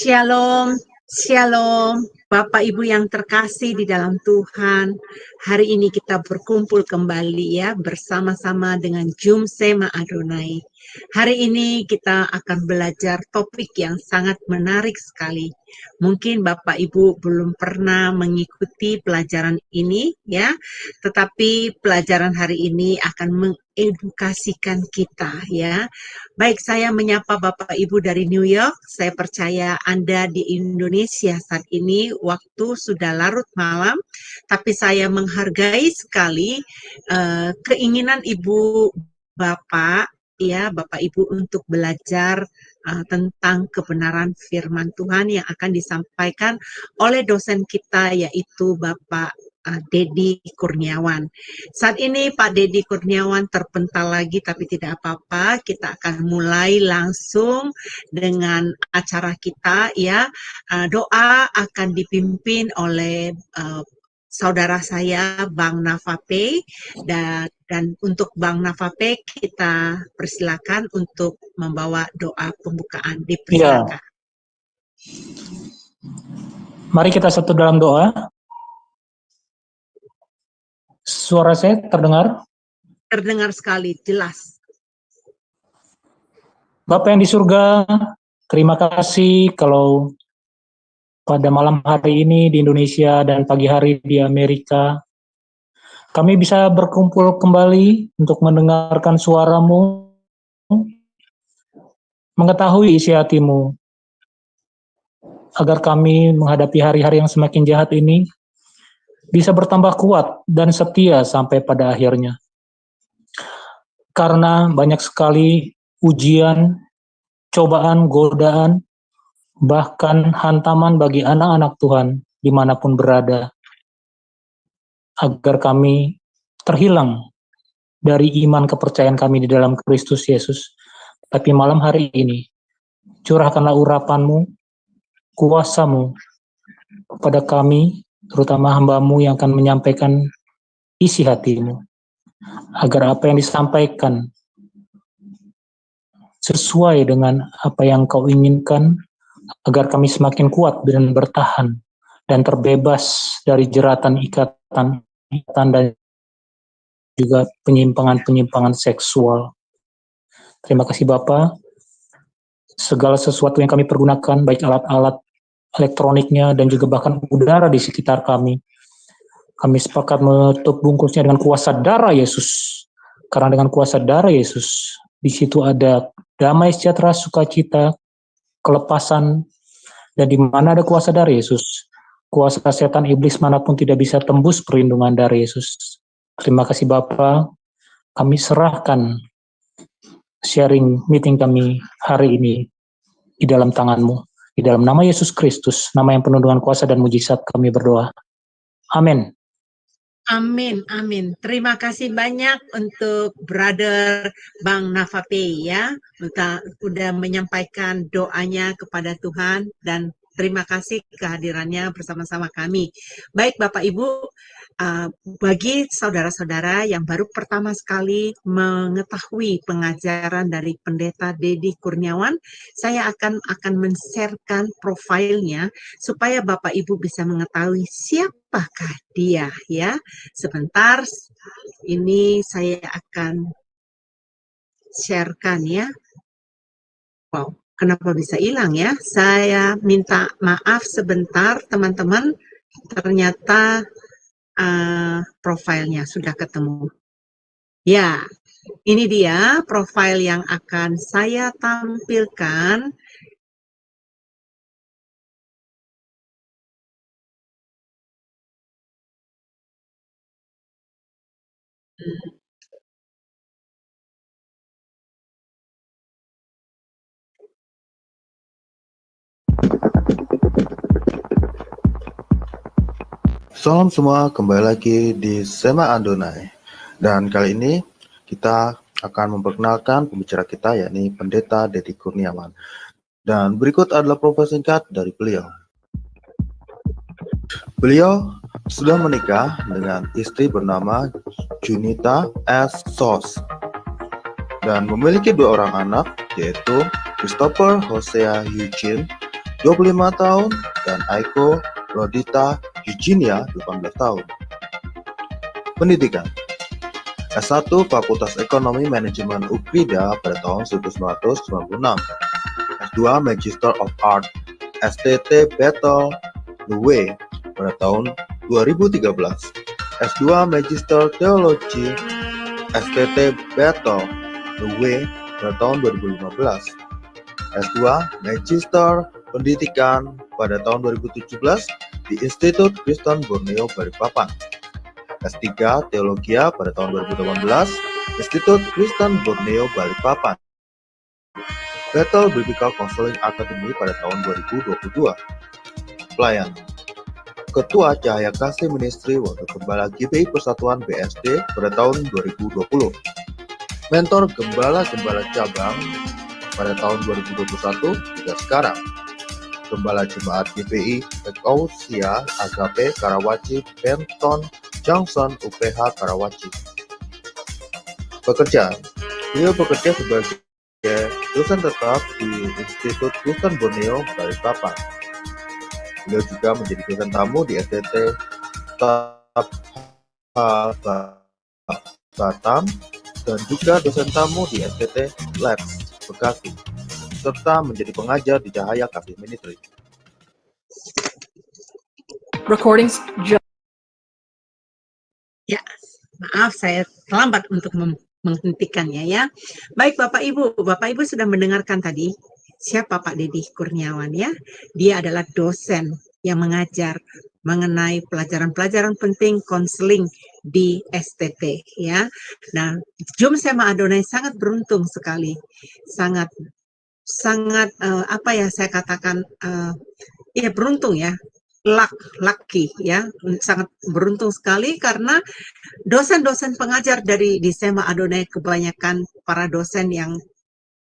Shalom, shalom, Bapak Ibu yang terkasih di dalam Tuhan. Hari ini kita berkumpul kembali ya bersama-sama dengan Jum Sema Adonai. Hari ini kita akan belajar topik yang sangat menarik sekali. Mungkin Bapak Ibu belum pernah mengikuti pelajaran ini ya, tetapi pelajaran hari ini akan mengedukasikan kita ya. Baik, saya menyapa Bapak Ibu dari New York. Saya percaya Anda di Indonesia saat ini waktu sudah larut malam, tapi saya menghargai sekali keinginan Ibu Bapak, ya Bapak Ibu untuk belajar tentang kebenaran firman Tuhan yang akan disampaikan oleh dosen kita yaitu Bapak Dedi Kurniawan. Saat ini Pak Dedi Kurniawan terpental lagi tapi tidak apa-apa, kita akan mulai langsung dengan acara kita ya. Doa akan dipimpin oleh saudara saya Bang Navape dan untuk Bang Navape kita persilakan untuk membawa doa pembukaan. Dipersilakan. Ya. Mari kita satu dalam doa. Suara saya terdengar? Terdengar sekali, jelas. Bapak yang di surga, terima kasih kalau pada malam hari ini di Indonesia dan pagi hari di Amerika, kami bisa berkumpul kembali untuk mendengarkan suara-Mu, mengetahui isi hati-Mu, agar kami menghadapi hari-hari yang semakin jahat ini, bisa bertambah kuat dan setia sampai pada akhirnya. Karena banyak sekali ujian, cobaan, godaan, bahkan hantaman bagi anak-anak Tuhan dimanapun berada, agar kami terhilang dari iman kepercayaan kami di dalam Kristus Yesus. Tapi malam hari ini, curahkanlah urapan-Mu, kuasa-Mu kepada kami, terutama hamba-Mu yang akan menyampaikan isi hati-Mu, agar apa yang disampaikan sesuai dengan apa yang Kau inginkan, agar kami semakin kuat dan bertahan dan terbebas dari jeratan ikatan dan juga penyimpangan-penyimpangan seksual. Terima kasih Bapa. Segala sesuatu yang kami pergunakan, baik alat-alat elektroniknya dan juga bahkan udara di sekitar kami, kami sepakat menutup bungkusnya dengan kuasa darah Yesus. Karena dengan kuasa darah Yesus, di situ ada damai, sejahtera, sukacita, kelepasan, dan di mana ada kuasa darah Yesus, kuasa setan iblis manapun tidak bisa tembus perlindungan darah Yesus. Terima kasih Bapa. Kami serahkan sharing meeting kami hari ini di dalam tangan-Mu. Di dalam nama Yesus Kristus, nama yang penuh dengan kuasa dan mujizat, kami berdoa. Amin. Amin, amin. Terima kasih banyak untuk Brother Bang Navape ya, udah menyampaikan doanya kepada Tuhan dan terima kasih kehadirannya bersama-sama kami. Baik Bapak Ibu, bagi saudara-saudara yang baru pertama sekali mengetahui pengajaran dari Pendeta Dedi Kurniawan, saya akan men-sharekan profilnya supaya Bapak Ibu bisa mengetahui siapakah dia ya. Sebentar, ini saya akan sharekan ya. Wow, kenapa bisa hilang ya? Saya minta maaf sebentar teman-teman, ternyata profilnya sudah ketemu. Ya, ini dia profil yang akan saya tampilkan. Salam semua, kembali lagi di Sema Adonai. Dan kali ini kita akan memperkenalkan pembicara kita, yakni Pendeta Dedi Kurniawan. Dan berikut adalah profil singkat dari beliau. Beliau sudah menikah dengan istri bernama Junita S. Sos dan memiliki 2 orang anak, yaitu Christopher Hosea Eugene 25 tahun, dan Aiko Rodita Eugenia, 18 tahun. Pendidikan S1 Fakultas Ekonomi Manajemen UPRIDA pada tahun 1996, S2 Magister of Art STT Battle Luwe pada tahun 2013, S2 Magister Teologi STT Battle Luwe pada tahun 2015, S2 Magister Pendidikan pada tahun 2017 di Institut Kristen Borneo Balikpapan, S3 Teologia pada tahun 2018, Institut Kristen Borneo Balikpapan, Bethel Biblical Counseling Academy pada tahun 2022. Pelayanan Ketua Cahaya Kasih Ministry Wakil Gembala GBI Persatuan BSD pada tahun 2020. Mentor Gembala-Gembala Cabang pada tahun 2021 hingga sekarang. Gembala Jemaat GBI Ekousia Agape Karawaci Benton Johnson UPH Karawaci. Pekerjaan Beliau bekerja sebagai dosen tetap di Institut Kristen Borneo Balikpapan. Beliau juga menjadi dosen tamu di STT Batam dan juga dosen tamu di STT Labs Bekasi, serta menjadi pengajar di Cahaya Kasih Ministry. Recordings. Ya, maaf saya terlambat untuk menghentikannya ya. Baik Bapak Ibu sudah mendengarkan tadi siapa Pak Dedi Kurniawan ya. Dia adalah dosen yang mengajar mengenai pelajaran-pelajaran penting konseling di STT ya. Nah, Jum Sema Adonai sangat beruntung sekali, sangat apa ya saya katakan ya beruntung ya, lucky ya, sangat beruntung sekali karena dosen-dosen pengajar di Sema Adonai kebanyakan para dosen yang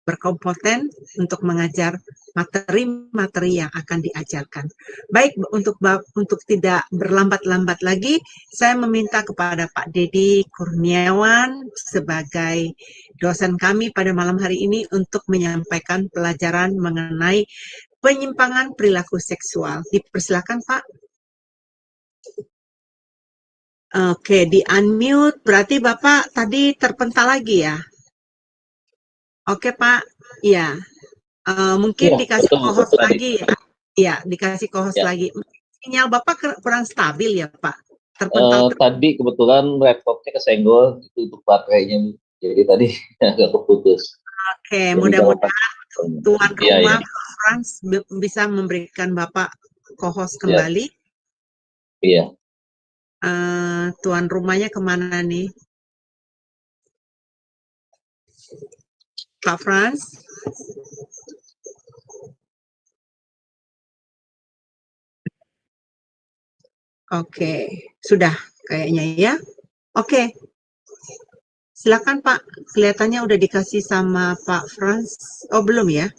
berkompeten untuk mengajar materi-materi yang akan diajarkan. Baik, untuk tidak berlambat-lambat lagi, saya meminta kepada Pak Dedi Kurniawan sebagai dosen kami pada malam hari ini untuk menyampaikan pelajaran mengenai penyimpangan perilaku seksual. Dipersilakan Pak. Oke, di-unmute. Berarti Bapak tadi terpental lagi ya? Oke Pak, ya. Mungkin Iya, dikasih betul, co-host betul, Adik. lagi ya. Iya, dikasih co-host Ya. lagi. Sinyal Bapak kurang stabil ya Pak? Terpental terus. Tadi kebetulan laptopnya kesenggol itu untuk baterainya, jadi tadi agak keputus. Oke, Jadi mudah-mudahan tuan Iya, rumah iya. Pak Frans bisa memberikan Bapak co-host Iya. kembali. Iya. Tuan rumahnya kemana nih? Pak Frans? Oke, sudah kayaknya ya. Oke, silakan Pak. Kelihatannya udah dikasih sama Pak Frans. Oh belum ya?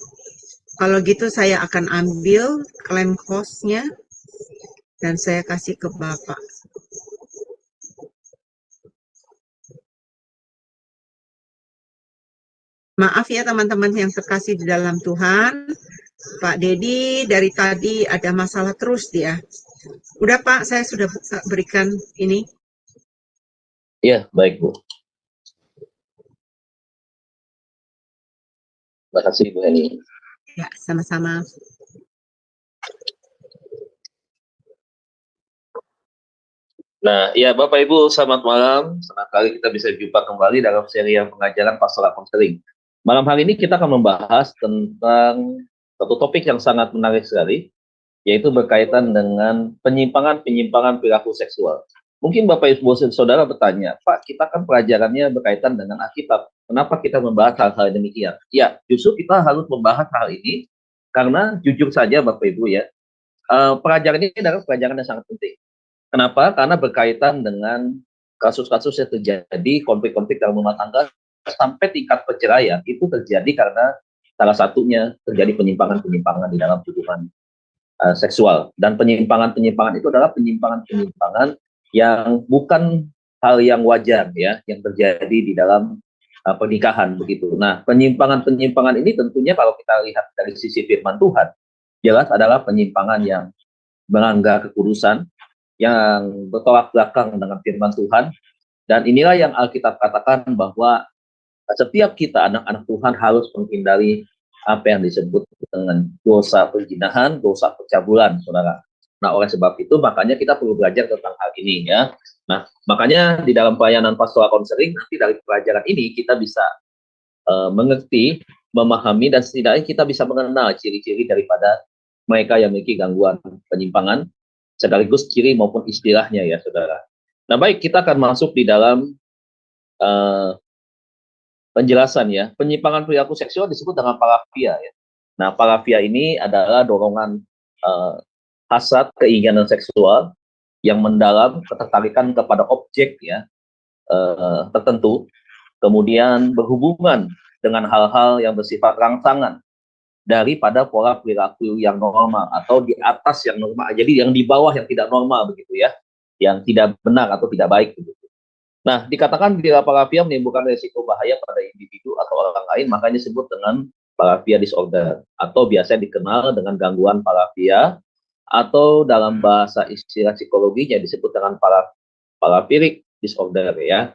Kalau gitu saya akan ambil klaim hostnya dan saya kasih ke Bapak. Maaf ya teman-teman yang terkasih di dalam Tuhan. Pak Dedi dari tadi ada masalah terus dia. Udah Pak, saya sudah berikan ini. Iya, baik Bu. Terima kasih Bu Heni. Ya, sama-sama. Nah, ya Bapak Ibu, selamat malam. Senang kali kita bisa jumpa kembali dalam seri yang pengajaran pastoral konseling. Malam hari ini kita akan membahas tentang satu topik yang sangat menarik sekali, yaitu berkaitan dengan penyimpangan perilaku seksual. Mungkin Bapak Ibu Saudara bertanya, Pak, kita kan pelajarannya berkaitan dengan Alkitab. Kenapa kita membahas hal-hal demikian? Ya, justru kita harus membahas hal ini karena jujur saja Bapak Ibu ya, pelajaran ini adalah pelajaran yang sangat penting. Kenapa? Karena berkaitan dengan kasus-kasus yang terjadi, konflik-konflik dalam rumah tangga, sampai tingkat perceraian, itu terjadi karena salah satunya terjadi penyimpangan-penyimpangan di dalam hubungan seksual. Dan penyimpangan-penyimpangan itu adalah penyimpangan-penyimpangan yang bukan hal yang wajar ya, yang terjadi di dalam pernikahan begitu. Nah, penyimpangan-penyimpangan ini tentunya kalau kita lihat dari sisi firman Tuhan, jelas adalah penyimpangan yang melanggar kekudusan, yang bertolak belakang dengan firman Tuhan. Dan inilah yang Alkitab katakan bahwa setiap kita anak-anak Tuhan harus menghindari apa yang disebut dengan dosa perzinahan, dosa pencabulan, saudara. Nah, oleh sebab itu makanya kita perlu belajar tentang hal ini ya. Nah, makanya di dalam pelayanan pastoral konseling nanti dari pelajaran ini kita bisa mengerti, memahami, dan setidaknya kita bisa mengenal ciri-ciri daripada mereka yang memiliki gangguan penyimpangan, sekaligus ciri maupun istilahnya ya saudara. Nah baik, kita akan masuk di dalam penjelasan ya. Penyimpangan perilaku seksual disebut dengan parafia ya. Nah parafia ini adalah dorongan hasrat keinginan seksual yang mendalam, ketertarikan kepada objek ya tertentu, kemudian berhubungan dengan hal-hal yang bersifat rangsangan daripada pola perilaku yang normal atau di atas yang normal, jadi yang di bawah yang tidak normal begitu ya, yang tidak benar atau tidak baik begitu. Nah, dikatakan bila parafia menimbulkan risiko bahaya pada individu atau orang lain, makanya disebut dengan parafia disorder atau biasa dikenal dengan gangguan parafia atau dalam bahasa istilah psikologinya disebut dengan paraphilic disorder ya.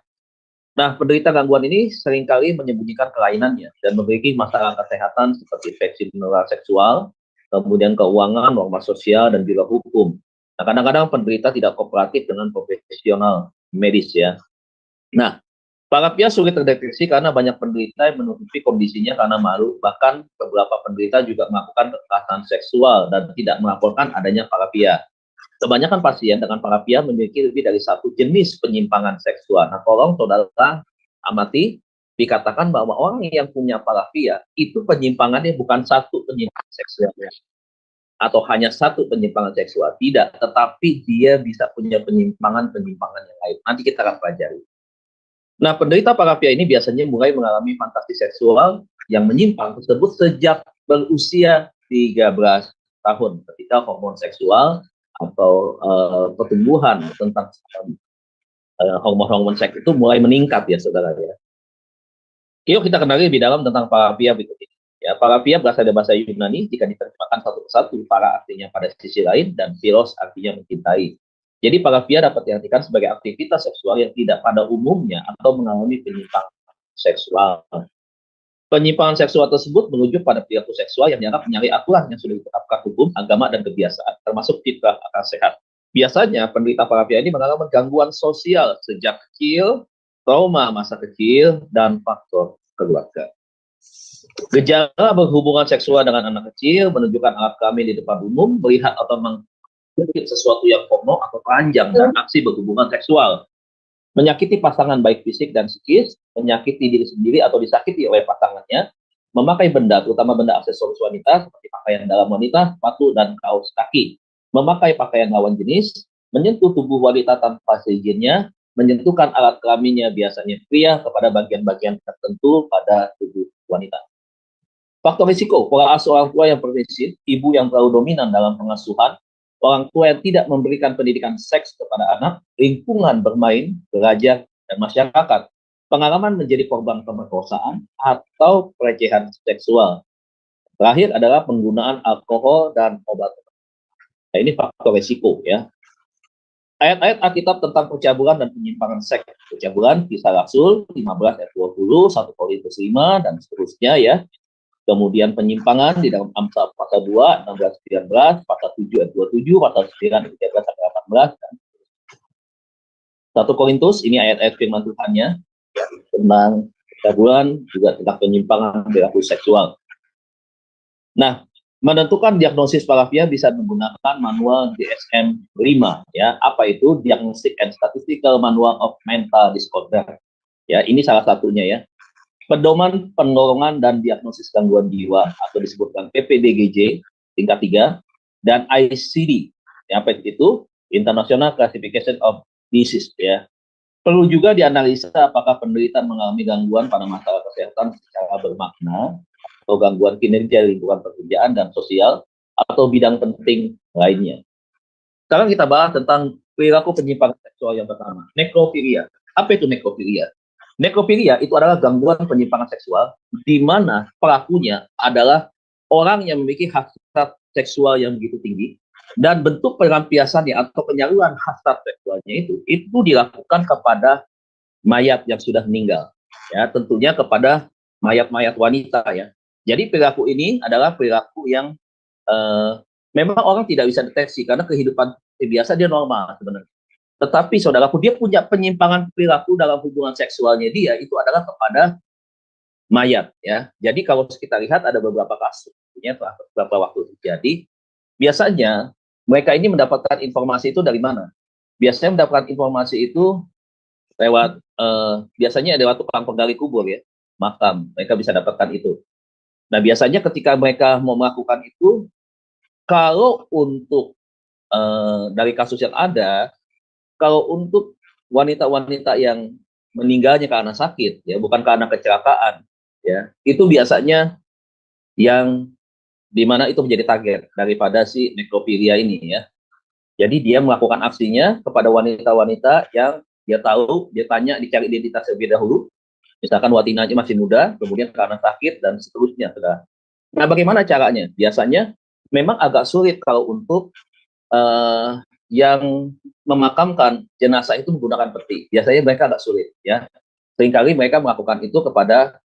Nah, penderita gangguan ini seringkali menyembunyikan kelainannya dan memiliki masalah kesehatan seperti infeksi menular seksual, kemudian keuangan, norma sosial, dan juga hukum. Nah, kadang-kadang penderita tidak kooperatif dengan profesional medis ya. Nah, parafia sulit terdeteksi karena banyak penderita yang menutupi kondisinya karena malu, bahkan beberapa penderita juga melakukan kekerasan seksual dan tidak melaporkan adanya parafia. Kebanyakan pasien dengan parafia memiliki lebih dari satu jenis penyimpangan seksual. Nah, tolong saudara amati, dikatakan bahwa orang yang punya parafia itu penyimpangannya bukan satu penyimpangan seksual atau hanya satu penyimpangan seksual, tidak, tetapi dia bisa punya penyimpangan-penyimpangan yang lain. Nanti kita akan pelajari. Nah, penderita parafia ini biasanya mulai mengalami fantasi seksual yang menyimpang tersebut sejak berusia 13 tahun ketika hormon seksual atau pertumbuhan tentang hormon-hormon seks itu mulai meningkat ya saudara ya. Yuk kita kenali lebih dalam tentang parafia berikut ini. Ya, parafia berasal dari bahasa Yunani, jika diterjemahkan satu persatu, para artinya pada sisi lain dan philos artinya mencintai. Jadi parafia dapat diartikan sebagai aktivitas seksual yang tidak pada umumnya atau mengalami penyimpangan seksual. Penyimpangan seksual tersebut merujuk pada perilaku seksual yang dianggap menyalahi aturan yang sudah ditetapkan hukum, agama, dan kebiasaan, termasuk fitrah akal sehat. Biasanya penderita parafia ini mengalami gangguan sosial sejak kecil, trauma masa kecil, dan faktor keluarga. Gejala berhubungan seksual dengan anak kecil, menunjukkan alat kelamin di depan umum, melihat atau mengintip sesuatu yang porno atau telanjang, dan aksi berhubungan seksual. Menyakiti pasangan baik fisik dan psikis, menyakiti diri sendiri atau disakiti oleh pasangannya, memakai benda, terutama benda aksesoris wanita seperti pakaian dalam wanita, sepatu, dan kaos kaki, memakai pakaian lawan jenis, menyentuh tubuh wanita tanpa seizinnya, menyentuhkan alat kelaminnya biasanya pria kepada bagian-bagian tertentu pada tubuh wanita. Faktor risiko, pola asuh orang tua yang permisif, ibu yang terlalu dominan dalam pengasuhan, orang tua yang tidak memberikan pendidikan seks kepada anak, lingkungan bermain, belajar, dan masyarakat, pengalaman menjadi korban pemerkosaan atau pelecehan seksual. Terakhir adalah penggunaan alkohol dan obat. Nah, ini faktor risiko ya. Ayat-ayat Alkitab tentang pencabulan dan penyimpangan seks. Pencabulan, Kisah Rasul 15 ayat 20, 1 Korintus 5, dan seterusnya ya. Kemudian penyimpangan di dalam Amsal pasal 2, 16-19, pasal 7 ayat 27, pasal 9 ayat 13-18, dan 1 Korintus, ini ayat-ayat firman Tuhannya, ya, tentang pencabulan, juga tentang penyimpangan perilaku seksual. Nah, menentukan diagnosis parafia bisa menggunakan manual DSM-5, ya. Apa itu? Diagnostic and Statistical Manual of Mental Disorder. Ya, ini salah satunya ya. Pedoman penolongan dan diagnosis gangguan jiwa atau disebutkan PPDGJ tingkat 3 dan ICD. Ya, apa itu? International Classification of Disease ya. Perlu juga dianalisa apakah penderita mengalami gangguan pada masalah kesehatan secara bermakna atau gangguan kinerja lingkungan pekerjaan dan sosial atau bidang penting lainnya. Sekarang kita bahas tentang perilaku penyimpangan seksual yang pertama, nekrofilia. Apa itu nekrofilia? Nekrofilia itu adalah gangguan penyimpangan seksual di mana pelakunya adalah orang yang memiliki hasrat seksual yang begitu tinggi, dan bentuk pelampiasannya atau penyaluran hasrat seksualnya itu dilakukan kepada mayat yang sudah meninggal, ya, tentunya kepada mayat-mayat wanita, ya. Jadi perilaku ini adalah perilaku yang memang orang tidak bisa deteksi karena kehidupan biasa dia normal sebenarnya. Tetapi saudaraku, dia punya penyimpangan perilaku dalam hubungan seksualnya dia itu adalah kepada mayat, ya. Jadi kalau kita lihat ada beberapa kasus, ya, beberapa waktu terjadi, biasanya mereka ini mendapatkan informasi itu dari mana? Biasanya mendapatkan informasi itu lewat biasanya lewat tukang penggali kubur, ya, makam. Mereka bisa dapatkan itu. Nah, biasanya ketika mereka mau melakukan itu, kalau untuk dari kasus yang ada, kalau untuk wanita-wanita yang meninggalnya karena sakit, ya, bukan karena kecelakaan, ya, itu biasanya yang dimana itu menjadi target daripada si nekrofilia ini, ya. Jadi dia melakukan aksinya kepada wanita-wanita yang dia tahu, dia tanya, dicari identitas terlebih dahulu. Misalkan wanitanya masih muda, kemudian karena sakit dan seterusnya. Nah, bagaimana caranya? Biasanya memang agak sulit kalau untuk yang memakamkan jenazah itu menggunakan peti. Biasanya mereka agak sulit, ya. Seringkali mereka melakukan itu kepada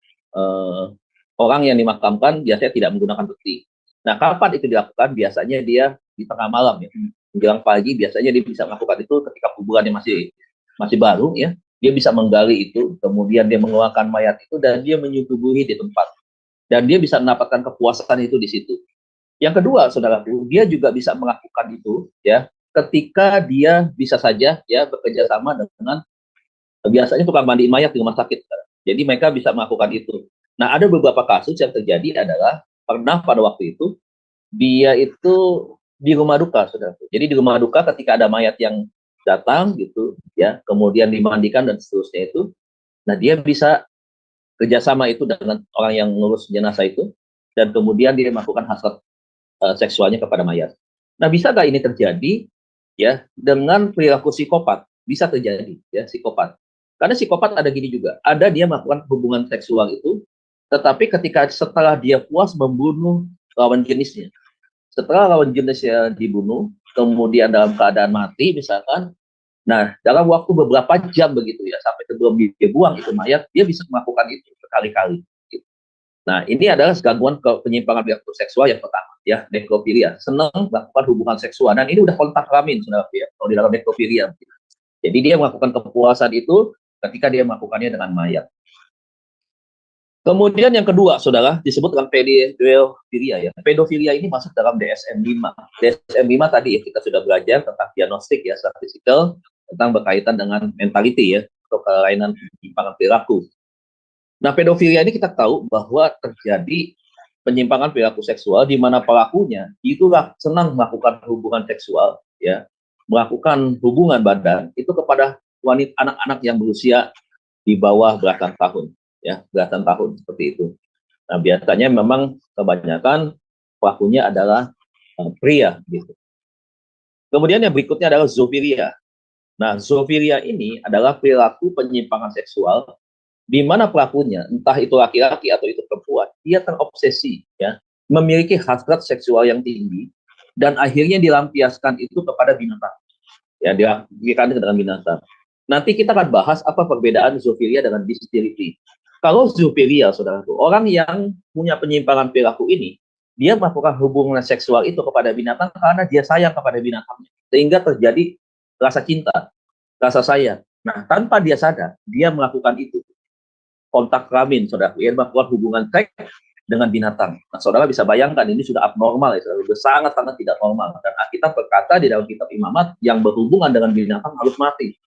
orang yang dimakamkan, biasanya tidak menggunakan peti. Nah, kapan itu dilakukan? Biasanya dia di tengah malam, ya. Menjelang pagi biasanya dia bisa melakukan itu ketika kuburannya masih baru, ya. Dia bisa menggali itu, kemudian dia mengeluarkan mayat itu dan dia menyetubuhi di tempat. Dan dia bisa mendapatkan kepuasan itu di situ. Yang kedua, saudaraku, dia juga bisa melakukan itu, ya, ketika dia bisa saja, ya, bekerja sama dengan biasanya tukang mandiin mayat di rumah sakit. Jadi mereka bisa melakukan itu. Nah, ada beberapa kasus yang terjadi adalah pernah pada waktu itu dia itu di rumah duka, saudaraku. Jadi di rumah duka ketika ada mayat yang datang gitu, ya, kemudian dimandikan dan seterusnya itu, nah dia bisa kerjasama itu dengan orang yang ngurus jenazah itu, dan kemudian dia melakukan hasrat seksualnya kepada mayat. Nah, bisa nggak ini terjadi, ya, dengan perilaku psikopat? Bisa terjadi, ya, psikopat. Karena psikopat ada gini juga, ada dia melakukan hubungan seksual itu, tetapi ketika setelah dia puas membunuh lawan jenisnya, setelah lawan jenisnya dibunuh, kemudian dalam keadaan mati misalkan, nah dalam waktu beberapa jam begitu, ya, sampai sebelum dia buang itu mayat, dia bisa melakukan itu berkali-kali. Nah, ini adalah gangguan penyimpangan perilaku seksual yang pertama, ya, nekrofilia. Senang melakukan hubungan seksual, dan ini udah kontak kelamin, saudara, ya, kalau di dalam nekrofilia. Jadi dia melakukan kepuasan itu ketika dia melakukannya dengan mayat. Kemudian yang kedua, saudara, disebut dengan pedofilia, ya. Pedofilia ini masuk dalam DSM-5. DSM-5 tadi, ya, kita sudah belajar tentang diagnostik, ya, statistikal, tentang berkaitan dengan mentality, ya, atau kelainan penyimpangan perilaku. Nah, pedofilia ini kita tahu bahwa terjadi penyimpangan perilaku seksual di mana pelakunya itulah senang melakukan hubungan seksual, ya, melakukan hubungan badan itu kepada wanita, anak-anak yang berusia di bawah belasan tahun, ya, belasan tahun seperti itu. Nah, biasanya memang kebanyakan pelakunya adalah pria, gitu. Kemudian yang berikutnya adalah zoofilia. Nah, zoofilia ini adalah perilaku penyimpangan seksual di mana pelakunya, entah itu laki-laki atau itu perempuan, dia terobsesi, ya, memiliki hasrat seksual yang tinggi, dan akhirnya dilampiaskan itu kepada binatang, ya, dilampiaskan dengan binatang. Nanti kita akan bahas apa perbedaan zoofilia dengan bestiality. Kalau zoofilia, saudaraku, orang yang punya penyimpangan perilaku ini, dia melakukan hubungan seksual itu kepada binatang karena dia sayang kepada binatangnya, sehingga terjadi rasa cinta, rasa sayang. Nah, tanpa dia sadar, dia melakukan itu. Kontak kelamin, saudara, ia melakukan hubungan seks dengan binatang. Nah, saudara bisa bayangkan ini sudah abnormal, ya, sudah sangat-sangat tidak normal. Dan Alkitab berkata di dalam kitab Imamat, yang berhubungan dengan binatang harus mati.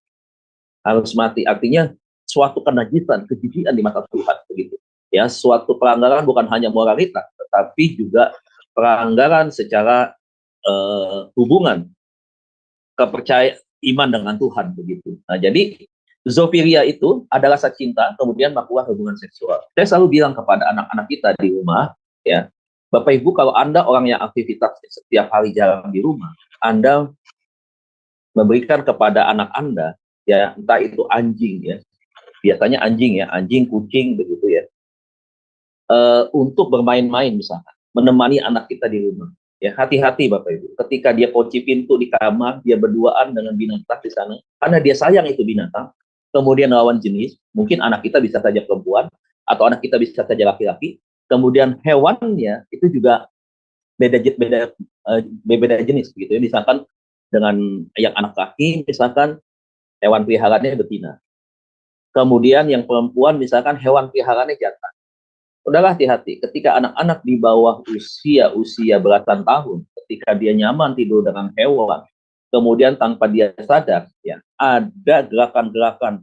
Harus mati, artinya suatu kenajisan, kejijikan di mata Tuhan, begitu. Ya, suatu pelanggaran bukan hanya moralitas, tetapi juga pelanggaran secara hubungan kepercayaan iman dengan Tuhan, begitu. Nah, jadi zoofilia itu adalah rasa cinta, kemudian melakukan hubungan seksual. Saya selalu bilang kepada anak-anak kita di rumah, ya, Bapak Ibu, kalau Anda orang yang aktivitas setiap hari jalan di rumah, Anda memberikan kepada anak Anda, ya, entah itu anjing, ya, biasanya anjing, ya, anjing, kucing, begitu, ya, untuk bermain-main misalkan, menemani anak kita di rumah. Ya, hati-hati Bapak Ibu. Ketika dia kunci pintu di kamar, dia berduaan dengan binatang di sana, karena dia sayang itu binatang, kemudian lawan jenis, mungkin anak kita bisa saja perempuan, atau anak kita bisa saja laki-laki, kemudian hewannya itu juga beda beda jenis gitu ya. Misalkan dengan yang anak laki, misalkan hewan peliharaannya betina. Kemudian yang perempuan misalkan hewan peliharaannya jantan. Udahlah hati-hati ketika anak-anak di bawah usia belasan tahun, ketika dia nyaman tidur dengan hewan, kemudian tanpa dia sadar, ya ada gerakan-gerakan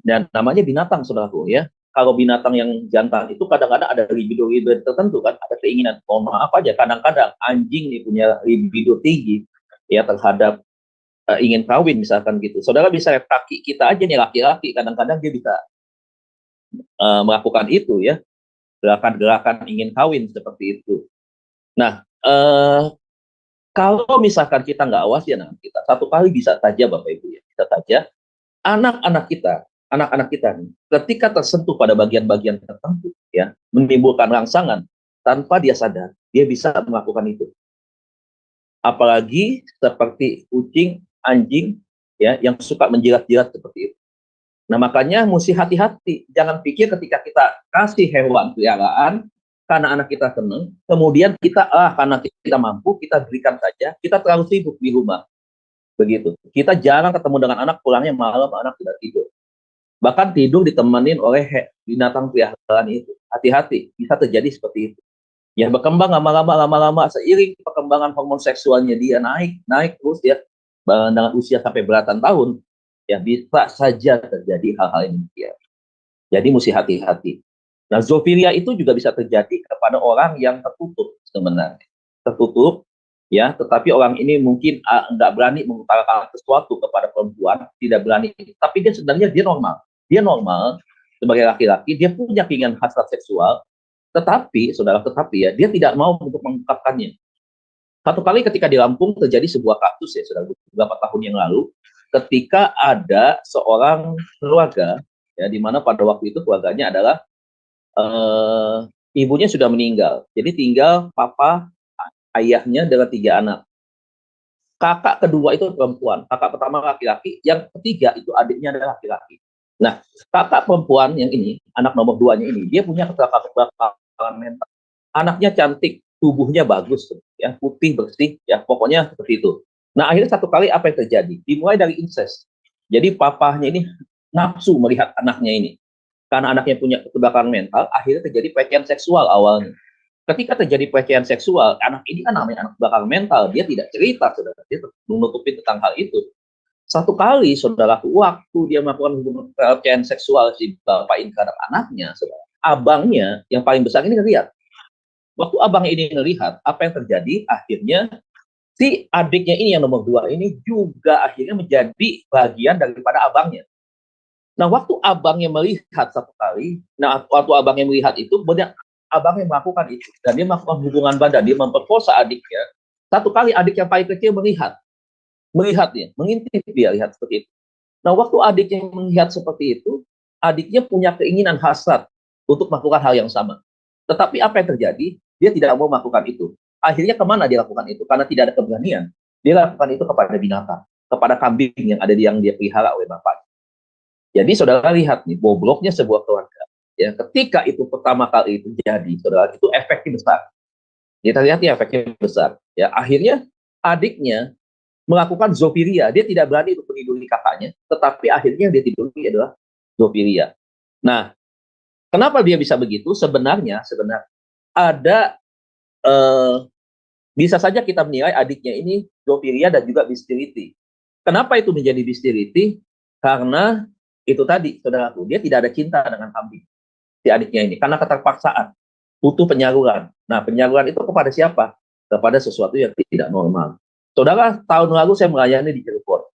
dan namanya binatang, saudaraku ya. Kalau binatang yang jantan itu kadang-kadang ada libido-libido tertentu kan, ada keinginan. Mohon maaf aja, kadang-kadang anjing nih punya libido tinggi ya terhadap ingin kawin misalkan gitu. Saudara bisa lihat kaki kita aja nih laki-laki, kadang-kadang dia bisa melakukan itu ya, gerakan-gerakan ingin kawin seperti itu. Nah, kalau misalkan kita nggak awas ya, nah kita satu kali bisa saja Bapak Ibu ya, bisa saja anak-anak kita nih, ketika tersentuh pada bagian-bagian tertentu ya, menimbulkan rangsangan tanpa dia sadar, dia bisa melakukan itu. Apalagi seperti kucing, anjing ya yang suka menjilat-jilat seperti itu. Nah, makanya mesti hati-hati. Jangan pikir ketika kita kasih hewan peliharaan karena anak kita senang, kemudian kita karena kita mampu, kita berikan saja, kita terlalu sibuk di rumah. Begitu. Kita jarang ketemu dengan anak, pulangnya malam, anak sudah tidur. Bahkan tidur ditemenin oleh binatang peliharaan itu. Hati-hati, bisa terjadi seperti itu. Ya berkembang lama-lama seiring perkembangan hormon seksualnya dia naik terus ya dengan usia sampai belasan tahun. Ya bisa saja terjadi hal-hal yang demikian. Jadi mesti hati-hati. Nah, zoofilia itu juga bisa terjadi kepada orang yang tertutup sebenarnya. Tertutup, ya, tetapi orang ini mungkin nggak berani mengutarakan sesuatu kepada perempuan, tidak berani. Tapi dia sebenarnya dia normal. Dia normal sebagai laki-laki, dia punya keinginan hasrat seksual, tetapi, saudara, ya, dia tidak mau untuk mengungkapkannya. Satu kali ketika di Lampung terjadi sebuah kasus ya, sudah beberapa tahun yang lalu, ketika ada seorang keluarga ya di mana pada waktu itu keluarganya adalah ibunya sudah meninggal, jadi tinggal papa, ayahnya dengan 3 anak. Kakak kedua itu perempuan, kakak pertama laki-laki, yang ketiga itu adiknya adalah laki-laki. Nah, kakak perempuan yang ini, anak nomor 2-nya ini, dia punya kecelakaan mental. Anaknya cantik, tubuhnya bagus, ya putih bersih, ya pokoknya seperti itu. Nah, akhirnya satu kali apa yang terjadi? Dimulai dari incest. Jadi papahnya ini nafsu melihat anaknya ini. Karena anaknya punya kecelakaan mental, akhirnya terjadi pelecehan seksual awalnya. Ketika terjadi pelecehan seksual, anak ini kan namanya anak kecelakaan mental, dia tidak cerita, saudara. Dia menutupi tentang hal itu. Satu kali, saudara, waktu dia melakukan hubungan pelecehan seksual si bapak ini terhadap anaknya, saudara, abangnya yang paling besar ini ngelihat. Waktu abang ini melihat apa yang terjadi, akhirnya si adiknya ini yang nomor 2 ini juga akhirnya menjadi bagian daripada abangnya. Nah, waktu abangnya melihat satu kali, waktu abangnya melihat itu, kemudian abangnya melakukan itu, dan dia melakukan hubungan badan, dia memperkosa adiknya. Satu kali adik yang paling kecil melihatnya, mengintip dia lihat seperti itu. Nah, waktu adiknya melihat seperti itu, adiknya punya keinginan hasrat untuk melakukan hal yang sama. Tetapi apa yang terjadi? Dia tidak mau melakukan itu. Akhirnya kemana dia lakukan itu? Karena tidak ada keberanian. Dia lakukan itu kepada binatang, kepada kambing yang dia pelihara oleh bapak. Jadi saudara lihat nih, bobloknya sebuah keluarga. Ya, ketika itu pertama kali itu terjadi, saudara, itu efeknya besar. Kita lihat ya efeknya besar. Ya, akhirnya adiknya melakukan zoofilia. Dia tidak berani untuk meniduri kakaknya, tetapi akhirnya dia tiduri adalah zoofilia. Nah, kenapa dia bisa begitu? Sebenarnya ada bisa saja kita menilai adiknya ini zoofilia dan juga bestiality. Kenapa itu menjadi bestiality? Karena itu tadi, saudaraku, dia tidak ada cinta dengan kambing, si adiknya ini, karena keterpaksaan, butuh penyaluran. Nah, penyaluran itu kepada siapa? Kepada sesuatu yang tidak normal. Saudara, tahun lalu saya melayani di Cirebon.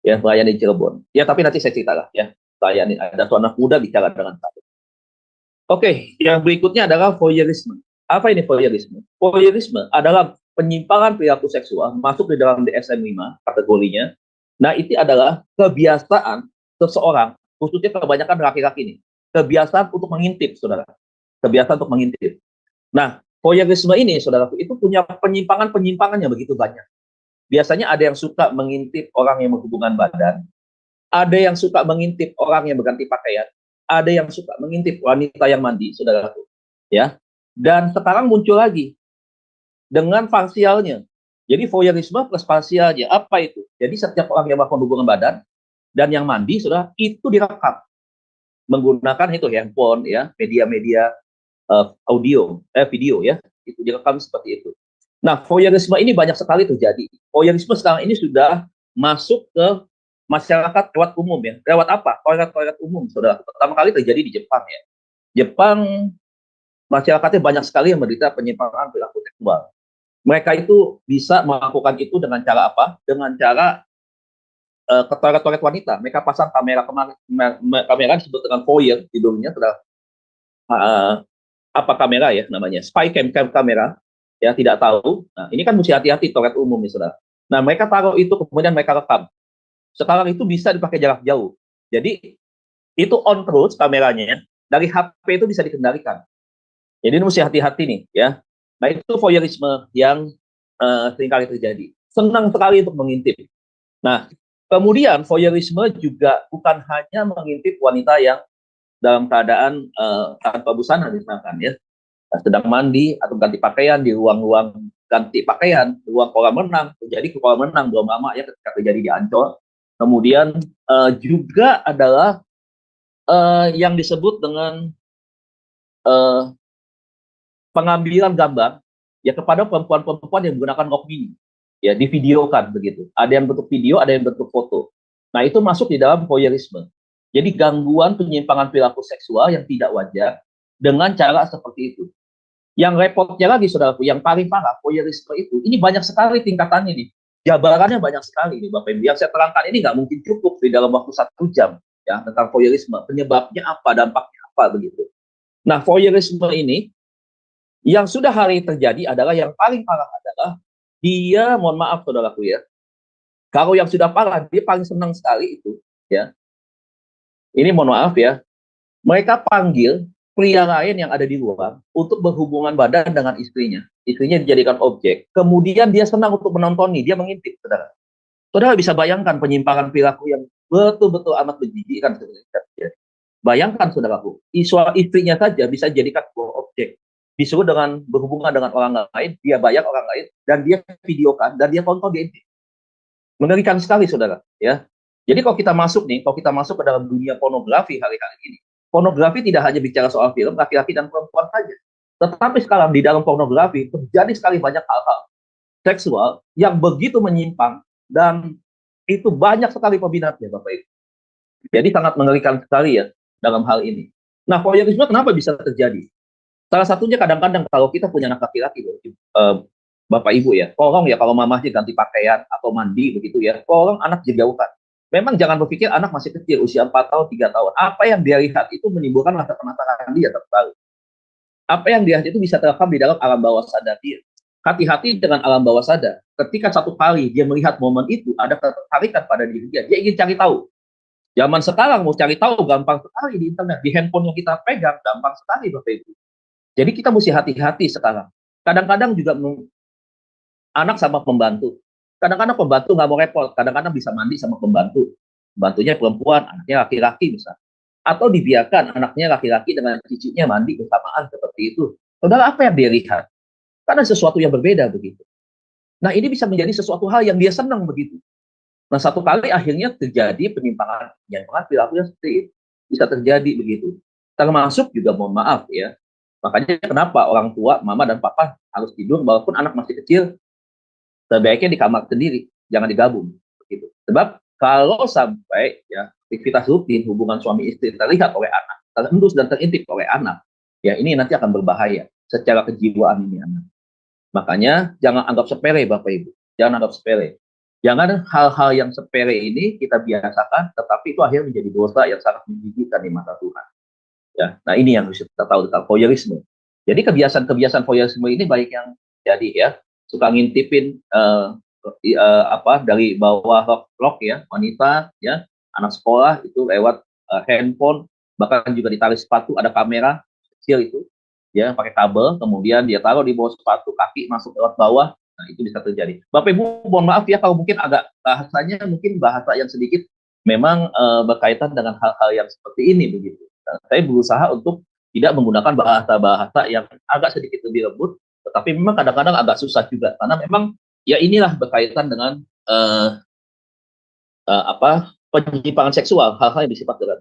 Ya, melayani di Cirebon. Ya, tapi nanti saya ceritalah ya. Melayani, ada anak muda bicara dengan saya. Oke, yang berikutnya adalah voyeurisme. Apa ini voyeurisme? Voyeurisme adalah penyimpangan perilaku seksual, masuk di dalam DSM-5 kategorinya. Nah, itu adalah kebiasaan seseorang, khususnya kebanyakan laki-laki ini, kebiasaan untuk mengintip, saudara. Kebiasaan untuk mengintip. Nah, voyeurisme ini, saudaraku, itu punya penyimpangan-penyimpangan yang begitu banyak. Biasanya ada yang suka mengintip orang yang berhubungan badan, ada yang suka mengintip orang yang berganti pakaian, ada yang suka mengintip wanita yang mandi, saudaraku. Ya, dan sekarang muncul lagi dengan parsialnya. Jadi voyeurisme plus parsialnya, apa itu? Jadi setiap orang yang melakukan hubungan badan dan yang mandi, sudah itu direkam menggunakan itu handphone, ya, media-media video, ya, itu direkam seperti itu. Nah, voyeurisme ini banyak sekali terjadi. Voyeurisme sekarang ini sudah masuk ke masyarakat lewat umum, ya. Lewat apa? Toilet-toilet umum, saudara. Pertama kali terjadi di Jepang, ya. Jepang masyarakatnya banyak sekali yang menderita penyimpangan perilaku seksual. Mereka itu bisa melakukan itu dengan cara apa? Dengan cara ke toilet-toilet wanita. Mereka pasang kamera, kamera disebut dengan voyeur, judulnya sudah apa kamera, ya, namanya spy cam kamera, ya, tidak tahu. Nah, ini kan mesti hati-hati toilet umum, ya, saudara. Nah, mereka taruh itu, kemudian mereka rekam. Sekarang itu bisa dipakai jarak jauh. Jadi itu on terus kameranya, dari HP itu bisa dikendalikan. Jadi ini mesti hati-hati nih, ya. Nah, itu voyeurisme yang seringkali terjadi. Senang sekali untuk mengintip. Nah, kemudian voyeurisme juga bukan hanya mengintip wanita yang dalam keadaan tanpa busana, misalkan, ya, sedang mandi atau ganti pakaian di ruang-ruang ganti pakaian, ruang kolam renang. Jadi ke kolam renang belum lama, ya, ketika terjadi di Ancol. Kemudian juga adalah yang disebut dengan pengambilan gambar, ya, kepada perempuan-perempuan yang menggunakan rok mini, ya, divideokan begitu. Ada yang bentuk video, ada yang bentuk foto. Nah, itu masuk di dalam voyeurisme. Jadi gangguan penyimpangan perilaku seksual yang tidak wajar dengan cara seperti itu. Yang repotnya lagi, saudaraku, yang paling parah voyeurisme itu, ini banyak sekali tingkatannya nih. Jabarannya banyak sekali nih, Bapak Ibu. Yang saya terangkan ini nggak mungkin cukup di dalam waktu 1 jam, ya, tentang voyeurisme. Penyebabnya apa, dampaknya apa, begitu. Nah, voyeurisme ini yang sudah hari terjadi adalah yang paling parah adalah dia, mohon maaf, saudaraku, ya. Kalau yang sudah parah, dia paling senang sekali itu, ya. Ini mohon maaf, ya. Mereka panggil pria lain yang ada di luar untuk berhubungan badan dengan istrinya. Istrinya dijadikan objek. Kemudian dia senang untuk menonton, dia mengintip, saudara. Saudara bisa bayangkan penyimpangan perilaku yang betul-betul amat menjijikkan. Ya. Bayangkan, saudaraku, istrinya saja bisa jadikan sebuah objek. Disuruh dengan berhubungan dengan orang lain, dia bayar orang lain, dan dia videokan, dan dia tonton, dia intip. Mengerikan sekali, saudara. Ya. Jadi kalau kita masuk ke dalam dunia pornografi hari-hari ini, pornografi tidak hanya bicara soal film, laki-laki dan perempuan saja. Tetapi sekarang di dalam pornografi terjadi sekali banyak hal-hal seksual yang begitu menyimpang, dan itu banyak sekali peminatnya, Bapak Ibu. Jadi sangat mengerikan sekali, ya, dalam hal ini. Nah, voyeurisme kenapa bisa terjadi? Salah satunya kadang-kadang kalau kita punya anak laki-laki, Bapak Ibu, ya, tolong, ya, kalau mamahnya ganti pakaian atau mandi begitu, ya, tolong anak dijauhkan. Memang jangan berpikir anak masih kecil, usia 4 tahun, 3 tahun. Apa yang dia lihat itu menimbulkan rasa penasaran dia terbaru. Apa yang dia lihat itu bisa terekam di dalam alam bawah sadar dia. Hati-hati dengan alam bawah sadar. Ketika satu kali dia melihat momen itu, ada ketertarikan pada diri dia ingin cari tahu. Zaman sekarang mau cari tahu gampang sekali di internet, di handphone yang kita pegang gampang sekali, Bapak Ibu. Jadi kita mesti hati-hati sekarang. Kadang-kadang juga anak sama pembantu. Kadang-kadang pembantu nggak mau repot, kadang-kadang bisa mandi sama pembantu. Pembantunya perempuan, anaknya laki-laki misalnya. Atau dibiarkan anaknya laki-laki dengan cicitnya mandi bersamaan seperti itu. Saudara, apa yang dia lihat? Karena sesuatu yang berbeda begitu. Nah, ini bisa menjadi sesuatu hal yang dia senang begitu. Nah, satu kali akhirnya terjadi penyimpangan perilaku yang seperti itu. Bisa terjadi begitu. Termasuk juga, mohon maaf, ya. Makanya kenapa orang tua, mama dan papa harus tidur walaupun anak masih kecil, sebaiknya di kamar sendiri, jangan digabung. Begitu. Sebab kalau sampai, ya, aktivitas rutin hubungan suami istri terlihat oleh anak, terendus dan terintip oleh anak, ya, ini nanti akan berbahaya secara kejiwaan ini anak. Makanya jangan anggap sepele, Bapak Ibu. Jangan anggap sepele. Jangan hal-hal yang sepele ini kita biasakan, tetapi itu akhirnya menjadi dosa yang sangat menjijikkan di mata Tuhan. Ya, nah ini yang harus kita tahu tentang voyeurisme. Jadi kebiasaan-kebiasaan voyeurisme ini baik yang jadi, ya, suka ngintipin dari bawah rok, ya, wanita, ya, anak sekolah itu lewat handphone, bahkan juga di tali sepatu ada kamera kecil itu. ya pakai kabel, kemudian dia taruh di bawah sepatu, kaki masuk lewat bawah. Nah, itu bisa terjadi. Bapak Ibu, mohon maaf ya kalau mungkin agak bahasanya mungkin bahasa yang sedikit memang berkaitan dengan hal-hal yang seperti ini begitu. Nah, saya berusaha untuk tidak menggunakan bahasa-bahasa yang agak sedikit lebih lembut, tetapi memang kadang-kadang agak susah juga karena memang ya inilah berkaitan dengan penyimpangan seksual, hal-hal yang bersifat dengan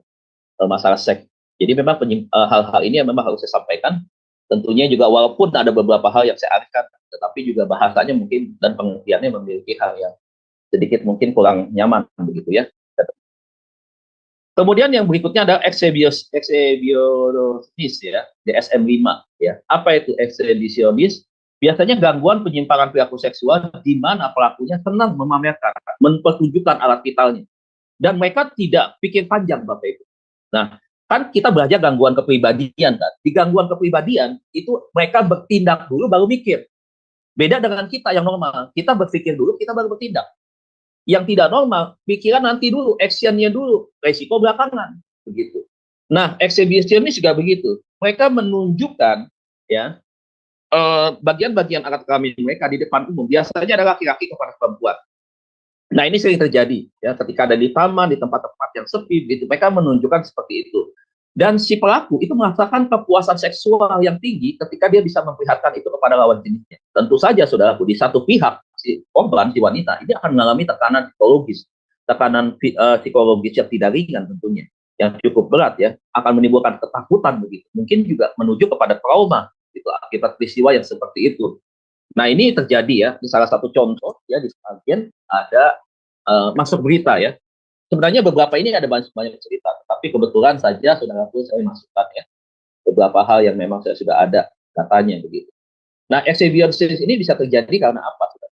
masalah seks. Jadi memang hal-hal ini yang memang harus saya sampaikan. Tentunya juga walaupun ada beberapa hal yang saya arahkan, tetapi juga bahasanya mungkin dan pengertiannya memiliki hal yang sedikit mungkin kurang nyaman begitu ya. Kemudian yang berikutnya ada exhibitionis ya, DSM-5 ya. Apa itu exhibitionis? Biasanya gangguan penyimpangan perilaku seksual di mana pelakunya senang memamerkan, mempertunjukkan alat vitalnya. Dan mereka tidak pikir panjang, Bapak Ibu. Nah, kan kita belajar gangguan kepribadian kan. Di gangguan kepribadian itu mereka bertindak dulu baru mikir. Beda dengan kita yang normal. Kita berpikir dulu, kita baru bertindak. Yang tidak normal, pikiran nanti dulu, actionnya dulu, resiko belakangan, begitu. Nah, exhibitionis juga begitu. Mereka menunjukkan ya bagian-bagian alat kelamin mereka di depan umum. Biasanya ada laki-laki kepada perempuan. Nah, ini sering terjadi ya ketika ada di taman, di tempat-tempat yang sepi, gitu. Mereka menunjukkan seperti itu. Dan si pelaku itu merasakan kepuasan seksual yang tinggi ketika dia bisa memperlihatkan itu kepada lawan jenisnya. Tentu saja, saudaraku, di satu pihak si korban, si wanita, ini akan mengalami tekanan psikologis yang tidak ringan tentunya, yang cukup berat ya, akan menimbulkan ketakutan begitu. Mungkin juga menuju kepada trauma itu akibat peristiwa yang seperti itu. Nah, ini terjadi ya, di salah satu contoh ya di sebagian ada masuk berita ya. Sebenarnya beberapa ini ada banyak cerita, tapi kebetulan saja saudaraku saya masukkan ya beberapa hal yang memang saya sudah ada datanya begitu. Nah, exhibitionism ini bisa terjadi karena apa? Saudara?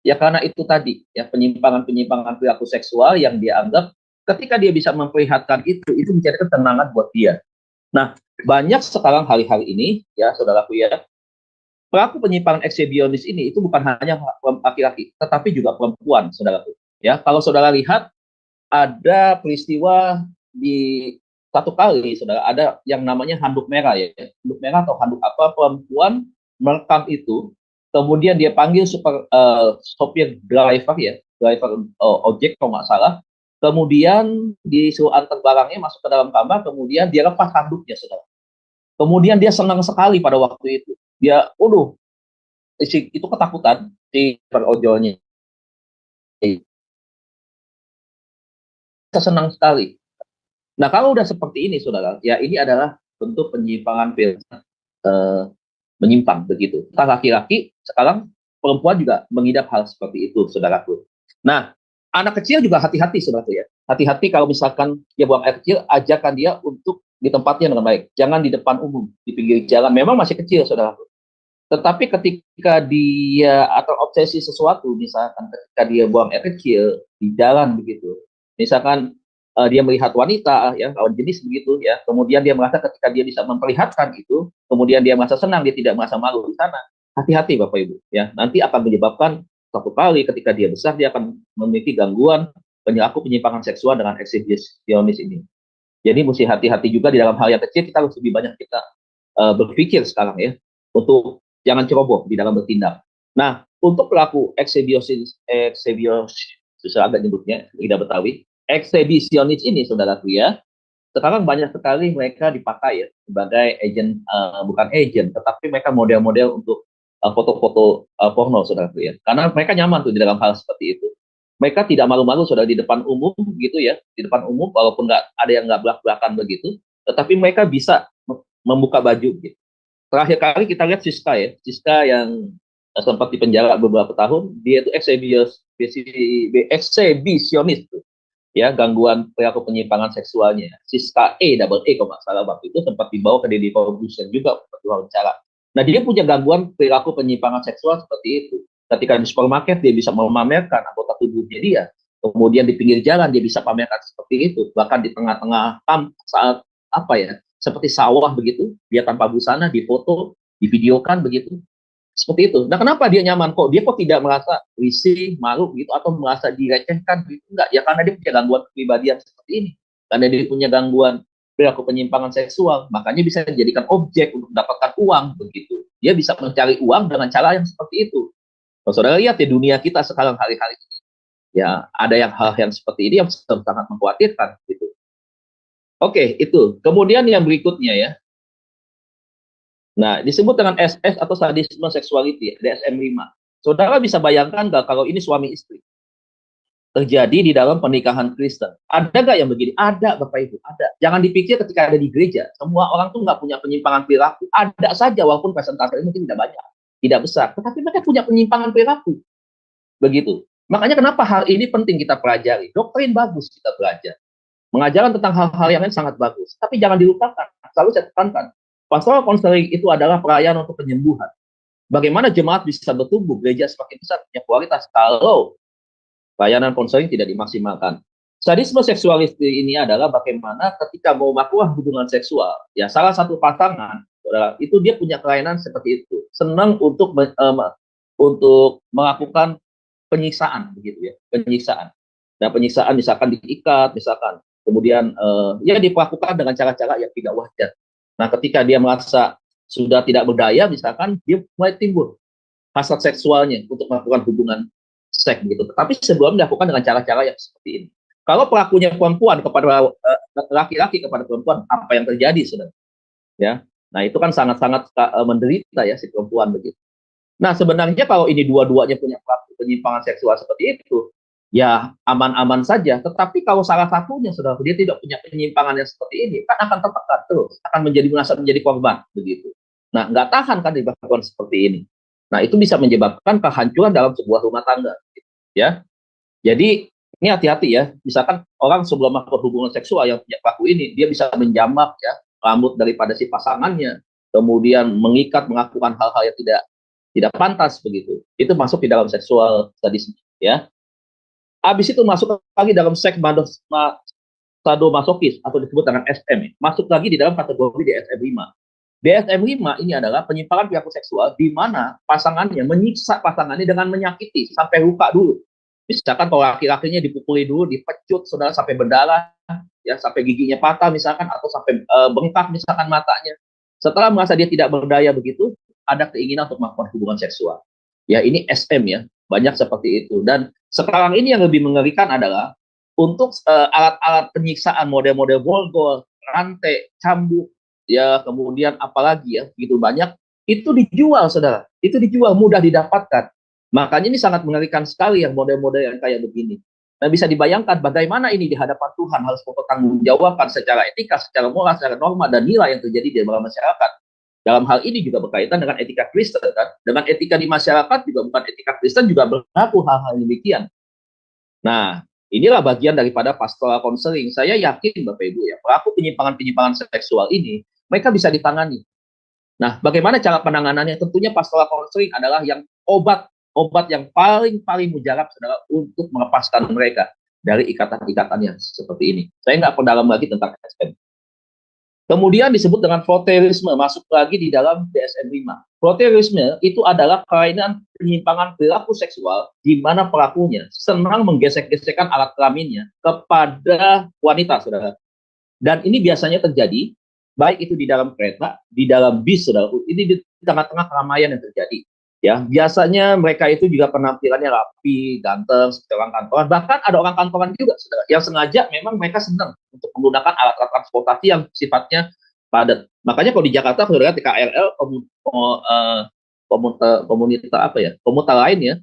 Ya karena itu tadi ya penyimpangan perilaku seksual yang dia anggap ketika dia bisa memperlihatkan itu menjadi ketenangan buat dia. Nah, banyak sekarang hari-hari ini ya saudaraku ya, pelaku penyimpangan eksibisionis ini itu bukan hanya laki-laki, tetapi juga perempuan, saudaraku. Ya, kalau saudara lihat ada peristiwa di satu kali, saudara, ada yang namanya handuk merah ya, handuk merah atau handuk apa, perempuan merekam itu, kemudian dia panggil sopir driver ya, driver ojek kalau nggak salah, kemudian disuruh antar barangnya masuk ke dalam kamar, kemudian dia lepas handuknya, saudara. Kemudian dia senang sekali pada waktu itu. Dia, itu ketakutan si perojolnya. Senang sekali. Nah, kalau udah seperti ini, saudara, ya ini adalah bentuk penyimpangan menyimpang begitu. Entah laki-laki, sekarang perempuan juga mengidap hal seperti itu, saudaraku. Nah, anak kecil juga hati-hati, saudaraku ya. Hati-hati kalau misalkan dia buang air kecil, ajarkan dia untuk di tempatnya dengan baik. Jangan di depan umum, di pinggir jalan. Memang masih kecil, saudaraku. Tetapi ketika dia atau obsesi sesuatu, misalkan ketika dia buang air kecil di jalan begitu, misalkan dia melihat wanita ya lawan jenis begitu ya, kemudian dia merasa ketika dia bisa memperlihatkan itu, kemudian dia merasa senang, dia tidak merasa malu di sana. Hati-hati Bapak Ibu ya, nanti akan menyebabkan satu kali ketika dia besar dia akan memiliki gangguan perilaku penyimpangan seksual dengan eksibisionis ini. Jadi mesti hati-hati juga di dalam hal yang kecil, kita harus lebih banyak kita berpikir sekarang ya untuk jangan ceroboh di dalam bertindak. Nah, untuk pelaku eksibisionis susah agak nyebutnya, tidak Betawi, eksibisionis ini, saudaraku ya, sekarang banyak sekali mereka dipakai ya sebagai agent, bukan agent, tetapi mereka model-model untuk foto-foto porno, saudaraku ya. Karena mereka nyaman tuh di dalam hal seperti itu. Mereka tidak malu-malu, saudara, di depan umum gitu ya, di depan umum, walaupun nggak ada yang nggak belak-belakan begitu, tetapi mereka bisa membuka baju gitu. Terakhir kali kita lihat Siska ya, Siska yang sempat dipenjara beberapa tahun, dia itu eksibisionis tuh, ya gangguan perilaku penyimpangan seksualnya. Siska double E kalau nggak salah waktu itu sempat dibawa ke Deddy Corbuzier juga untuk wawancara. Nah, dia punya gangguan perilaku penyimpangan seksual seperti itu. Ketika di supermarket dia bisa memamerkan anggota tubuhnya dia, kemudian di pinggir jalan dia bisa pamerkan seperti itu, bahkan di tengah-tengah saat apa ya, seperti sawah begitu, dia tanpa busana, difoto, divideokan begitu, seperti itu. Nah, kenapa dia nyaman kok? Dia kok tidak merasa risih, malu gitu, atau merasa direcehkan gitu? Enggak, ya karena dia punya gangguan kepribadian seperti ini. Karena dia punya gangguan perilaku penyimpangan seksual, makanya bisa dijadikan objek untuk mendapatkan uang begitu. Dia bisa mencari uang dengan cara yang seperti itu. Kalau saudara lihat ya dunia kita sekarang hari-hari ini, ya ada yang hal yang seperti ini yang sangat mengkhawatirkan gitu. Oke, itu. Kemudian yang berikutnya ya. Nah, disebut dengan SS atau sadisme sexuality, DSM-5. Saudara bisa bayangkan nggak kalau ini suami istri terjadi di dalam pernikahan Kristen? Ada nggak yang begini? Ada, Bapak Ibu, ada. Jangan dipikir ketika ada di gereja, semua orang tuh nggak punya penyimpangan perilaku. Ada saja, walaupun presentasinya mungkin tidak banyak, tidak besar, tetapi mereka punya penyimpangan perilaku. Begitu. Makanya kenapa hal ini penting kita pelajari. Doktrin bagus kita belajar. Mengajarkan tentang hal-hal yang lain sangat bagus. Tapi jangan dilupakan, selalu saya tekankan. Pastoral counseling itu adalah pelayanan untuk penyembuhan. Bagaimana jemaat bisa bertumbuh, gereja semakin besar, punya kualitas, kalau pelayanan konseling tidak dimaksimalkan. Sadisme seksualis ini adalah bagaimana ketika mau melakukan hubungan seksual, ya salah satu pasangan itu dia punya kelainan seperti itu, senang untuk melakukan penyiksaan, begitu ya, penyiksaan. Nah, penyiksaan misalkan diikat, misalkan, kemudian ya dilakukan dengan cara-cara yang tidak wajar. Nah, ketika dia merasa sudah tidak berdaya, misalkan dia mulai timbul hasrat seksualnya untuk melakukan hubungan seks gitu. Tapi sebelum dilakukan dengan cara-cara yang seperti ini. Kalau pelakunya perempuan kepada laki-laki kepada perempuan, apa yang terjadi saudara? Ya, nah itu kan sangat-sangat menderita ya si perempuan begitu. Nah sebenarnya kalau ini dua-duanya punya pelaku penyimpangan seksual seperti itu, ya aman-aman saja. Tetapi kalau salah satunya saudara dia tidak punya penyimpangan yang seperti ini, kan akan tertekan terus, akan merasa menjadi korban begitu. Nah nggak tahan kan dilakukan seperti ini. Nah, itu bisa menyebabkan kehancuran dalam sebuah rumah tangga, ya. Jadi, ini hati-hati ya. Misalkan orang sebelum melakukan hubungan seksual yang punya pelaku ini, dia bisa menjamak ya rambut daripada si pasangannya, kemudian mengikat, melakukan hal-hal yang tidak pantas begitu. Itu masuk di dalam seksual sadisme, ya. Habis itu masuk lagi dalam seks sadomasokis atau disebut dengan SM, masuk lagi di dalam kategori DSM-5. DSM-5 ini adalah penyimpangan perilaku seksual di mana pasangannya menyiksa pasangannya dengan menyakiti sampai luka dulu. Misalkan kalau laki-lakinya dipukuli dulu, dipecut, saudara sampai berdarah, ya sampai giginya patah misalkan, atau sampai bengkak misalkan matanya. Setelah merasa dia tidak berdaya begitu, ada keinginan untuk melakukan hubungan seksual. Ya ini SM ya, banyak seperti itu. Dan sekarang ini yang lebih mengerikan adalah untuk alat-alat penyiksaan model-model borgol, rantai, cambuk, ya kemudian apalagi ya begitu banyak, itu dijual saudara, itu dijual, mudah didapatkan. Makanya ini sangat mengerikan sekali yang model-model yang kayak begini. Nah bisa dibayangkan bagaimana ini di hadapan Tuhan harus mempertanggungjawabkan secara etika, secara moral, secara norma dan nilai yang terjadi di dalam masyarakat. Dalam hal ini juga berkaitan dengan etika Kristen kan, dengan etika di masyarakat juga bukan etika Kristen juga berlaku hal-hal demikian. Nah, inilah bagian daripada pastoral counseling. Saya yakin Bapak Ibu ya, pelaku penyimpangan-penyimpangan seksual ini mereka bisa ditangani. Nah, bagaimana cara penanganannya? Tentunya pastoral counseling adalah yang obat yang paling mujarab saudara untuk melepaskan mereka dari ikatan-ikatan yang seperti ini. Saya nggak perdalam lagi tentang SM. Kemudian disebut dengan voyeurisme, masuk lagi di dalam DSM-5. Voyeurisme itu adalah kelainan penyimpangan perilaku seksual di mana pelakunya senang menggesek-gesekkan alat kelaminnya kepada wanita, saudara. Dan ini biasanya terjadi baik itu di dalam kereta, di dalam bis, saudara. Ini di tengah-tengah keramaian yang terjadi. Ya, biasanya mereka itu juga penampilannya rapi, ganteng, seperti orang kantoran. Bahkan ada orang kantoran juga, saudara, yang sengaja memang mereka senang untuk menggunakan alat-alat transportasi yang sifatnya padat. Makanya kalau di Jakarta, saudara, di KRL, komuter lain ya,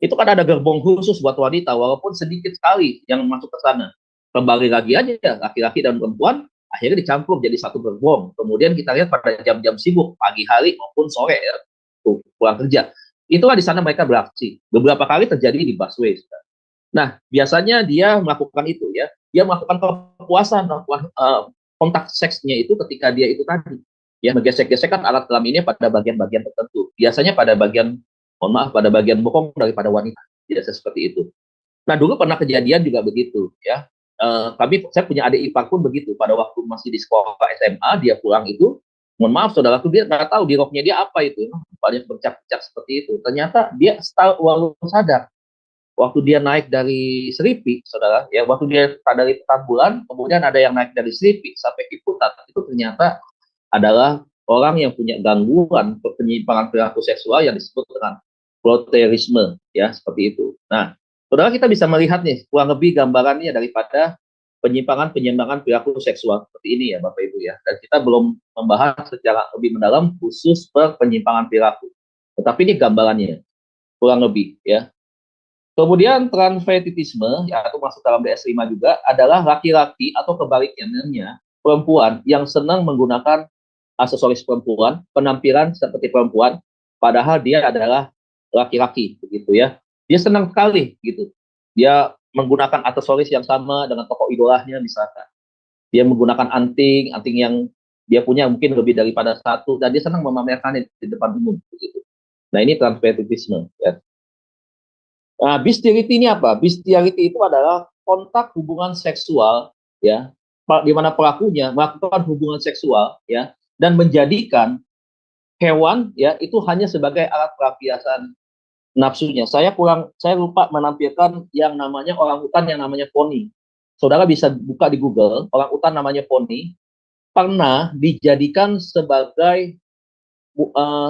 itu kan ada gerbong khusus buat wanita, walaupun sedikit sekali yang masuk ke sana. Kembali lagi aja, laki-laki dan perempuan akhirnya dicampur jadi satu gerbong. Kemudian kita lihat pada jam-jam sibuk, pagi hari maupun sore ya, pulang kerja. Itulah di sana mereka beraksi. Beberapa kali terjadi di busway. Nah, biasanya dia melakukan itu ya. Dia melakukan kepuasan, melakukan kontak seksnya itu ketika dia itu tadi. Ya, menggesek-gesekkan alat kelaminnya pada bagian-bagian tertentu. Biasanya pada bagian, pada bagian bokong daripada wanita. Biasa seperti itu. Nah, dulu pernah kejadian juga begitu ya. Saya punya adik ipar pun begitu. Pada waktu masih di sekolah SMA, dia pulang itu, mohon maaf saudara, dia nggak tahu di roknya dia apa itu, banyak bercak-bercak seperti itu. Ternyata dia baru sadar waktu dia naik dari Seripi, saudara, ya waktu dia dari Petamburan, kemudian ada yang naik dari Seripi sampai Ciputat, itu ternyata adalah orang yang punya gangguan penyimpangan perilaku seksual yang disebut dengan proterisme, ya seperti itu. Nah, saudara kita bisa melihat nih kurang lebih gambarannya daripada penyimpangan perilaku seksual seperti ini ya Bapak Ibu ya. Dan kita belum membahas secara lebih mendalam khusus penyimpangan perilaku. Tetapi ini gambarannya kurang lebih ya. Kemudian transvestitisme, yaitu masuk dalam DS5 juga, adalah laki-laki atau kebaliknya perempuan yang senang menggunakan aksesoris perempuan, penampilan seperti perempuan, padahal dia adalah laki-laki, begitu ya. Dia senang sekali, gitu. Dia menggunakan aksesoris yang sama dengan tokoh idolanya, misalkan. Dia menggunakan anting yang dia punya mungkin lebih daripada satu, dan dia senang memamerkannya di depan umum, begitu. Nah, ini transvestitisme, ya. Nah, bestiality ini apa? Bestiality itu adalah kontak hubungan seksual, ya, di mana pelakunya melakukan hubungan seksual, ya, dan menjadikan hewan, ya, itu hanya sebagai alat pelampiasan nafsunya. Saya lupa menampilkan yang namanya orang hutan yang namanya poni. Saudara bisa buka di Google, orang hutan namanya poni pernah dijadikan sebagai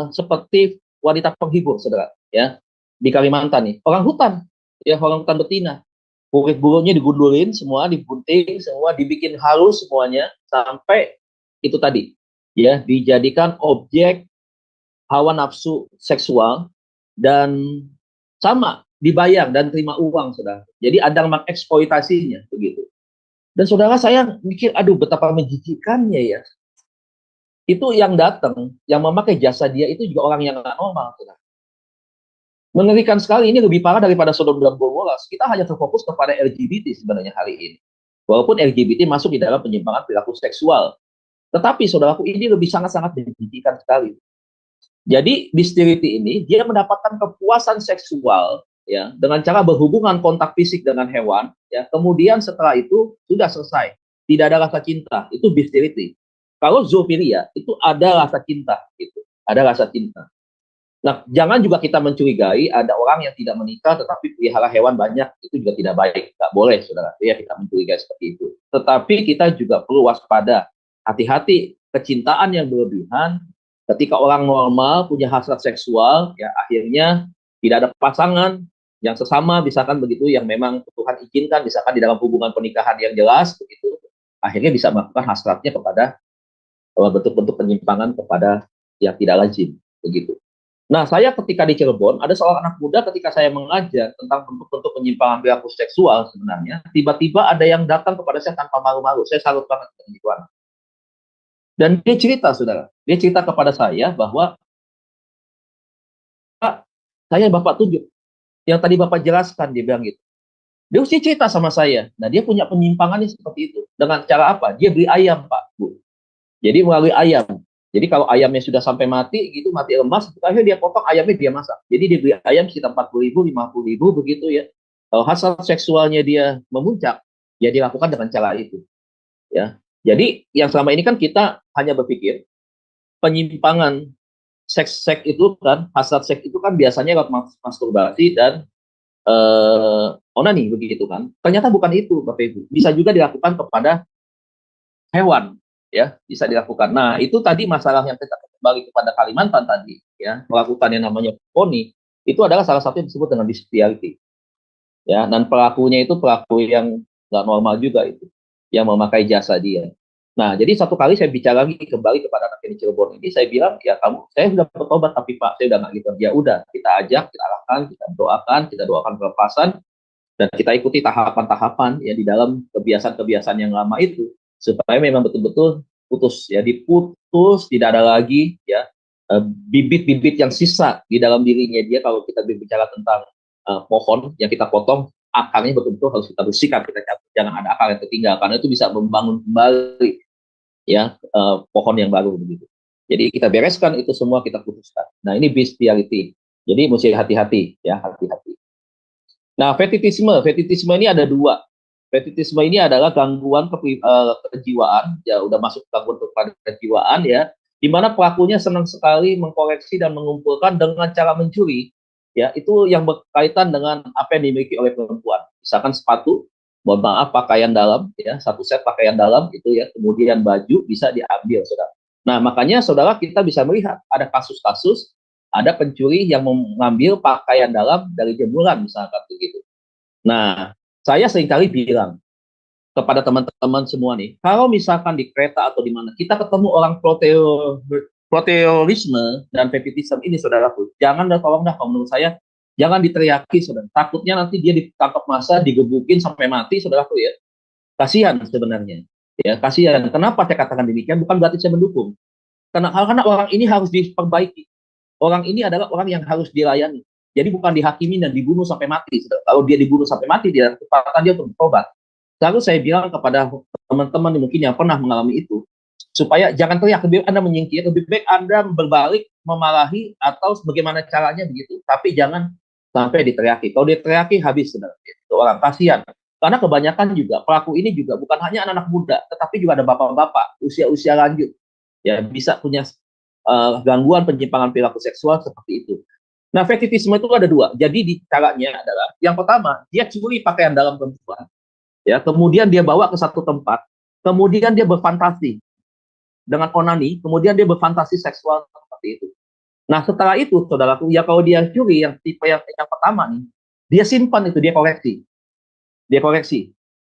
seperti wanita penghibur, saudara, ya, di Kalimantan nih. Orang hutan, ya, orang hutan betina. Kulit bulunya digundulin semua, digunting semua, dibikin halus semuanya sampai itu tadi, ya, dijadikan objek hawa nafsu seksual dan sama dibayar dan terima uang, saudara. Jadi ada mengeksploitasinya begitu. Dan saudara saya mikir, aduh betapa menjijikannya ya. Itu yang datang, yang memakai jasa dia itu juga orang yang nggak normal, saudara. Mengerikan sekali, ini lebih parah daripada Sodom dan Gomora. Kita hanya terfokus kepada LGBT sebenarnya hari ini. Walaupun LGBT masuk di dalam penyimpangan perilaku seksual. Tetapi saudaraku ini lebih sangat-sangat menjijikan sekali. Jadi bestiality ini dia mendapatkan kepuasan seksual ya dengan cara berhubungan kontak fisik dengan hewan ya. Kemudian setelah itu sudah selesai. Tidak ada rasa cinta, itu bestiality. Kalau zoofilia itu ada rasa cinta gitu. Ada rasa cinta. Nah, jangan juga kita mencurigai ada orang yang tidak menikah tetapi pelihara hewan banyak, itu juga tidak baik. Nggak boleh, saudara. Ya, kita mencurigai seperti itu. Tetapi kita juga perlu waspada. Hati-hati, kecintaan yang berlebihan, ketika orang normal punya hasrat seksual, ya akhirnya tidak ada pasangan yang sesama, misalkan begitu, yang memang Tuhan izinkan, misalkan di dalam hubungan pernikahan yang jelas, begitu, akhirnya bisa melakukan hasratnya kepada bentuk-bentuk penyimpangan kepada yang tidak lazim, begitu. Nah, saya ketika di Cirebon, ada seorang anak muda ketika saya mengajar tentang bentuk-bentuk penyimpangan perilaku seksual sebenarnya, tiba-tiba ada yang datang kepada saya tanpa malu-malu. Saya salut banget dengan itu anak. Dan dia cerita, saudara. Dia cerita kepada saya bahwa, Pak, saya Bapak tunjuk. Yang tadi Bapak jelaskan, dia bilang gitu. Dia mesti cerita sama saya. Nah, dia punya penyimpangannya seperti itu. Dengan cara apa? Dia beli ayam, Pak, Bu. Jadi melalui ayam. Jadi kalau ayamnya sudah sampai mati, gitu mati lemas, akhirnya dia potong ayamnya dia masak. Jadi dia beli ayam sekitar 40.000, 50.000 begitu ya. Kalau hasrat seksualnya dia memuncak, ya dilakukan dengan cara itu. Ya. Jadi yang selama ini kan kita hanya berpikir penyimpangan seks itu kan, hasrat seks itu kan biasanya lewat masturbasi dan onani begitu kan. Ternyata bukan itu, Bapak Ibu. Bisa juga dilakukan kepada hewan. Ya, bisa dilakukan. Nah, itu tadi masalah yang kita kembali kepada Kalimantan tadi, ya, melakukan yang namanya poni, itu adalah salah satu yang disebut dengan bestiality. Ya, dan pelakunya itu pelaku yang nggak normal juga itu, yang memakai jasa dia. Nah, jadi satu kali saya bicara lagi kembali kepada anak di Cirebon ini, saya bilang, ya kamu, saya sudah bertobat, tapi Pak, saya udah nggak gitu. Ya udah, kita ajak, kita arahkan, kita doakan kelepasan, dan kita ikuti tahapan-tahapan ya di dalam kebiasaan-kebiasaan yang lama itu, supaya memang betul-betul putus ya, diputus, tidak ada lagi ya bibit-bibit yang sisa di dalam dirinya dia. Kalau kita berbicara tentang pohon yang kita potong, akarnya betul-betul harus kita bersihkan, kita cabut, jangan ada akar yang tertinggal, karena itu bisa membangun kembali ya pohon yang baru begitu. Jadi kita bereskan itu semua, kita putuskan. Nah, ini bestiality. Jadi mesti hati-hati ya, hati-hati. Nah, fetitisme ini ada dua. Fetitisme ini adalah gangguan kejiwaan, ya udah masuk gangguan kejiwaan ya, di mana pelakunya senang sekali mengkoleksi dan mengumpulkan dengan cara mencuri ya itu yang berkaitan dengan apa yang dimiliki oleh perempuan. Misalkan sepatu, mohon maaf pakaian dalam, ya satu set pakaian dalam itu ya, kemudian baju bisa diambil, saudara. Nah makanya saudara kita bisa melihat ada kasus-kasus ada pencuri yang mengambil pakaian dalam dari jemuran misalkan begitu. Nah saya seringkali bilang kepada teman-teman semua nih, kalau misalkan di kereta atau di mana kita ketemu orang proteorisme dan fetitisme ini, saudaraku, jangan dah, tolong dah, kalau menurut saya jangan diteriaki, saudara. Takutnya nanti dia ditangkap massa, digebukin sampai mati, saudaraku ya. Kasihan sebenarnya, ya kasihan. Kenapa saya katakan demikian? Bukan berarti saya mendukung. Karena orang ini harus diperbaiki. Orang ini adalah orang yang harus dilayani. Jadi bukan dihakimi dan dibunuh sampai mati. Saudara. Kalau dia dibunuh sampai mati, dia kesempatan dia untuk bertobat. Lalu saya bilang kepada teman-teman mungkin yang pernah mengalami itu, supaya jangan teriak, lebih baik Anda menyingkir, lebih baik Anda berbalik, memarahi, atau bagaimana caranya begitu. Tapi jangan sampai diteriaki. Kalau diteriaki, habis sebenarnya. Itu orang kasihan. Karena kebanyakan juga, pelaku ini juga bukan hanya anak-anak muda, tetapi juga ada bapak-bapak, usia-usia lanjut. Ya, bisa punya gangguan penyimpangan perilaku seksual seperti itu. Nah, fetitisme itu ada dua. Jadi di caranya adalah, yang pertama, dia curi pakaian dalam perempuan, ya, kemudian dia bawa ke satu tempat, kemudian dia berfantasi dengan onani, kemudian dia berfantasi seksual seperti itu. Nah setelah itu saudaraku, ya kalau dia curi yang tipe yang pertama nih, dia simpan itu, dia koleksi,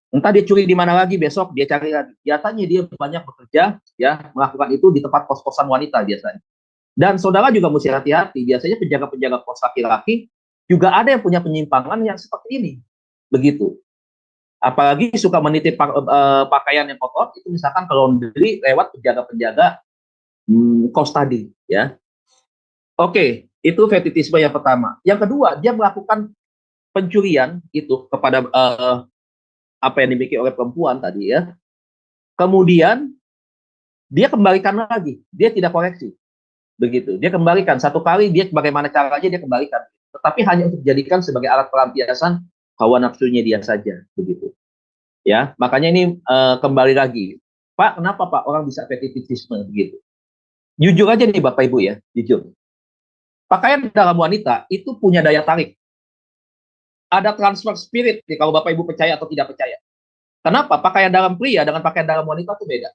entah dia curi di mana lagi, besok dia cari lagi. Biasanya dia banyak bekerja, ya melakukan itu di tempat kos-kosan wanita biasanya. Dan saudara juga mesti hati-hati, biasanya penjaga-penjaga kos laki-laki juga ada yang punya penyimpangan yang seperti ini, begitu. Apalagi suka menitip pakaian yang kotor, itu misalkan ke laundry lewat penjaga-penjaga kos tadi, ya. Oke, itu fetitisme yang pertama. Yang kedua, dia melakukan pencurian itu kepada apa yang dimiliki oleh perempuan tadi, ya. Kemudian dia kembalikan lagi, dia tidak koleksi, begitu. Dia kembalikan satu kali, dia bagaimana caranya dia kembalikan, tetapi hanya untuk dijadikan sebagai alat pelampiasan hawa nafsunya dia saja, begitu. Ya, makanya ini kembali lagi, Pak, kenapa Pak orang bisa fetitisme begitu? Jujur aja nih Bapak Ibu ya, jujur. Pakaian dalam wanita itu punya daya tarik. Ada transfer spirit nih, kalau Bapak Ibu percaya atau tidak percaya. Kenapa? Pakaian dalam pria dengan pakaian dalam wanita itu beda.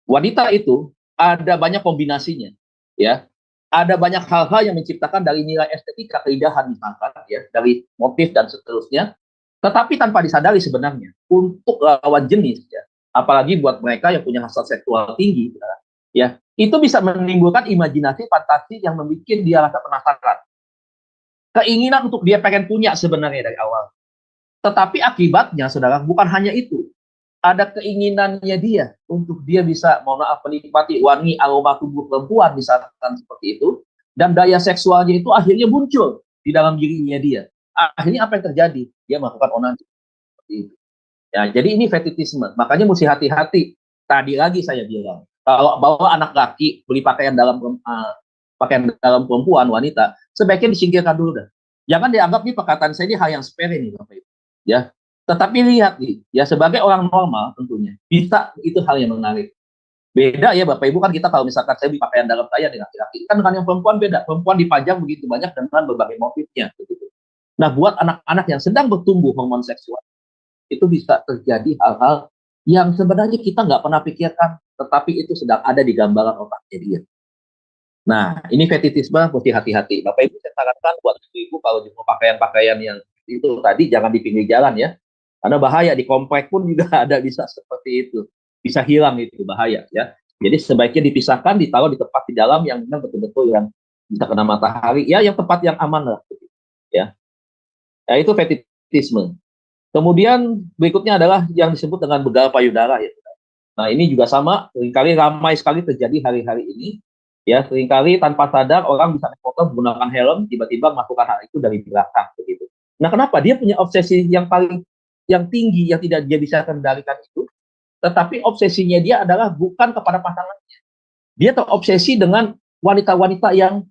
Wanita itu ada banyak kombinasinya, ya. Ada banyak hal-hal yang menciptakan dari nilai estetika, keindahan misalkan, ya, dari motif dan seterusnya. Tetapi tanpa disadari sebenarnya untuk lawan jenis, ya, apalagi buat mereka yang punya hasrat seksual tinggi, ya, itu bisa menimbulkan imajinasi, fantasi yang membuat dia rasa penasaran. Keinginan untuk dia pengen punya sebenarnya dari awal. Tetapi akibatnya, saudara, bukan hanya itu. Ada keinginannya dia untuk dia bisa, mohon maaf, menikmati wangi aroma tubuh perempuan, misalkan seperti itu. Dan daya seksualnya itu akhirnya muncul di dalam dirinya dia. Akhirnya apa yang terjadi? Dia melakukan onani. Seperti itu. Ya, jadi ini fetitisme. Makanya mesti hati-hati. Tadi lagi saya bilang, kalau bawa anak laki beli pakaian dalam perempuan, wanita, sebaiknya disingkirkan dulu dah. Jangan dianggap nih perkataan saya ini hal yang sepele nih Bapak Ibu. Ya, tetapi lihat nih, ya sebagai orang normal tentunya bisa, itu hal yang menarik. Beda ya Bapak Ibu, kan kita kalau misalkan saya beli pakaian dalam saya dengan laki-laki, kan dengan yang perempuan beda. Perempuan dipajang begitu banyak dengan berbagai motifnya. Begitu. Nah, buat anak-anak yang sedang bertumbuh hormon seksual, itu bisa terjadi hal-hal yang sebenarnya kita nggak pernah pikirkan, tetapi itu sedang ada di gambaran otaknya dia. Nah, ini fetitisme mesti hati-hati. Bapak Ibu saya sarankan buat ibu-ibu kalau mau pakaian-pakaian yang itu tadi jangan di pinggir jalan ya. Karena bahaya, di komplek pun juga ada bisa seperti itu. Bisa hilang, itu bahaya ya. Jadi sebaiknya dipisahkan, ditaruh di tempat di dalam yang memang betul-betul yang bisa kena matahari, ya yang tempat yang aman lah. Ya. Ya itu fetitisme. Kemudian berikutnya adalah yang disebut dengan begal payudara ya. Nah, ini juga sama, seringkali ramai sekali terjadi hari-hari ini. Ya, seringkali tanpa sadar orang bisa naik motor menggunakan helm, tiba-tiba melakukan hal itu dari belakang begitu. Nah, kenapa? Dia punya obsesi yang paling tinggi yang tidak dia bisa kendalikan itu, tetapi obsesinya dia adalah bukan kepada pasangannya. Dia terobsesi dengan wanita-wanita yang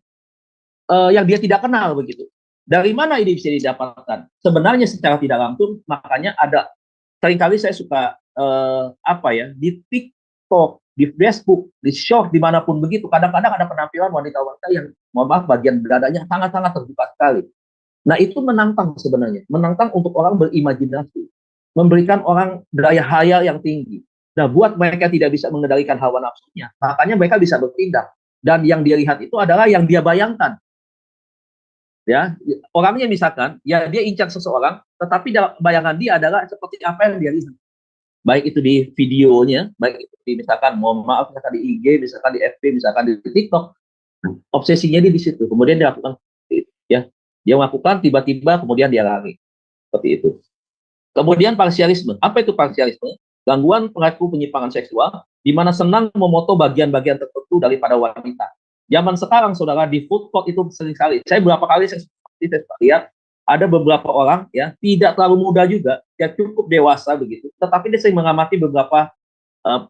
dia tidak kenal begitu. Dari mana ini bisa didapatkan? Sebenarnya secara tidak langsung, makanya ada seringkali saya suka di TikTok, di Facebook, di short, dimanapun begitu. Kadang-kadang ada penampilan wanita-wanita yang, mohon maaf, bagian dadanya sangat-sangat terbuka sekali. Nah, itu menantang sebenarnya, menantang untuk orang berimajinasi, memberikan orang daya hayal yang tinggi. Nah, buat mereka tidak bisa mengendalikan hawa nafsunya, makanya mereka bisa bertindak. Dan yang dia lihat itu adalah yang dia bayangkan. Ya, orangnya misalkan, ya dia incar seseorang, tetapi bayangan dia adalah seperti apa yang dia lihat. Baik itu di videonya, baik itu di misalkan, mohon maaf, misalkan di IG, misalkan di FB, misalkan di TikTok, obsesinya dia di situ. Kemudian dia lakukan, ya, dia melakukan tiba-tiba, kemudian dia lari seperti itu. Kemudian parsialisme. Apa itu parsialisme? Gangguan perilaku penyimpangan seksual di mana senang memoto bagian-bagian tertentu daripada wanita. Zaman sekarang, saudara, di food court itu sering sekali. Saya beberapa kali saya lihat ada beberapa orang ya tidak terlalu muda juga, ya cukup dewasa begitu, tetapi dia sering mengamati beberapa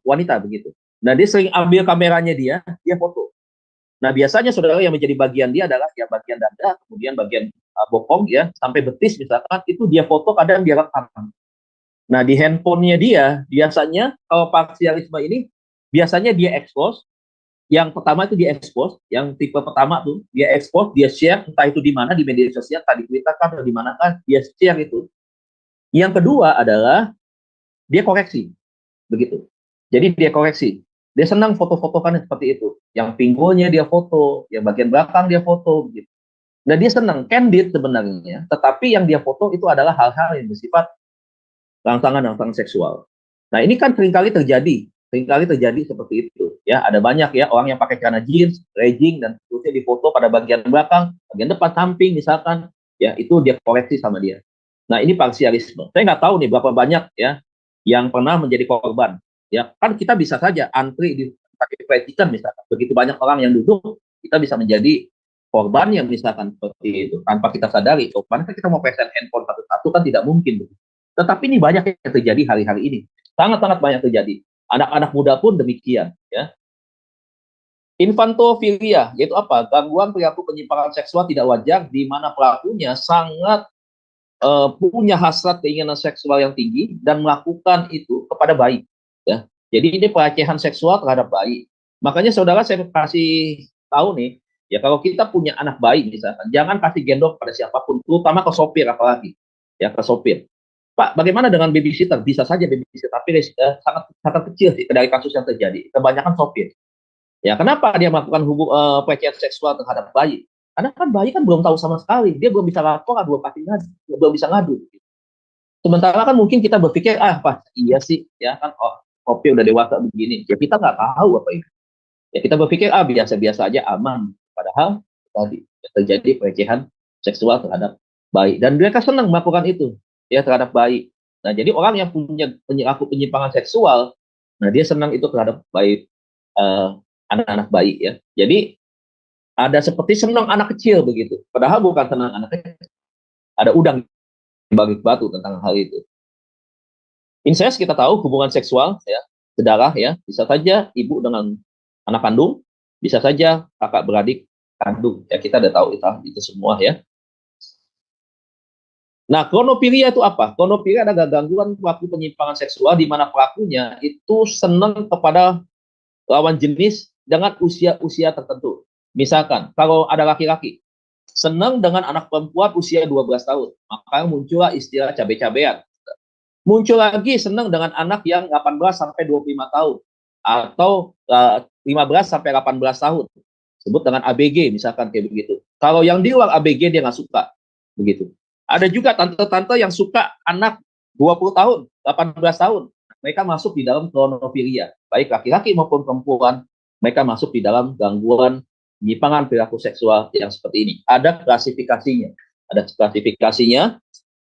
wanita begitu. Nah, dia sering ambil kameranya dia foto. Nah, biasanya saudara yang menjadi bagian dia adalah ya bagian dada, kemudian bagian bokong ya, sampai betis misalkan, itu dia foto, kadang dia rekam. Nah, di handphonenya dia, biasanya kalau parsialisme ini, biasanya dia expose, yang pertama itu dia expose, yang tipe pertama tuh, dia expose, dia share, entah itu di mana, di media sosial, tadi Twitter kan, atau di mana kan, dia share itu. Yang kedua adalah, dia koreksi, begitu. Jadi dia koreksi. Dia senang foto-fotokan seperti itu. Yang pinggulnya dia foto, yang bagian belakang dia foto, begitu. Nah, dia senang, candid sebenarnya, tetapi yang dia foto itu adalah hal-hal yang bersifat rangsangan seksual. Nah, ini kan seringkali terjadi seperti itu. Ya, ada banyak ya orang yang pakai celana jeans, legging, dan seterusnya difoto pada bagian belakang, bagian depan, samping misalkan, ya itu dia koreksi sama dia. Nah, ini parsialisme. Saya nggak tahu nih berapa banyak ya yang pernah menjadi korban. Ya, kan kita bisa saja antri di pakai fried chicken misalkan. Begitu banyak orang yang duduk, kita bisa menjadi korban yang misalkan seperti itu tanpa kita sadari. So, karena kita mau pesen handphone satu-satu kan tidak mungkin. Tetapi ini banyak yang terjadi hari-hari ini. Sangat-sangat banyak terjadi. Anak-anak muda pun demikian. Ya. Infantofilia, yaitu apa? Gangguan perilaku penyimpangan seksual tidak wajar di mana pelakunya sangat punya hasrat keinginan seksual yang tinggi dan melakukan itu kepada bayi. Ya. Jadi ini pelecehan seksual terhadap bayi. Makanya saudara saya kasih tahu nih, ya kalau kita punya anak bayi misalkan, jangan kasih gendong pada siapapun, terutama ke sopir apalagi. Ya, ke sopir. Pak, bagaimana dengan babysitter? Bisa saja babysitter, tapi sangat sangat kecil sih dari kasus yang terjadi. Kebanyakan sopir. Ya, kenapa dia melakukan pelecehan seksual terhadap bayi? Karena kan bayi kan belum tahu sama sekali, dia belum bisa lapor, belum bisa ngadu. Sementara kan mungkin kita berpikir, Pak, iya sih, ya kan, sopir udah dewasa begini, ya kita nggak tahu apa itu. Ya kita berpikir, biasa-biasa aja, aman. Padahal tadi terjadi pelecehan seksual terhadap bayi, dan mereka senang melakukan itu ya terhadap bayi. Nah, jadi orang yang punya perilaku penyimpangan seksual, nah dia senang itu terhadap bayi, anak-anak bayi ya. Jadi ada seperti senang anak kecil begitu. Padahal bukan senang anak kecil. Ada udang di balik batu tentang hal itu. Incest kita tahu hubungan seksual ya, saudara ya, bisa saja ibu dengan anak kandung, bisa saja kakak beradik kandung. Ya kita udah tahu itu semua ya. Nah, kronopilia itu apa? Kronopilia adalah gangguan pelaku penyimpangan seksual di mana pelakunya itu senang kepada lawan jenis dengan usia-usia tertentu. Misalkan, kalau ada laki-laki senang dengan anak perempuan usia 12 tahun, maka muncullah istilah cabe-cabean. Muncul lagi senang dengan anak yang 18 sampai 25 tahun atau 15 sampai 18 tahun. Sebut dengan ABG misalkan kayak begitu. Kalau yang di luar ABG dia nggak suka. Begitu. Ada juga tante-tante yang suka anak 20 tahun, 18 tahun. Mereka masuk di dalam kronofilia. Baik laki-laki maupun perempuan, mereka masuk di dalam gangguan penyimpangan perilaku seksual yang seperti ini. Ada klasifikasinya.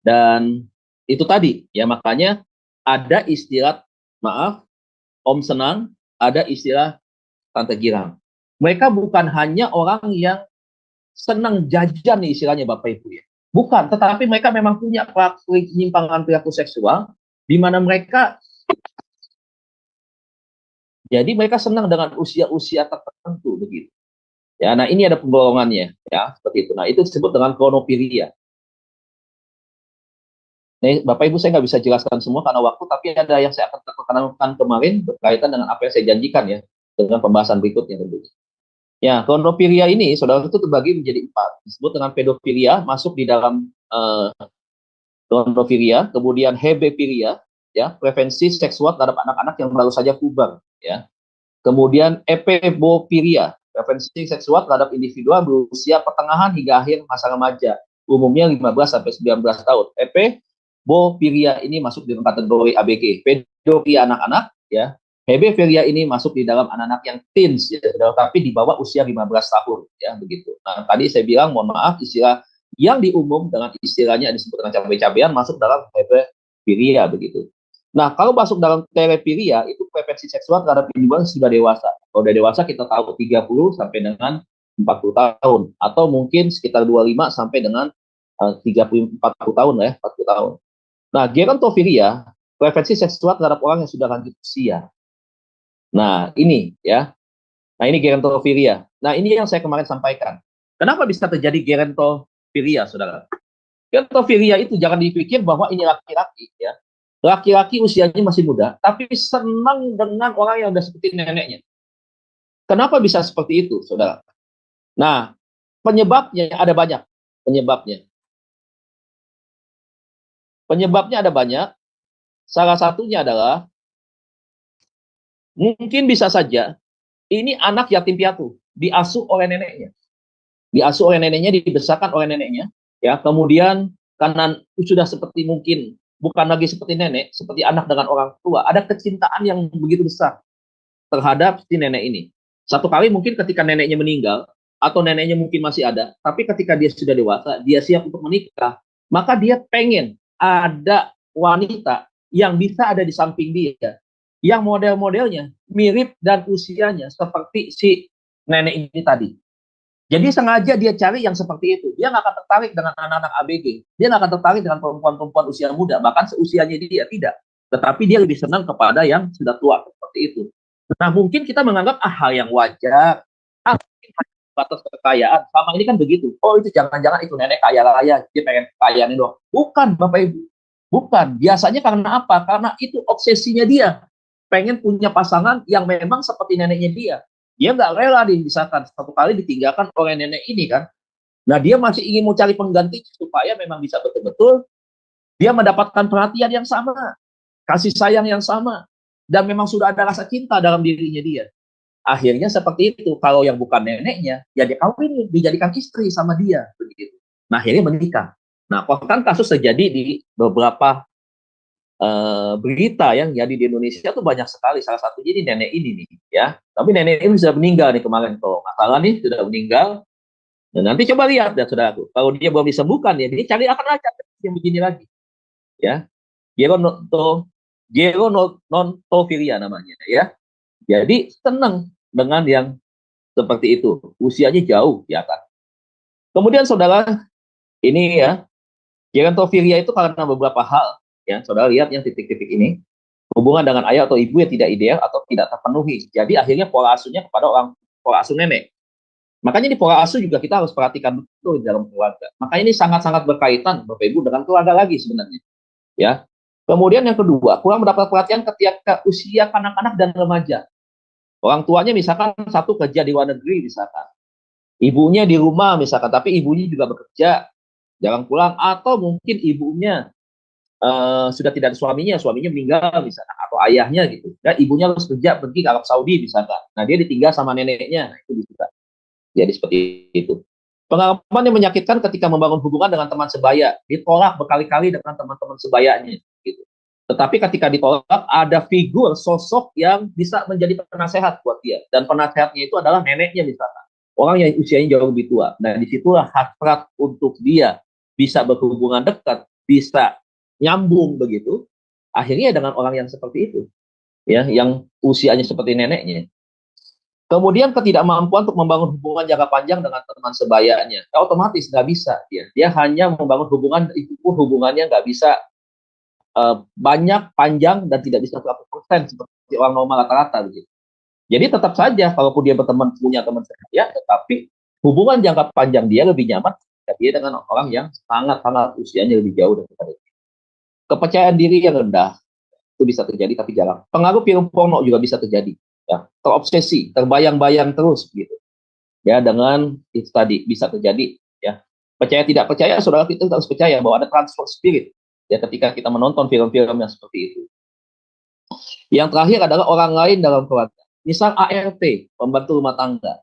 Dan itu tadi ya, makanya ada istilah, maaf, Om senang, ada istilah tante girang. Mereka bukan hanya orang yang senang jajan nih istilahnya Bapak Ibu ya. Bukan, tetapi mereka memang punya penyimpangan perilaku seksual di mana mereka jadi mereka senang dengan usia-usia tertentu begitu. Ya, nah ini ada penggolongannya ya, seperti itu. Nah, itu disebut dengan kronofilia. Nah, Bapak Ibu saya nggak bisa jelaskan semua karena waktu, tapi ada yang saya akan tekankan kemarin berkaitan dengan apa yang saya janjikan ya, dengan pembahasan berikutnya tentunya. Ya, chronofilia ini, saudara, itu terbagi menjadi 4. Disebut dengan pedofilia, masuk di dalam chronofilia, kemudian hebefilia, ya, prevensi seksual terhadap anak-anak yang baru saja puber, ya. Kemudian epebofilia, prevensi seksual terhadap individual berusia pertengahan hingga akhir masa remaja, umumnya 15 sampai 19 tahun. Epebofilia ini masuk di kategori ABG. Pedofilia anak-anak, ya. Hebefilia ini masuk di dalam anak-anak yang teens, ya, tapi di bawah usia 15 tahun, ya, begitu. Nah, tadi saya bilang, mohon maaf, istilah yang diumum dengan istilahnya disebut dengan cabai-cabean masuk dalam hebefilia, begitu. Nah, kalau masuk dalam telepilia, itu preferensi seksual terhadap individu yang sudah dewasa. Kalau udah dewasa, kita tahu 30 sampai dengan 40 tahun. Atau mungkin sekitar 25 sampai dengan 30, 40 tahun ya, 40 tahun. Nah, gerontofilia, preferensi seksual terhadap orang yang sudah lanjut usia. Nah, ini ya. Nah, ini gerontofilia. Nah, ini yang saya kemarin sampaikan. Kenapa bisa terjadi gerontofilia, saudara? Gerontofilia itu jangan dipikir bahwa ini laki-laki, ya. Laki-laki usianya masih muda, tapi senang dengan orang yang udah seperti neneknya. Kenapa bisa seperti itu, saudara? Nah, penyebabnya ada banyak. Penyebabnya. Penyebabnya ada banyak. Salah satunya adalah mungkin bisa saja ini anak yatim piatu, diasuh oleh neneknya. Diasuh oleh neneknya, dibesarkan oleh neneknya, ya. Kemudian karena sudah seperti mungkin bukan lagi seperti nenek, seperti anak dengan orang tua, ada kecintaan yang begitu besar terhadap si nenek ini. Satu kali mungkin ketika neneknya meninggal, atau neneknya mungkin masih ada, tapi ketika dia sudah dewasa, dia siap untuk menikah, maka dia pengen ada wanita yang bisa ada di samping dia, yang model-modelnya mirip dan usianya seperti si nenek ini tadi. Jadi sengaja dia cari yang seperti itu. Dia nggak akan tertarik dengan anak-anak ABG. Dia nggak akan tertarik dengan perempuan-perempuan usia muda. Bahkan seusianya dia tidak. Tetapi dia lebih senang kepada yang sudah tua seperti itu. Nah, mungkin kita menganggap hal yang wajar. Mungkin batas kekayaan. Sama ini kan begitu. Oh, itu jangan-jangan itu nenek kaya raya. Dia pengen kekayaan doang. Bukan, Bapak Ibu. Bukan. Biasanya karena apa? Karena itu obsesinya dia. Pengen punya pasangan yang memang seperti neneknya dia. Dia nggak rela misalkan satu kali ditinggalkan oleh nenek ini kan. Nah, dia masih ingin mau cari pengganti supaya memang bisa betul-betul dia mendapatkan perhatian yang sama, kasih sayang yang sama, dan memang sudah ada rasa cinta dalam dirinya dia. Akhirnya seperti itu. Kalau yang bukan neneknya, ya dia kawin, dijadikan istri sama dia, begitu. Nah, akhirnya menikah. Nah, bahkan kasus terjadi di beberapa berita yang jadi di Indonesia tuh banyak sekali. Salah satunya ini nenek ini nih, ya. Tapi nenek ini sudah meninggal nih kemarin, kalau nggak salah nih sudah meninggal. Dan nanti coba lihat ya saudaraku, kalau dia belum disembuhkan ya, dia cari akan aja yang begini lagi, ya. Gerontofilia namanya, ya. Jadi senang dengan yang seperti itu, usianya jauh di atas. Kemudian saudara, ini ya, gerontofilia itu karena beberapa hal, ya. Saudara lihat yang titik-titik ini, hubungan dengan ayah atau ibu yang tidak ideal atau tidak terpenuhi. Jadi akhirnya pola asuhnya kepada pola asuh nenek. Makanya di pola asuh juga kita harus perhatikan betul di dalam keluarga. Makanya ini sangat-sangat berkaitan Bapak Ibu dengan keluarga lagi sebenarnya. Ya. Kemudian yang kedua, kurang mendapat perhatian ketika usia kanak-kanak dan remaja. Orang tuanya misalkan satu kerja di luar negeri misalkan. Ibunya di rumah misalkan, tapi ibunya juga bekerja, jarang pulang, atau mungkin ibunya sudah tidak ada suaminya meninggal misalkan, atau ayahnya gitu. Dan ibunya harus kerja pergi ke Arab Saudi misalkan. Nah, dia ditinggal sama neneknya, nah, itu bisa. Jadi seperti itu. Pengalaman yang menyakitkan ketika membangun hubungan dengan teman sebaya, ditolak berkali-kali dengan teman-teman sebayanya. Gitu. Tetapi ketika ditolak, ada figur sosok yang bisa menjadi penasehat buat dia. Dan penasehatnya itu adalah neneknya misalkan. Orang yang usianya jauh lebih tua. Nah, disitulah hasrat untuk dia bisa berhubungan dekat, bisa nyambung begitu. Akhirnya dengan orang yang seperti itu. Ya, yang usianya seperti neneknya. Kemudian ketidakmampuan untuk membangun hubungan jangka panjang dengan teman sebayanya. Ya, otomatis nggak bisa. Dia hanya membangun hubungan, itu pun hubungannya nggak bisa banyak, panjang, dan tidak bisa 100% seperti orang normal rata-rata. Begitu. Jadi tetap saja, kalaupun dia berteman punya teman sebaya, tetapi hubungan jangka panjang dia lebih nyaman jika dia dengan orang yang sangat-sangat usianya lebih jauh daripada dia. Kepercayaan diri yang rendah, itu bisa terjadi tapi jarang. Pengaruh film porno juga bisa terjadi. Ya, terobsesi, terbayang-bayang terus gitu. ya dengan itu tadi bisa terjadi ya. Percaya tidak percaya, saudara, kita harus percaya bahwa ada transfer spirit ya ketika kita menonton film-film yang seperti itu. Yang terakhir adalah orang lain dalam keluarga. Misal ART, pembantu rumah tangga.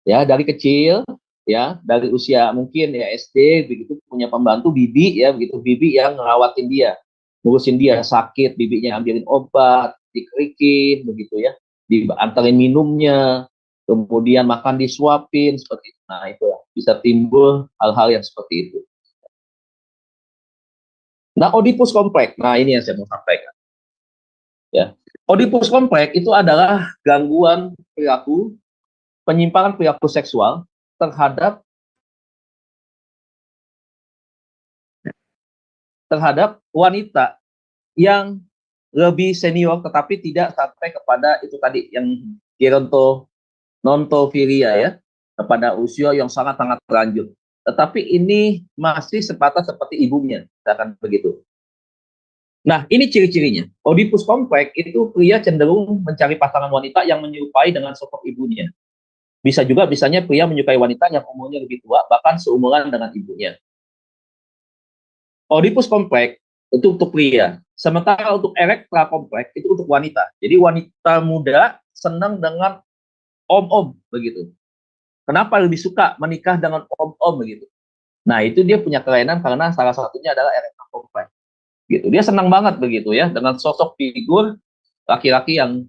Ya, dari kecil ya, dari usia mungkin ya SD begitu punya pembantu bibi ya, begitu bibi yang ngerawatin dia, ngurusin dia sakit, bibinya ambilin obat, dikerikin begitu ya, diantarin minumnya, kemudian makan disuapin seperti itu. Nah, itu bisa timbul hal-hal yang seperti itu. Nah, Oedipus kompleks. Nah, ini yang saya mau sampaikan. Ya. Oedipus kompleks itu adalah gangguan perilaku, penyimpangan perilaku seksual terhadap wanita yang lebih senior tetapi tidak sampai kepada itu tadi yang gerontodontofilia ya, kepada usia yang sangat-sangat lanjut. Tetapi ini masih sebatas seperti ibunya, akan begitu. Nah, ini ciri-cirinya. Oedipus kompleks itu pria cenderung mencari pasangan wanita yang menyerupai dengan sosok ibunya. Bisa juga misalnya pria menyukai wanita yang umurnya lebih tua, bahkan seumuran dengan ibunya. Oedipus kompleks itu untuk pria. Sementara untuk Erekta kompleks itu untuk wanita. Jadi wanita muda senang dengan om-om begitu. Kenapa lebih suka menikah dengan om-om begitu? Nah, itu dia punya kelainan karena salah satunya adalah Erekta kompleks. Gitu. Dia senang banget begitu ya dengan sosok figur laki-laki yang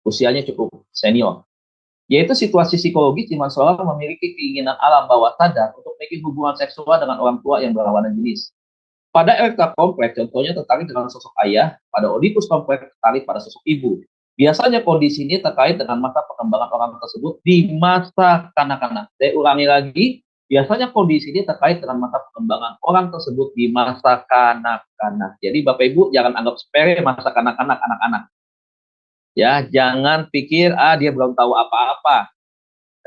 usianya cukup senior. Yaitu situasi psikologis di mana seorang memiliki keinginan alam bawah sadar untuk memiliki hubungan seksual dengan orang tua yang berlawanan jenis. Pada Erekta kompleks, contohnya tertarik dengan sosok ayah, pada Oedipus kompleks tertarik pada sosok ibu. Biasanya kondisi ini terkait dengan masa perkembangan orang tersebut di masa kanak-kanak. Saya ulangi lagi, biasanya kondisi ini terkait dengan masa perkembangan orang tersebut di masa kanak-kanak. Jadi Bapak Ibu jangan anggap sepele masa kanak-kanak anak-anak. Ya, jangan pikir dia belum tahu apa-apa.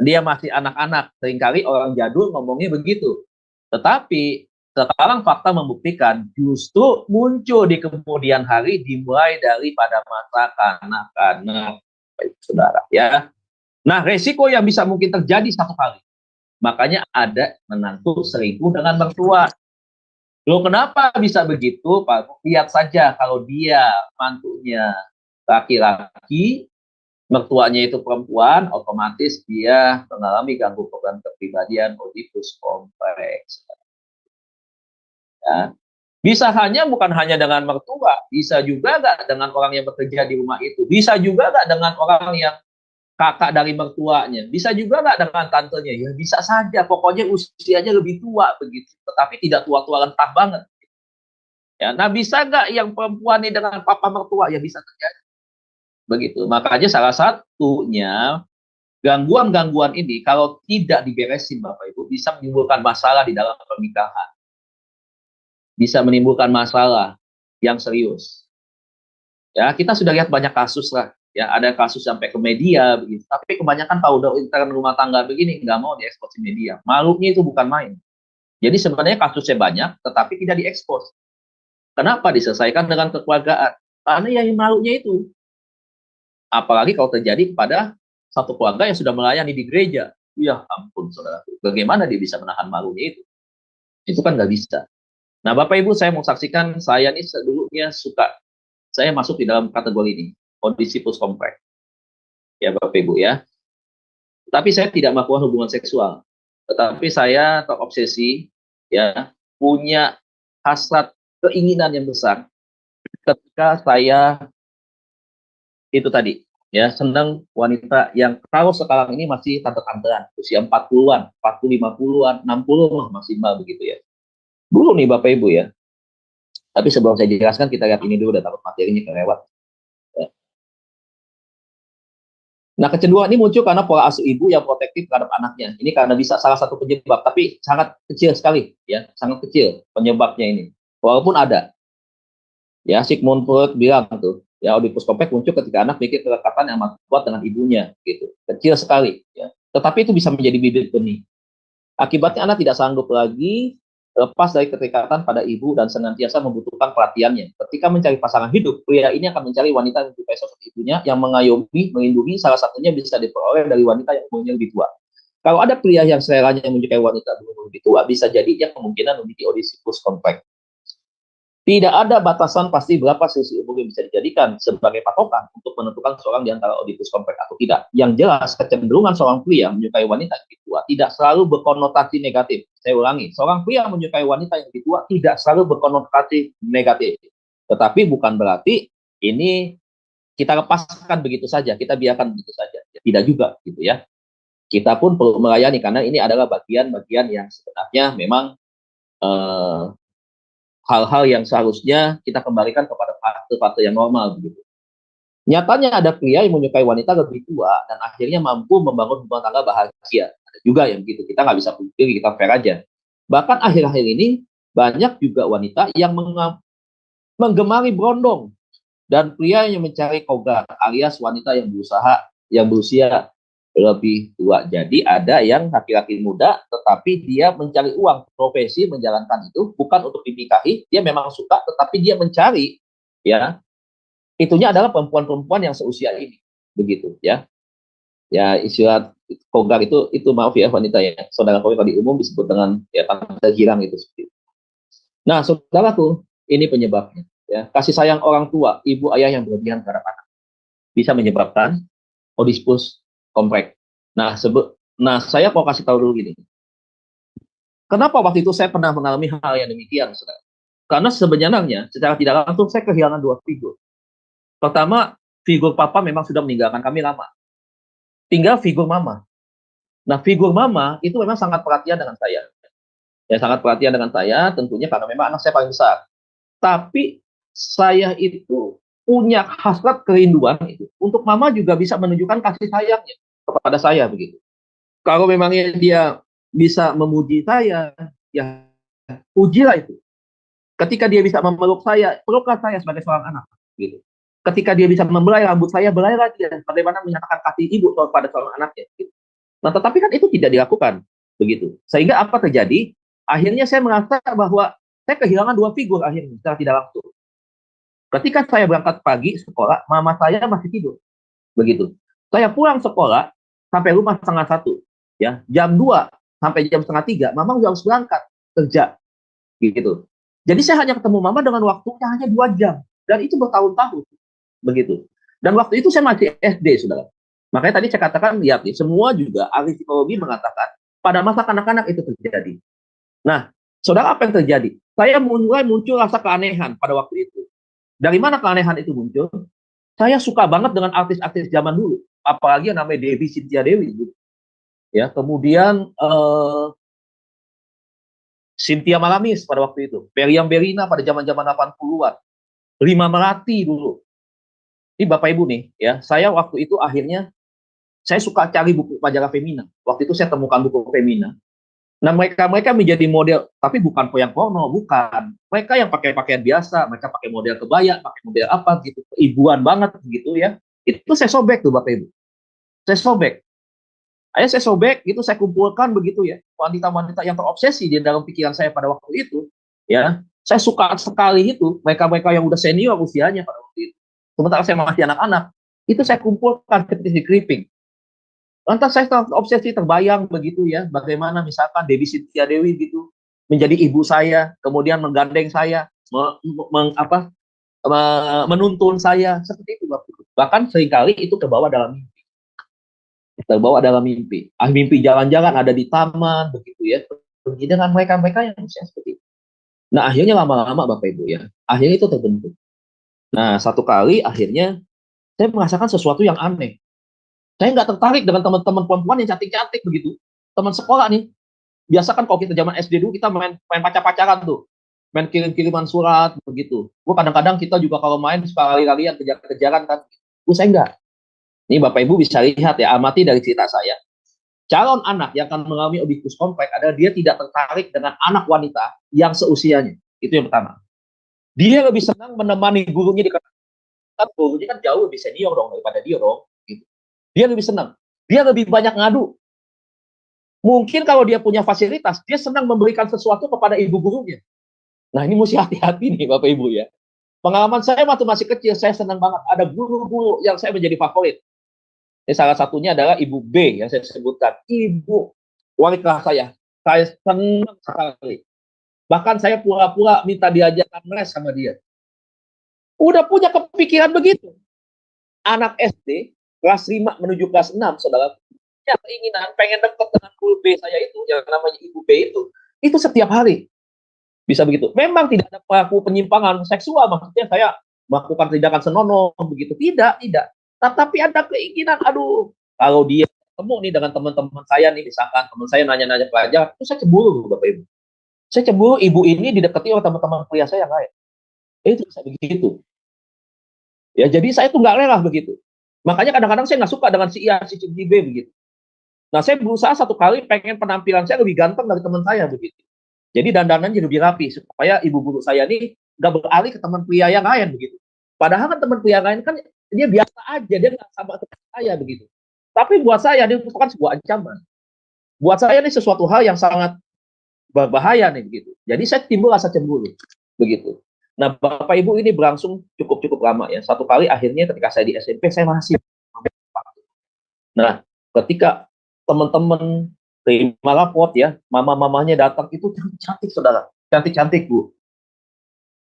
Dia masih anak-anak. Seringkali orang jadul ngomongnya begitu. Tetapi sekarang fakta membuktikan justru muncul di kemudian hari dimulai daripada masa kanak-kanak, saudara ya. Nah, resiko yang bisa mungkin terjadi satu kali. Makanya ada menantu selingkuh dengan mertua. Loh, kenapa bisa begitu, Pak? Lihat saja kalau dia mantunya laki-laki, mertuanya itu perempuan, otomatis dia mengalami gangguan kepribadian Oedipus kompleks. Ya. Bisa bukan hanya dengan mertua, bisa juga nggak dengan orang yang bekerja di rumah itu, bisa juga nggak dengan orang yang kakak dari mertuanya, bisa juga nggak dengan tantenya, ya bisa saja, pokoknya usianya lebih tua begitu, tetapi tidak tua-tua lentah banget. Ya, nah bisa nggak yang perempuan ini dengan papa mertua, ya bisa terjadi. Begitu, makanya salah satunya gangguan-gangguan ini kalau tidak diberesin Bapak Ibu bisa menimbulkan masalah di dalam pernikahan. Bisa menimbulkan masalah yang serius. Ya, kita sudah lihat banyak kasus lah. Ya, ada kasus sampai ke media begitu. Tapi kebanyakan kalau udah intern rumah tangga begini nggak mau diekspos di media. Malunya itu bukan main. Jadi sebenarnya kasusnya banyak, tetapi tidak diekspos. Kenapa diselesaikan dengan kekeluargaan? Karena yang malunya itu. Apalagi kalau terjadi kepada satu keluarga yang sudah melayani di gereja. Ya ampun, saudara. Bagaimana dia bisa menahan malunya itu? Itu kan nggak bisa. Nah, Bapak Ibu, saya mau saksikan, saya ini dulunya suka, saya masuk di dalam kategori ini, Oedipus kompleks. Ya, Bapak Ibu ya. Tapi saya tidak melakukan hubungan seksual. Tetapi saya terobsesi, ya, punya hasrat keinginan yang besar ketika saya itu tadi, ya, senang wanita yang kalau sekarang ini masih tante-tantean, usia 40-an, 40, 50-an, 60 masih begitu ya. Dulu nih Bapak Ibu ya. Tapi sebelum saya jelaskan, kita lihat ini dulu, udah takut materinya kelewat. Ya. Nah, kecenderungan ini muncul karena pola asuh ibu yang protektif terhadap anaknya. Ini karena bisa salah satu penyebab, tapi sangat kecil sekali, ya, sangat kecil penyebabnya ini. Walaupun ada, ya, Sigmund Freud bilang tuh, ya, Oedipus kompleks muncul ketika anak memiliki kedekatan yang kuat dengan ibunya, gitu. Kecil sekali, ya. Tetapi itu bisa menjadi bibit benih. Akibatnya anak tidak sanggup lagi lepas dari keterikatan pada ibu dan senantiasa membutuhkan perhatiannya. Ketika mencari pasangan hidup, pria ini akan mencari wanita yang menyerupai sosok ibunya yang mengayomi, melindungi, salah satunya bisa diperoleh dari wanita yang umurnya lebih tua. Kalau ada pria yang seleranya menyukai wanita berumur lebih tua, bisa jadi dia kemungkinan memiliki Oedipus kompleks. Tidak ada batasan pasti berapa selisih umur yang bisa dijadikan sebagai patokan untuk menentukan seorang di antara Oedipus kompleks atau tidak. Yang jelas, kecenderungan seorang pria menyukai wanita yang lebih tua tidak selalu berkonotasi negatif. Saya ulangi, seorang pria menyukai wanita yang lebih tua tidak selalu berkonotasi negatif. Tetapi bukan berarti ini kita lepaskan begitu saja, kita biarkan begitu saja. Tidak juga, gitu ya. Kita pun perlu melayani karena ini adalah bagian-bagian yang sebenarnya memang hal-hal yang seharusnya kita kembalikan kepada fase-fase yang normal begitu. Nyatanya ada pria yang menyukai wanita lebih tua dan akhirnya mampu membangun rumah tangga bahagia. Ada juga yang begitu. Kita nggak bisa pungkiri, kita fair aja. Bahkan akhir-akhir ini banyak juga wanita yang menggemari brondong dan pria yang mencari koga alias wanita yang berusia lebih tua. Jadi ada yang laki-laki muda tetapi dia mencari uang, profesi menjalankan itu bukan untuk dinikahi, dia memang suka tetapi dia mencari, ya. Itunya adalah perempuan-perempuan yang seusia ini. Begitu, ya. Ya, istilah kogar itu maaf ya wanita ya. Saudara kami tadi umum disebut dengan ya tante girang itu seperti itu. Nah, saudaraku, ini penyebabnya, ya. Kasih sayang orang tua, ibu ayah yang berlebihan terhadap anak bisa menyebabkan Oedipus kompleks. Nah, saya mau kasih tahu dulu gini. Kenapa waktu itu saya pernah mengalami hal yang demikian, saudara? Karena sebenarnya secara tidak langsung saya kehilangan dua figur. Pertama, figur papa memang sudah meninggalkan kami lama. Tinggal figur mama. Nah, figur mama itu memang sangat perhatian dengan saya. Ya, sangat perhatian dengan saya tentunya karena memang anak saya paling besar. Tapi saya itu punya hasrat kerinduan itu untuk mama juga bisa menunjukkan kasih sayangnya kepada saya begitu. Kalau memangnya dia bisa memuji saya, ya pujilah itu. Ketika dia bisa memeluk saya, peluklah saya sebagai seorang anak gitu. Ketika dia bisa membelai rambut saya, belailah dia. Bagaimana menyatakan kasih ibu kepada seorang anaknya gitu. Nah, tetapi kan itu tidak dilakukan begitu. Sehingga apa terjadi? Akhirnya saya merasa bahwa saya kehilangan dua figur akhirnya secara tidak langsung. Ketika saya berangkat pagi sekolah, mama saya masih tidur. Begitu. Saya pulang sekolah sampai rumah 1:30. Ya, jam 2 sampai jam 2:30, mama udah harus berangkat kerja. Gitu. Jadi saya hanya ketemu mama dengan waktunya hanya 2 jam. Dan itu bertahun-tahun. Begitu. Dan waktu itu saya masih SD, saudara. Makanya tadi saya katakan, lihat nih, semua juga ahli psikologi mengatakan pada masa kanak-kanak itu terjadi. Nah, saudara, apa yang terjadi? Saya mulai muncul rasa keanehan pada waktu itu. Dari mana keanehan itu muncul? Saya suka banget dengan artis-artis zaman dulu, apalagi yang namanya Dewi Cynthia Dewi. Gitu. Ya, kemudian Cynthia Malamis pada waktu itu, Periam Berina pada zaman-zaman 80-an, Rima Melati dulu. Ini Bapak Ibu nih, ya, saya waktu itu akhirnya saya suka cari buku majalah Femina. Waktu itu saya temukan buku Femina. Nah, mereka menjadi model, tapi bukan yang porno, bukan. Mereka yang pakai pakaian biasa, mereka pakai model kebaya, pakai model apa gitu, ibuan banget gitu ya. Itu saya sobek tuh Bapak Ibu. Saya sobek. Saya sobek, itu saya kumpulkan begitu ya. Wanita-wanita yang terobsesi di dalam pikiran saya pada waktu itu, ya. Saya suka sekali itu, mereka-mereka yang udah senior usianya pada waktu itu. Sementara saya masih anak-anak, itu saya kumpulkan seperti di clipping. Lantas saya obsesi terbayang begitu ya, bagaimana misalkan Dewi Cynthia Dewi gitu menjadi ibu saya, kemudian menggandeng saya, menuntun saya seperti itu. Bahkan seringkali itu terbawa dalam mimpi. Mimpi jalan-jalan ada di taman begitu ya, pergi dengan mereka-mereka yang usia seperti itu. Nah, akhirnya lama-lama Bapak Ibu ya, akhirnya itu terbentuk. Nah, satu kali akhirnya saya merasakan sesuatu yang aneh. Saya nggak tertarik dengan teman-teman perempuan yang cantik-cantik begitu. Teman sekolah nih. Biasa kan kalau kita zaman SD dulu kita main pacar-pacaran tuh. Main kirim-kiriman surat begitu. Kadang-kadang kita juga kalau main suka lari-larian, kejar-kejaran kan. Saya enggak. Ini Bapak Ibu bisa lihat ya, amati dari cerita saya. Calon anak yang akan mengalami Oedipus kompleks adalah dia tidak tertarik dengan anak wanita yang seusianya. Itu yang pertama. Dia lebih senang menemani gurunya di kelas. Kan gurunya kan jauh lebih senior dong daripada dia dong. Gitu. Dia lebih senang. Dia lebih banyak ngadu. Mungkin kalau dia punya fasilitas, dia senang memberikan sesuatu kepada ibu gurunya. Nah, ini mesti hati-hati nih Bapak Ibu ya. Pengalaman saya waktu masih kecil, saya senang banget. Ada guru-guru yang saya menjadi favorit. Salah satunya adalah Ibu B yang saya sebutkan. Ibu wali kelas saya senang sekali. Bahkan saya pura-pura minta diajarkan les sama dia. Udah punya kepikiran begitu. Anak SD kelas 5 menuju kelas 6, saudara, punya keinginan pengen dekat dengan guru B saya itu, yang namanya Ibu B itu setiap hari bisa begitu. Memang tidak ada pelaku penyimpangan seksual, maksudnya saya melakukan tindakan senonoh begitu, tidak. Tetapi ada keinginan, aduh, kalau dia ketemu nih dengan teman-teman saya nih, misalkan teman saya nanya-nanya pelajaran, itu saya cemburu, Bapak Ibu. Saya cemburu ibu ini didekati oleh teman-teman kuliah saya yang lain. Itu bisa begitu. Ya, jadi saya tuh nggak rela begitu. Makanya kadang-kadang saya nggak suka dengan si A, si B begitu. Nah, saya berusaha satu kali pengen penampilan saya lebih ganteng dari teman saya begitu. Jadi dandanan jadi lebih rapi supaya ibu guru saya ini nggak beralih ke teman kuliah yang lain begitu. Padahal kan teman kuliah lain kan dia biasa aja, dia nggak sama seperti saya begitu. Tapi buat saya dia merupakan sebuah ancaman. Buat saya ini sesuatu hal yang sangat berbahaya nih begitu. Jadi saya timbul rasa cemburu begitu. Nah, Bapak Ibu, ini berlangsung cukup lama ya. Satu kali akhirnya ketika saya di SMP saya masih. Nah, ketika teman-teman terima rapot ya, mama-mamanya datang itu cantik saudara, cantik-cantik Bu.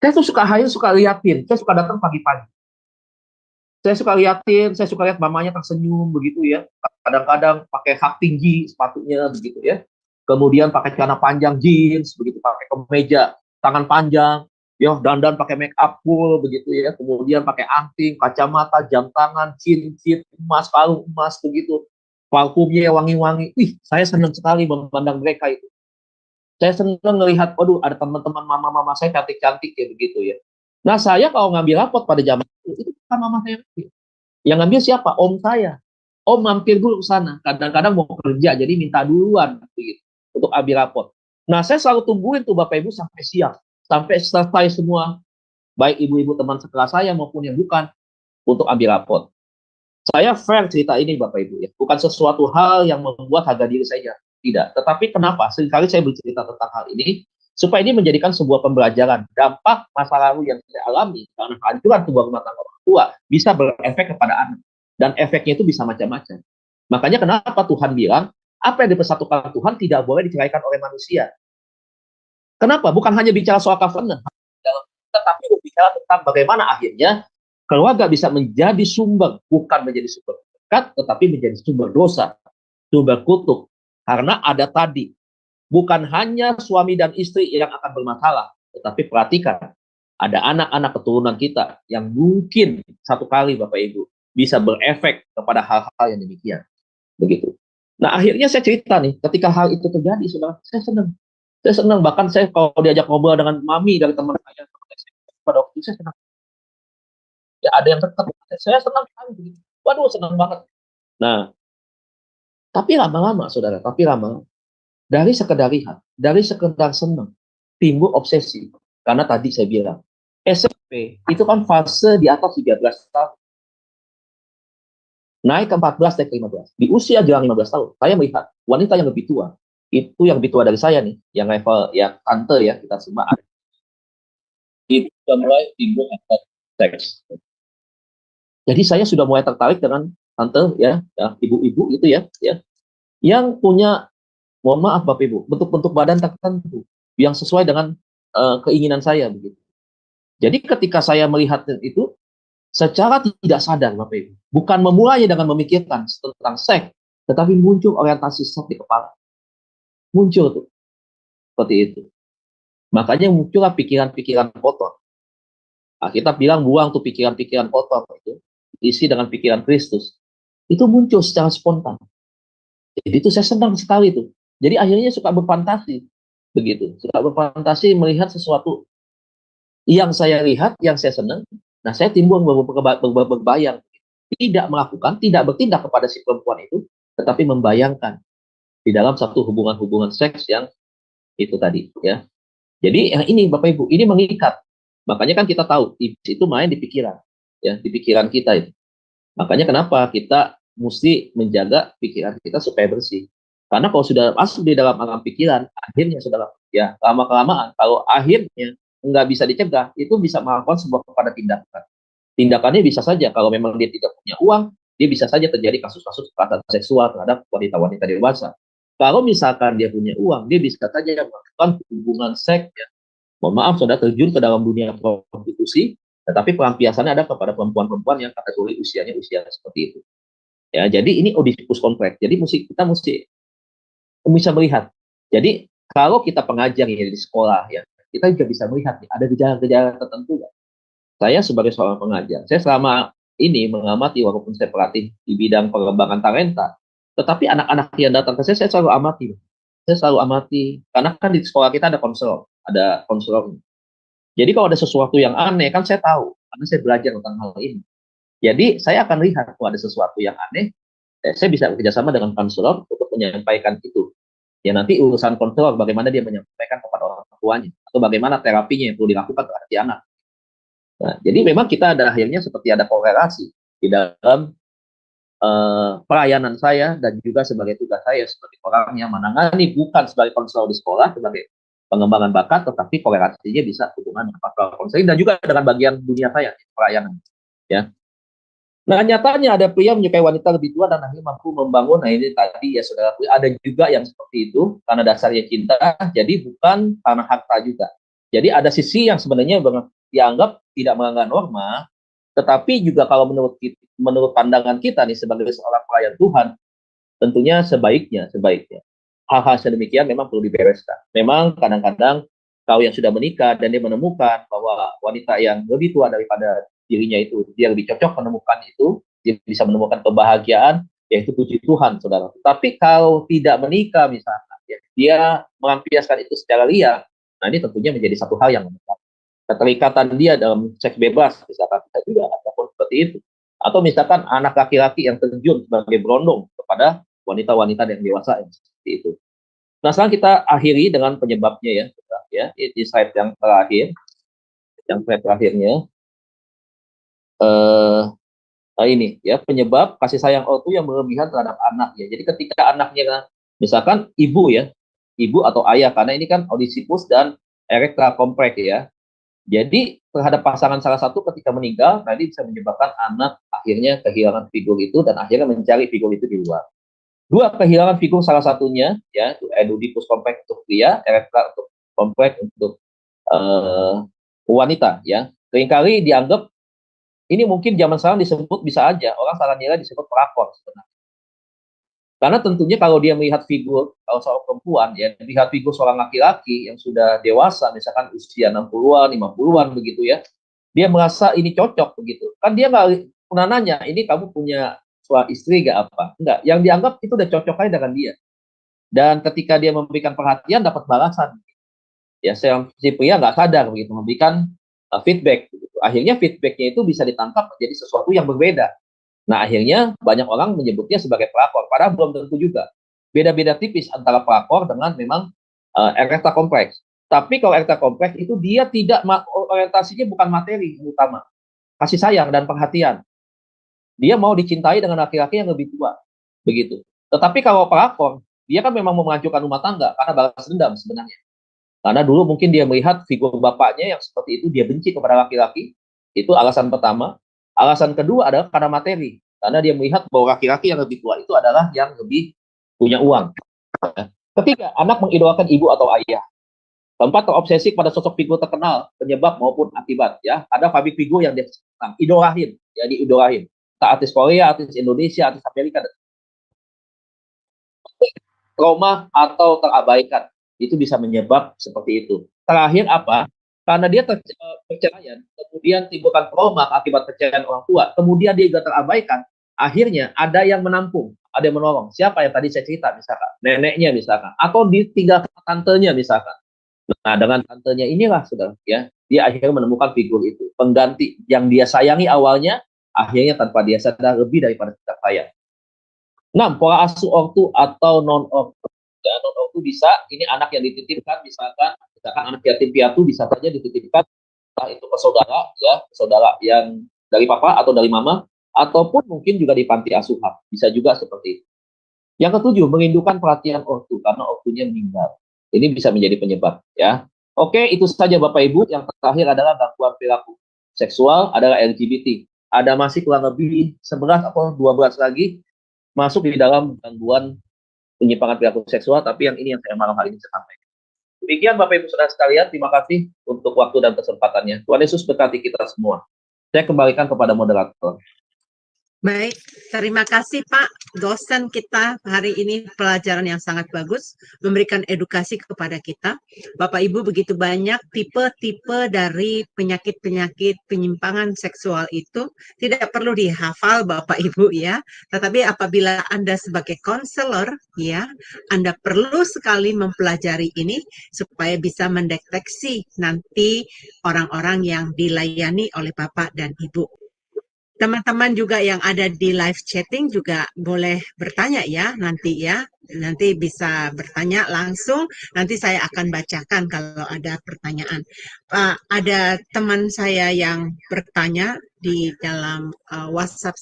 Saya tuh suka liatin, saya suka datang pagi-pagi. Saya suka lihat mamanya tersenyum begitu ya. Kadang-kadang pakai hak tinggi sepatunya begitu ya. Kemudian pakai celana panjang jeans begitu, pakai kemeja tangan panjang, ya dandan pakai make up full begitu ya. Kemudian pakai anting, kacamata, jam tangan, cincin emas, kalung emas begitu. Parfumnya wangi-wangi. Wih, saya senang sekali memandang mereka itu. Saya senang melihat, waduh, ada teman-teman mama-mama saya cantik-cantik ya begitu ya. Nah, saya kalau ngambil rapot pada zaman itu bukan mama saya. Yang ngambil siapa? Om saya. Om mampir dulu ke sana. Kadang-kadang mau kerja, jadi minta duluan gitu, untuk ambil rapot. Nah, saya selalu tungguin tuh Bapak Ibu sampai siang. Sampai selesai semua. Baik ibu-ibu teman sekelas saya maupun yang bukan, untuk ambil rapot. Saya fair cerita ini Bapak Ibu ya. Bukan sesuatu hal yang membuat harga diri saya. Tidak. Tetapi kenapa? Seringkali saya bercerita tentang hal ini, supaya ini menjadikan sebuah pembelajaran. Dampak masa lalu yang saya alami karena kehancuran sebuah rumah tangga orang tua bisa berefek kepada anak. Dan efeknya itu bisa macam-macam. Makanya kenapa Tuhan bilang, apa yang dipersatukan Tuhan tidak boleh diceraikan oleh manusia. Kenapa? Bukan hanya bicara soal covenant, tetapi berbicara tentang bagaimana akhirnya keluarga bisa menjadi sumber, bukan menjadi sumber berkat, tetapi menjadi sumber dosa, sumber kutuk. Karena ada tadi, bukan hanya suami dan istri yang akan bermasalah, tetapi perhatikan, ada anak-anak keturunan kita yang mungkin satu kali Bapak Ibu bisa berefek kepada hal-hal yang demikian. Begitu. Nah, akhirnya saya cerita nih, ketika hal itu terjadi, saudara, saya senang. Saya senang, bahkan saya kalau diajak ngobrol dengan mami dari teman saya, pada waktu itu saya senang. Ya, ada yang dekat, saya senang sekali. Waduh, senang banget. Nah, tapi lama-lama, saudara, dari sekedar lihat, dari sekedar senang, timbul obsesi. Karena tadi saya bilang, SMP itu kan fase di atas 13 tahun. Naik ke 14, naik ke 15. Di usia jelang 15 tahun, saya melihat wanita yang lebih tua. Itu yang lebih tua dari saya nih, yang level ya tante ya, kita semua ada. Itu sudah mulai timbul seks. Jadi saya sudah mulai tertarik dengan tante ya ibu-ibu itu ya, yang punya, mohon maaf Bapak Ibu, bentuk-bentuk badan tertentu yang sesuai dengan keinginan saya begitu. Jadi ketika saya melihat itu secara tidak sadar Bapak Ibu, bukan memulainya dengan memikirkan tentang seks, tetapi muncul orientasi seks di kepala. Muncul tuh seperti itu. Makanya muncullah pikiran-pikiran kotor. Nah, kita bilang buang tuh pikiran-pikiran kotor itu, isi dengan pikiran Kristus. Itu muncul secara spontan. Jadi itu saya senang sekali tuh. Jadi akhirnya suka berfantasi begitu, suka berfantasi melihat sesuatu yang saya lihat, yang saya senang. Nah, saya timbul berbayang, tidak melakukan, tidak bertindak kepada si perempuan itu, tetapi membayangkan di dalam satu hubungan-hubungan seks yang itu tadi ya. Jadi yang ini Bapak Ibu, ini mengikat. Makanya kan kita tahu iblis itu main di pikiran, ya, di pikiran kita itu. Makanya kenapa kita mesti menjaga pikiran kita supaya bersih. Karena kalau sudah masuk di dalam alam pikiran, akhirnya saudara, ya lama-kelamaan, kalau akhirnya nggak bisa dicegah, itu bisa melakukan sebuah kepada tindakan. Tindakannya bisa saja, kalau memang dia tidak punya uang, dia bisa saja terjadi kasus-kasus kekerasan seksual terhadap wanita-wanita dewasa. Kalau misalkan dia punya uang, dia bisa saja melakukan hubungan seks, ya. Mohon maaf, sudah terjun ke dalam dunia prostitusi, tetapi pelampiasannya ada kepada perempuan-perempuan yang kategori usianya usia seperti itu. Ya, jadi ini Oedipus kompleks. Jadi kita mesti bisa melihat. Jadi kalau kita pengajar ya di sekolah ya, kita juga bisa melihat nih, ada gejala-gejala tertentu. Saya sebagai seorang pengajar, saya selama ini mengamati walaupun saya pelatih di bidang pengembangan talenta, tetapi anak-anak yang datang ke saya selalu amati. Saya selalu amati, karena kan di sekolah kita ada konselor. Jadi kalau ada sesuatu yang aneh, kan saya tahu, karena saya belajar tentang hal ini. Jadi saya akan lihat kalau ada sesuatu yang aneh, saya bisa bekerjasama dengan konselor untuk menyampaikan itu. Ya nanti urusan konselor bagaimana dia menyampaikan kepada orang tuanya, atau bagaimana terapinya yang perlu dilakukan terhadap si anak. Nah, jadi memang kita ada akhirnya seperti ada korelasi di dalam pelayanan saya dan juga sebagai tugas saya sebagai orang yang menangani bukan sebagai konselor di sekolah, sebagai pengembangan bakat, tetapi korelasinya bisa hubungan dengan pastoral konseling dan juga dengan bagian dunia saya, pelayanan. Ya. Nah, nyatanya ada pria menyukai wanita lebih tua dan akhirnya mampu membangun. Nah, ini tadi ya saudara, ada juga yang seperti itu karena dasarnya cinta, jadi bukan karena harta juga. Jadi ada sisi yang sebenarnya dianggap tidak melanggar norma, tetapi juga kalau menurut pandangan kita nih sebagai seorang pelayan Tuhan, tentunya sebaiknya hal-hal sedemikian memang perlu dibereskan. Memang kadang-kadang kalau yang sudah menikah dan dia menemukan bahwa wanita yang lebih tua daripada dirinya itu, dia lebih cocok menemukan itu, dia bisa menemukan kebahagiaan, yaitu puji Tuhan, saudara. Tapi kalau tidak menikah misalnya, ya, dia melampiaskan itu secara liar, nah ini tentunya menjadi satu hal yang keterikatan dia dalam seks bebas, misalkan bisa juga ataupun seperti itu. Atau misalkan anak laki-laki yang terjun sebagai berondong kepada wanita-wanita yang dewasa yang seperti itu. Nah, sekarang kita akhiri dengan penyebabnya ya, di slide yang terakhirnya, ini ya penyebab kasih sayang orang tua yang berlebihan terhadap anak ya. Jadi ketika anaknya misalkan ibu atau ayah, karena ini kan Oedipus dan Erecta kompleks ya. Jadi terhadap pasangan salah satu ketika meninggal, tadi bisa menyebabkan anak akhirnya kehilangan figur itu dan akhirnya mencari figur itu di luar. Dua, kehilangan figur salah satunya, ya, Oedipus kompleks untuk pria, Erecta untuk kompleks untuk wanita, ya. Seringkali dianggap ini mungkin zaman sekarang disebut bisa aja orang salah nilai disebut pelakor sebenarnya. Karena tentunya kalau dia melihat figur, kalau seorang perempuan, ya, melihat figur seorang laki-laki yang sudah dewasa, misalkan usia 60-an, 50-an begitu ya, dia merasa ini cocok begitu. Kan dia nggak pernah nanya, ini kamu punya suami istri gak apa? Enggak, yang dianggap itu udah cocok aja dengan dia. Dan ketika dia memberikan perhatian, dapat balasan. Ya, si pria nggak sadar begitu, memberikan feedback. Begitu. Akhirnya feedbacknya itu bisa ditangkap menjadi sesuatu yang berbeda. Nah, akhirnya banyak orang menyebutnya sebagai pelakor, padahal belum tentu juga. Beda-beda tipis antara pelakor dengan memang Erecta kompleks. Tapi kalau Erecta kompleks itu dia tidak orientasinya bukan materi yang utama, kasih sayang dan perhatian. Dia mau dicintai dengan laki-laki yang lebih tua, begitu. Tetapi kalau pelakor, dia kan memang mau menghancurkan rumah tangga karena balas dendam sebenarnya. Karena dulu mungkin dia melihat figur bapaknya yang seperti itu, dia benci kepada laki-laki. Itu alasan pertama. Alasan kedua adalah karena materi. Karena dia melihat bahwa laki-laki yang lebih tua itu adalah yang lebih punya uang. Ketiga, anak mengidolakan ibu atau ayah. Keempat, terobsesi pada sosok figur terkenal, penyebab maupun akibat. Ya, ada public figure yang dia idolahin, ya diidolahin. Artis Korea, artis Indonesia, artis Amerika. Trauma atau terabaikan. Itu bisa menyebab seperti itu. Terakhir apa? Karena dia perceraian, kemudian timbulkan trauma akibat perceraian orang tua, kemudian dia juga terabaikan, akhirnya ada yang menampung, ada yang menolong. Siapa yang tadi saya cerita misalkan? Neneknya misalkan, atau ditinggalkan tantenya misalkan. Nah, dengan tantenya inilah saudara, ya, dia akhirnya menemukan figur itu, pengganti yang dia sayangi awalnya, akhirnya tanpa dia sadar lebih daripada kita sayang. 6. Pola asuh ortu atau non-ortu. Ya, non-ortu bisa, ini anak yang dititipkan, misalkan anak yatim piatu bisa saja dititipkan, entah itu ke saudara, ya, saudara yang dari papa atau dari mama, ataupun mungkin juga di panti asuhan, bisa juga seperti itu. Yang ketujuh, merindukan perhatian ortu karena ortunya meninggal. Ini bisa menjadi penyebab, ya. Oke, itu saja Bapak Ibu. Yang terakhir adalah gangguan perilaku seksual adalah LGBT. Ada masih kurang lebih 11 atau 12 lagi masuk di dalam gangguan penyimpangan perilaku seksual, tapi yang ini yang saya malam hari ini sampaikan. Demikian Bapak Ibu Saudara sekalian, terima kasih untuk waktu dan kesempatannya. Tuhan Yesus berkati kita semua. Saya kembalikan kepada moderator. Baik, terima kasih Pak dosen kita hari ini, pelajaran yang sangat bagus, memberikan edukasi kepada kita. Bapak Ibu, begitu banyak tipe-tipe dari penyakit-penyakit penyimpangan seksual itu tidak perlu dihafal Bapak Ibu ya, tetapi apabila Anda sebagai konselor ya, Anda perlu sekali mempelajari ini supaya bisa mendeteksi nanti orang-orang yang dilayani oleh Bapak dan Ibu. Teman-teman juga yang ada di live chatting juga boleh bertanya ya, nanti bisa bertanya langsung, nanti saya akan bacakan kalau ada pertanyaan. Ada teman saya yang bertanya di dalam WhatsApp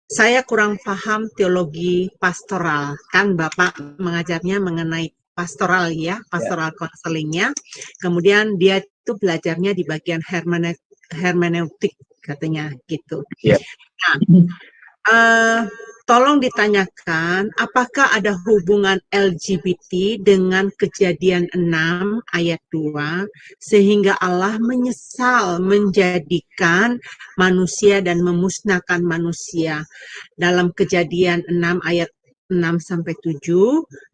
saya kurang paham teologi pastoral, kan Bapak mengajarnya mengenai pastoral ya, pastoral counselingnya, kemudian dia itu belajarnya di bagian hermeneutik katanya gitu. Nah, tolong ditanyakan apakah ada hubungan LGBT dengan Kejadian 6 ayat 2 sehingga Allah menyesal menjadikan manusia dan memusnahkan manusia. Dalam Kejadian 6 ayat 6 sampai 7,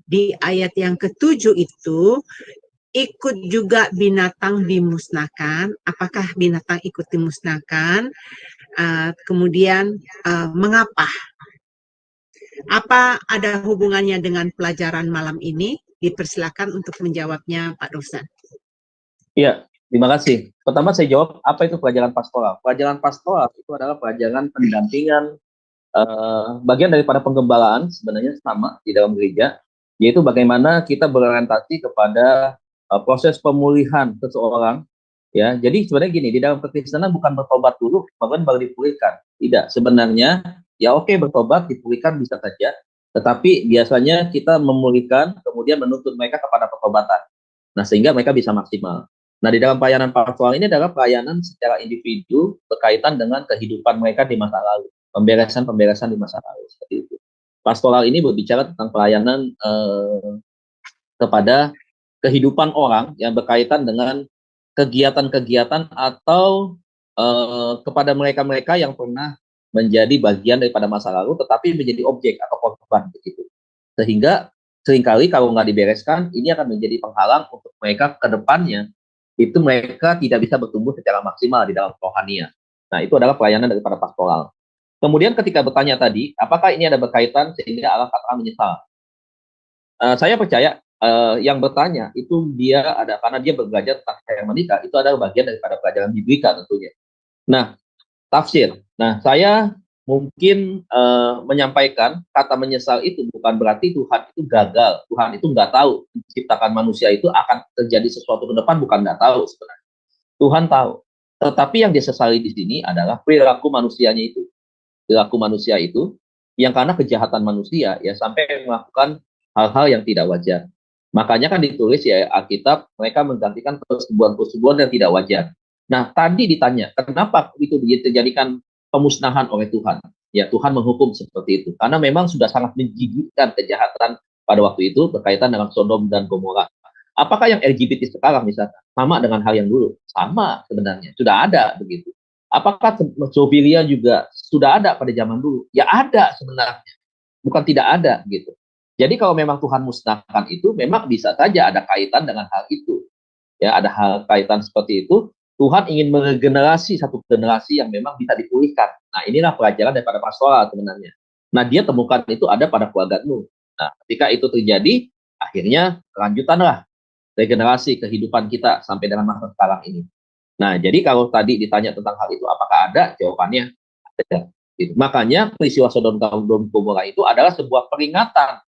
di ayat yang ke-7 itu ikut juga binatang dimusnahkan. Apakah binatang ikut dimusnahkan? Kemudian mengapa? Apa ada hubungannya dengan pelajaran malam ini? Dipersilakan untuk menjawabnya Pak dosen. Iya, terima kasih. Pertama saya jawab, apa itu pelajaran pastoral? Pelajaran pastoral itu adalah pelajaran pendampingan, bagian daripada penggembalaan sebenarnya sama di dalam gereja, yaitu bagaimana kita berorientasi kepada proses pemulihan seseorang. Ya, jadi sebenarnya gini, di dalam kekristenan bukan bertobat dulu, bahkan baru dipulihkan. Tidak, sebenarnya ya oke, bertobat, dipulihkan bisa saja, tetapi biasanya kita memulihkan, kemudian menuntut mereka kepada pertobatan. Nah, sehingga mereka bisa maksimal. Nah, di dalam pelayanan pastoral ini adalah pelayanan secara individu berkaitan dengan kehidupan mereka di masa lalu, pemberesan di masa lalu, seperti itu. Pastoral ini berbicara tentang pelayanan kepada kehidupan orang yang berkaitan dengan kegiatan-kegiatan atau kepada mereka-mereka yang pernah menjadi bagian daripada masa lalu tetapi menjadi objek atau korban begitu. Sehingga seringkali kalau nggak dibereskan, ini akan menjadi penghalang untuk mereka ke depannya, itu mereka tidak bisa bertumbuh secara maksimal di dalam rohania. Nah, itu adalah pelayanan daripada pastoral. Kemudian ketika bertanya tadi, apakah ini ada berkaitan sehingga Allah katakan menyesal? Saya percaya yang bertanya itu dia ada karena dia belajar tentang hermeneutika, itu adalah bagian daripada pelajaran biblika tentunya. Nah, tafsir. Nah, saya mungkin menyampaikan kata menyesal itu bukan berarti Tuhan itu gagal. Tuhan itu nggak tahu menciptakan manusia itu akan terjadi sesuatu ke depan, bukan nggak tahu sebenarnya. Tuhan tahu. Tetapi yang disesali di sini adalah perilaku manusianya itu. Perilaku manusia itu yang karena kejahatan manusia ya sampai melakukan hal-hal yang tidak wajar. Makanya kan ditulis ya Alkitab, mereka menggantikan persetubuhan-persetubuhan yang tidak wajar. Nah, tadi ditanya, kenapa itu dijadikan pemusnahan oleh Tuhan? Ya, Tuhan menghukum seperti itu. Karena memang sudah sangat menjijikkan kejahatan pada waktu itu berkaitan dengan Sodom dan Gomora. Apakah yang LGBT sekarang misalnya sama dengan hal yang dulu? Sama sebenarnya, sudah ada begitu. Apakah zoofilia juga sudah ada pada zaman dulu? Ya ada sebenarnya, bukan tidak ada gitu. Jadi kalau memang Tuhan musnahkan itu, memang bisa saja ada kaitan dengan hal itu. Ya, ada hal kaitan seperti itu. Tuhan ingin meregenerasi satu generasi yang memang bisa dipulihkan. Nah, inilah pelajaran daripada pastoral sebenarnya. Nah, dia temukan itu ada pada keluarga Nuh. Nah, ketika itu terjadi, akhirnya kelanjutanlah regenerasi kehidupan kita sampai dengan masa sekarang ini. Nah, jadi kalau tadi ditanya tentang hal itu, apakah ada? Jawabannya ada. Gitu. Makanya peristiwa Sodom dan Gomora itu adalah sebuah peringatan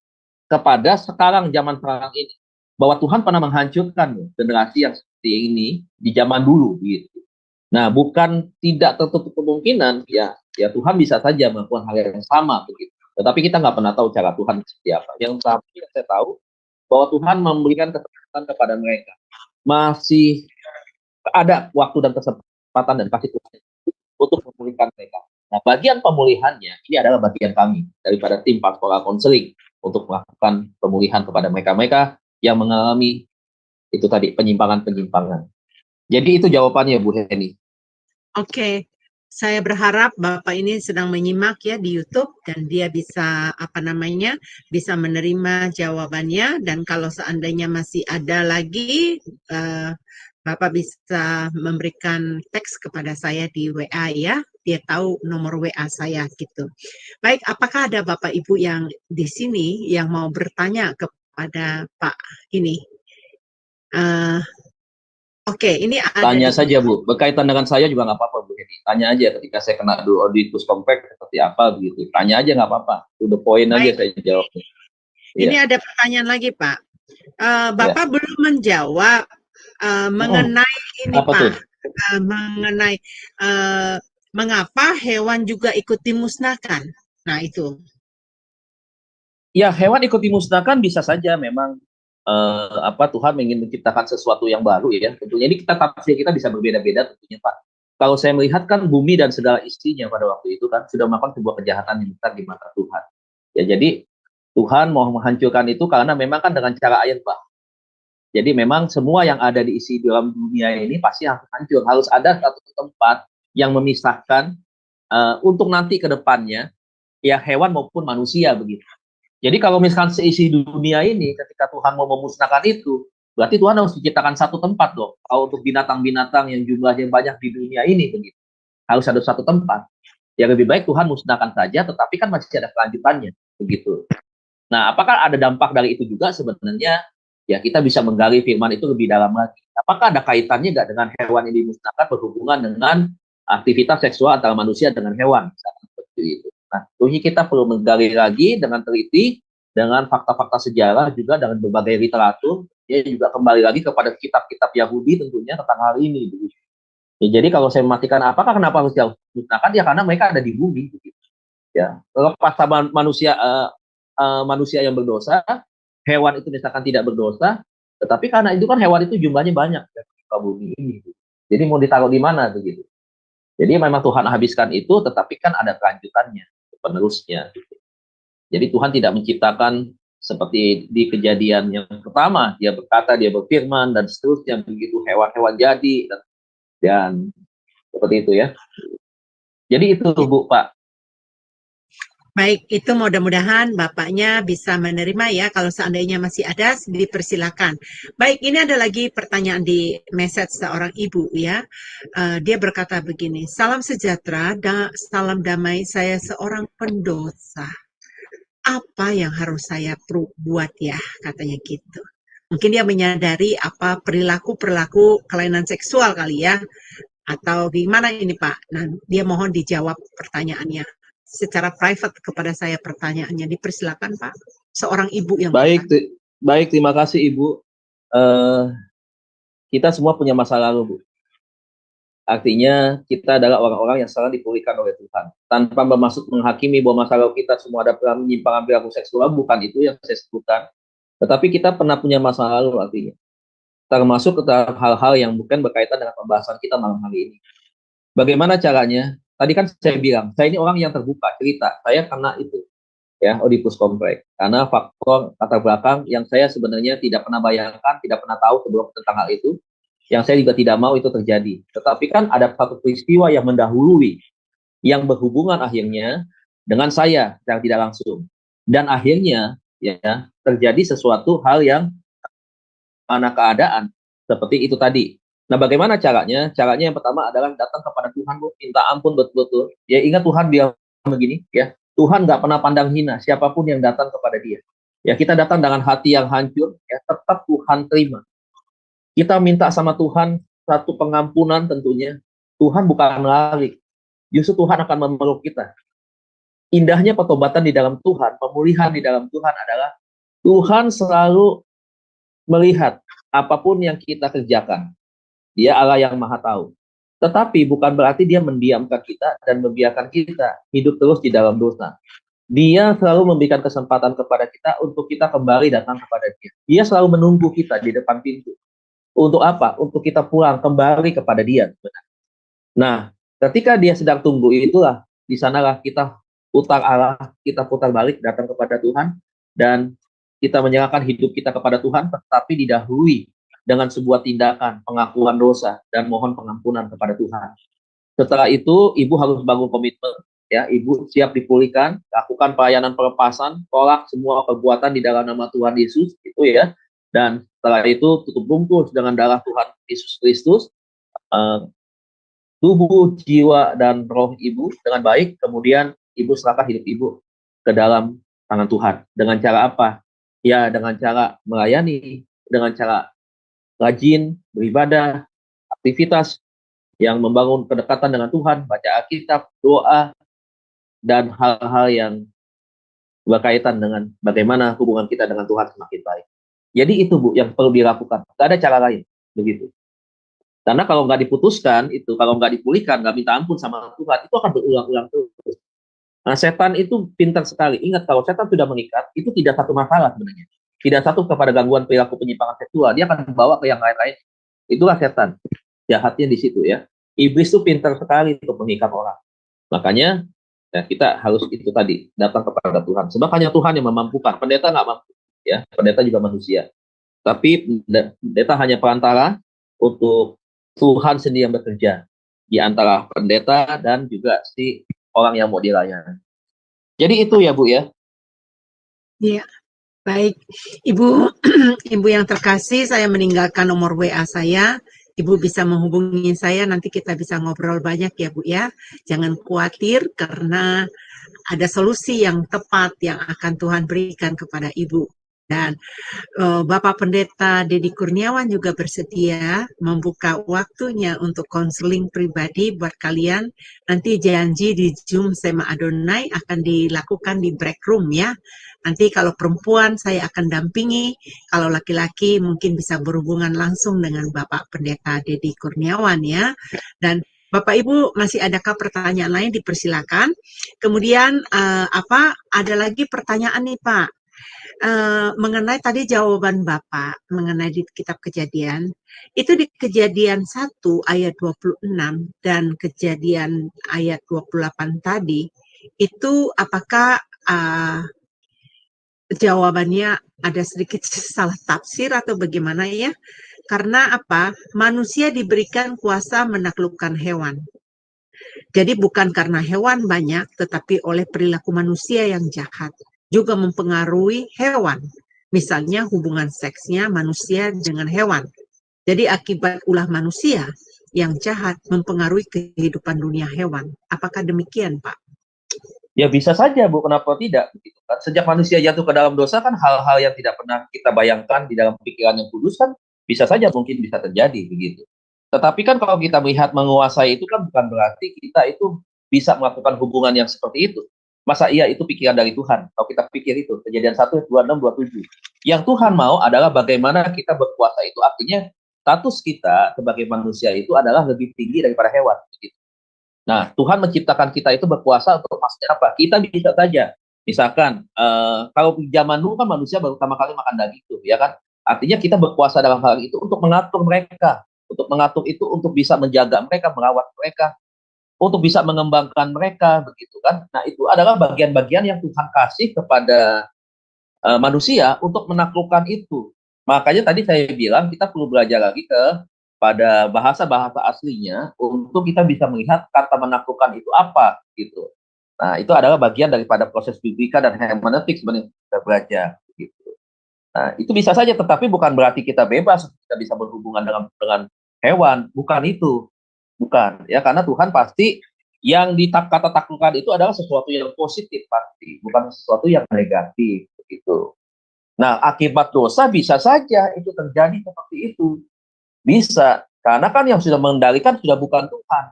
kepada sekarang zaman sekarang ini bahwa Tuhan pernah menghancurkan generasi yang seperti ini di zaman dulu gitu. Nah, bukan tidak tertutup kemungkinan ya Tuhan bisa saja melakukan hal yang sama begitu. Tetapi kita nggak pernah tahu cara Tuhan seperti apa. Yang saya tahu bahwa Tuhan memberikan kesempatan kepada mereka. Masih ada waktu dan kesempatan dan kasih Tuhan untuk memulihkan mereka. Nah, bagian pemulihannya ini adalah bagian kami daripada tim pastoral konseling untuk melakukan pemulihan kepada mereka-mereka yang mengalami itu tadi penyimpangan-penyimpangan. Jadi itu jawabannya Bu Heni. Oke, saya berharap Bapak ini sedang menyimak ya di YouTube dan dia bisa bisa menerima jawabannya, dan kalau seandainya masih ada lagi Bapak bisa memberikan teks kepada saya di WA ya. Dia tahu nomor WA saya gitu. Baik, apakah ada Bapak Ibu yang di sini yang mau bertanya kepada Pak ini? Oke, ini ada Tanya di saja Bu, berkaitan dengan saya juga nggak apa-apa Bu Heni. Tanya aja ketika saya kena auditus kompleks seperti apa begitu. Tanya aja nggak apa-apa. To the point aja Baik. saya jawabnya. Ini Iya. ada pertanyaan lagi Pak. Bapak belum menjawab mengenai ini Apa Pak, tuh? mengenai mengapa hewan juga ikut dimusnahkan. Nah itu. Ya, hewan ikut dimusnahkan bisa saja memang Tuhan ingin menciptakan sesuatu yang baru ya. Tentunya ini tafsir kita bisa berbeda-beda tentunya Pak. Kalau saya melihat kan bumi dan segala isinya pada waktu itu kan sudah melakukan sebuah kejahatan yang besar di mata Tuhan. Ya, jadi Tuhan mau menghancurkan itu karena memang kan dengan cara air bah. Jadi memang semua yang ada di isi dalam dunia ini pasti harus hancur. Harus ada satu tempat yang memisahkan untuk nanti ke depannya ya hewan maupun manusia begitu. Jadi kalau misalkan seisi dunia ini ketika Tuhan mau memusnahkan itu, berarti Tuhan harus menciptakan satu tempat dong. Kalau untuk binatang-binatang yang jumlahnya banyak di dunia ini begitu. Harus ada satu tempat. Ya lebih baik Tuhan musnahkan saja, tetapi kan masih ada kelanjutannya begitu. Nah, apakah ada dampak dari itu juga sebenarnya? Ya kita bisa menggali firman itu lebih dalam lagi. Apakah ada kaitannya nggak dengan hewan yang dimusnahkan berhubungan dengan aktivitas seksual antara manusia dengan hewan? Seperti itu. Nah, tentunya kita perlu menggali lagi dengan teliti, dengan fakta-fakta sejarah juga dengan berbagai literatur, ya juga kembali lagi kepada kitab-kitab Yahudi tentunya tentang hal ini. Ya, jadi kalau saya mematikan apakah kenapa harus dimusnahkan? Ya karena mereka ada di bumi. Ya, lepas sama manusia yang berdosa, hewan itu misalkan tidak berdosa, tetapi karena itu kan hewan itu jumlahnya banyak ya, di bumi ini. Jadi mau ditaruh di mana begitu? Jadi memang Tuhan habiskan itu, tetapi kan ada kelanjutannya, penerusnya. Jadi Tuhan tidak menciptakan seperti di kejadian yang pertama, dia berkata, dia berfirman, dan seterusnya, begitu hewan-hewan jadi, dan seperti itu ya. Jadi itu Bu, Pak. Baik, itu mudah-mudahan Bapaknya bisa menerima ya. Kalau seandainya masih ada, dipersilakan. Baik, ini ada lagi pertanyaan di message seorang ibu ya. Dia berkata begini, salam sejahtera, salam damai, saya seorang pendosa. Apa yang harus saya buat ya, katanya gitu. Mungkin dia menyadari apa perilaku-perilaku kelainan seksual kali ya. Atau gimana ini Pak? Nah, dia mohon dijawab pertanyaannya secara private kepada saya pertanyaannya. Dipersilakan Pak. Seorang ibu yang Baik, terima kasih Ibu. Kita semua punya masa lalu, Bu. Artinya kita adalah orang-orang yang selalu dipulihkan oleh Tuhan. Tanpa bermaksud menghakimi bahwa masa lalu kita semua ada penyimpangan perilaku seksual, bukan itu yang saya sebutkan. Tetapi kita pernah punya masa lalu artinya. Termasuk ke hal-hal yang bukan berkaitan dengan pembahasan kita malam hari ini. Bagaimana caranya? Tadi kan saya bilang, saya ini orang yang terbuka, cerita. Saya kena itu, ya, Oedipus kompleks. Karena faktor latar belakang yang saya sebenarnya tidak pernah bayangkan, tidak pernah tahu sebelum tentang hal itu, yang saya juga tidak mau itu terjadi. Tetapi kan ada satu peristiwa yang mendahului, yang berhubungan akhirnya dengan saya yang tidak langsung. Dan akhirnya, ya, terjadi sesuatu hal yang mana keadaan seperti itu tadi. Nah, bagaimana caranya? Caranya yang pertama adalah datang kepada Tuhan, Bu, minta ampun betul-betul. Ya, ingat Tuhan bilang begini, ya. Tuhan nggak pernah pandang hina siapapun yang datang kepada Dia. Ya, kita datang dengan hati yang hancur, ya, tetap Tuhan terima. Kita minta sama Tuhan satu pengampunan tentunya. Tuhan bukan lari. Justru Tuhan akan memeluk kita. Indahnya pertobatan di dalam Tuhan, pemulihan di dalam Tuhan adalah Tuhan selalu melihat apapun yang kita kerjakan. Dia Allah yang maha tahu. Tetapi bukan berarti dia mendiamkan kita dan membiarkan kita hidup terus di dalam dosa. Dia selalu memberikan kesempatan kepada kita untuk kita kembali datang kepada Dia. Dia selalu menunggu kita di depan pintu. Untuk apa? Untuk kita pulang kembali kepada Dia. Nah, ketika Dia sedang tunggu itulah di sanalah kita putar arah, kita putar balik datang kepada Tuhan, dan kita menyerahkan hidup kita kepada Tuhan, tetapi didahului dengan sebuah tindakan pengakuan dosa dan mohon pengampunan kepada Tuhan. Setelah itu, ibu harus bangun komitmen, ya, ibu siap dipulihkan, lakukan pelayanan pelepasan, tolak semua perbuatan di dalam nama Tuhan Yesus, itu ya. Dan setelah itu tutup bungkus dengan darah Tuhan Yesus Kristus, tubuh, jiwa, dan roh ibu dengan baik. Kemudian ibu serahkan hidup ibu ke dalam tangan Tuhan. Dengan cara apa? Ya, dengan cara melayani, dengan cara rajin beribadah, aktivitas yang membangun kedekatan dengan Tuhan, baca Alkitab, doa, dan hal-hal yang berkaitan dengan bagaimana hubungan kita dengan Tuhan semakin baik. Jadi itu Bu yang perlu dilakukan. Gak ada cara lain, begitu. Karena kalau nggak diputuskan itu, kalau nggak dipulihkan, nggak minta ampun sama Tuhan, itu akan berulang-ulang terus. Nah, setan itu pintar sekali. Ingat, kalau setan sudah mengikat, itu tidak satu masalah sebenarnya. Tidak satu kepada gangguan perilaku penyimpangan seksual, dia akan membawa ke yang lain-lain. Itulah setan. Jahatnya di situ ya. Iblis itu pintar sekali untuk mengikat orang. Makanya ya, kita harus itu tadi, datang kepada Tuhan. Sebab hanya Tuhan yang memampukan. Pendeta nggak mampu. Ya, pendeta juga manusia. Tapi pendeta hanya perantara untuk Tuhan sendiri yang bekerja di antara pendeta dan juga si orang yang mau dilayani. Jadi itu ya Bu ya. Iya, baik. Ibu, Ibu yang terkasih, saya meninggalkan nomor WA saya. Ibu bisa menghubungi saya, nanti kita bisa ngobrol banyak ya Bu ya. Jangan khawatir karena ada solusi yang tepat yang akan Tuhan berikan kepada Ibu. Dan Bapak Pendeta Dedi Kurniawan juga bersedia membuka waktunya untuk konseling pribadi buat kalian. Nanti janji di Zoom Sema Adonai akan dilakukan di break room ya. Nanti kalau perempuan saya akan dampingi, kalau laki-laki mungkin bisa berhubungan langsung dengan Bapak Pendeta Dedi Kurniawan ya. Dan Bapak Ibu masih adakah pertanyaan lain, dipersilakan. Kemudian ada lagi pertanyaan nih Pak. Mengenai tadi jawaban Bapak mengenai di kitab Kejadian, itu di Kejadian 1 ayat 26 dan Kejadian ayat 28 tadi, itu apakah jawabannya ada sedikit salah tafsir atau bagaimana ya? Karena apa? Manusia diberikan kuasa menaklukkan hewan. Jadi bukan karena hewan banyak, tetapi oleh perilaku manusia yang jahat juga mempengaruhi hewan. Misalnya hubungan seksnya manusia dengan hewan. Jadi akibat ulah manusia yang jahat mempengaruhi kehidupan dunia hewan. Apakah demikian, Pak? Ya bisa saja Bu, kenapa tidak? Begitu kan. Sejak manusia jatuh ke dalam dosa kan hal-hal yang tidak pernah kita bayangkan di dalam pikiran yang kudus kan bisa saja mungkin bisa terjadi begitu. Tetapi kan kalau kita melihat menguasai itu kan bukan berarti kita itu bisa melakukan hubungan yang seperti itu. Masa iya itu pikiran dari Tuhan? Kalau kita pikir itu, Kejadian 1, 26, 27. Yang Tuhan mau adalah bagaimana kita berkuasa itu. Artinya status kita sebagai manusia itu adalah lebih tinggi daripada hewan. Begitu. Nah, Tuhan menciptakan kita itu berkuasa untuk maksudnya apa? Kita bisa saja. Misalkan, kalau zaman dulu kan manusia baru pertama kali makan daging itu, ya kan? Artinya kita berkuasa dalam hal itu untuk mengatur mereka. Untuk mengatur itu untuk bisa menjaga mereka, merawat mereka, untuk bisa mengembangkan mereka, begitu kan? Nah, itu adalah bagian-bagian yang Tuhan kasih kepada manusia untuk menaklukkan itu. Makanya tadi saya bilang kita perlu belajar lagi pada bahasa-bahasa aslinya untuk kita bisa melihat kata menaklukkan itu apa gitu. Nah, itu adalah bagian daripada proses biblika dan hermeneutik sebenarnya kita belajar gitu. Nah, itu bisa saja, tetapi bukan berarti kita bebas kita bisa berhubungan dengan hewan, bukan itu. Bukan, ya, karena Tuhan pasti yang kata taklukan itu adalah sesuatu yang positif pasti, bukan sesuatu yang negatif begitu. Nah, akibat dosa bisa saja itu terjadi seperti itu. Bisa, karena kan yang sudah mengendalikan sudah bukan Tuhan.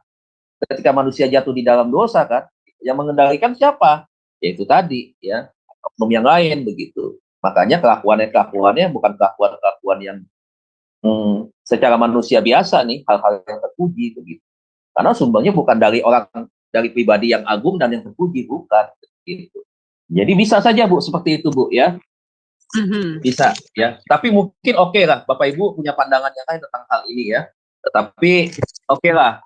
Ketika manusia jatuh di dalam dosa kan, yang mengendalikan siapa? Yaitu tadi ya, oknum yang lain begitu. Makanya kelakuannya bukan kelakuan yang secara manusia biasa nih, hal-hal yang terpuji begitu. Karena sumbernya bukan dari pribadi yang agung dan yang terpuji, bukan gitu. Jadi bisa saja Bu seperti itu Bu ya. Bisa ya. Tapi mungkin oke lah Bapak Ibu punya pandangan yang lain tentang hal ini ya. Tetapi oke lah.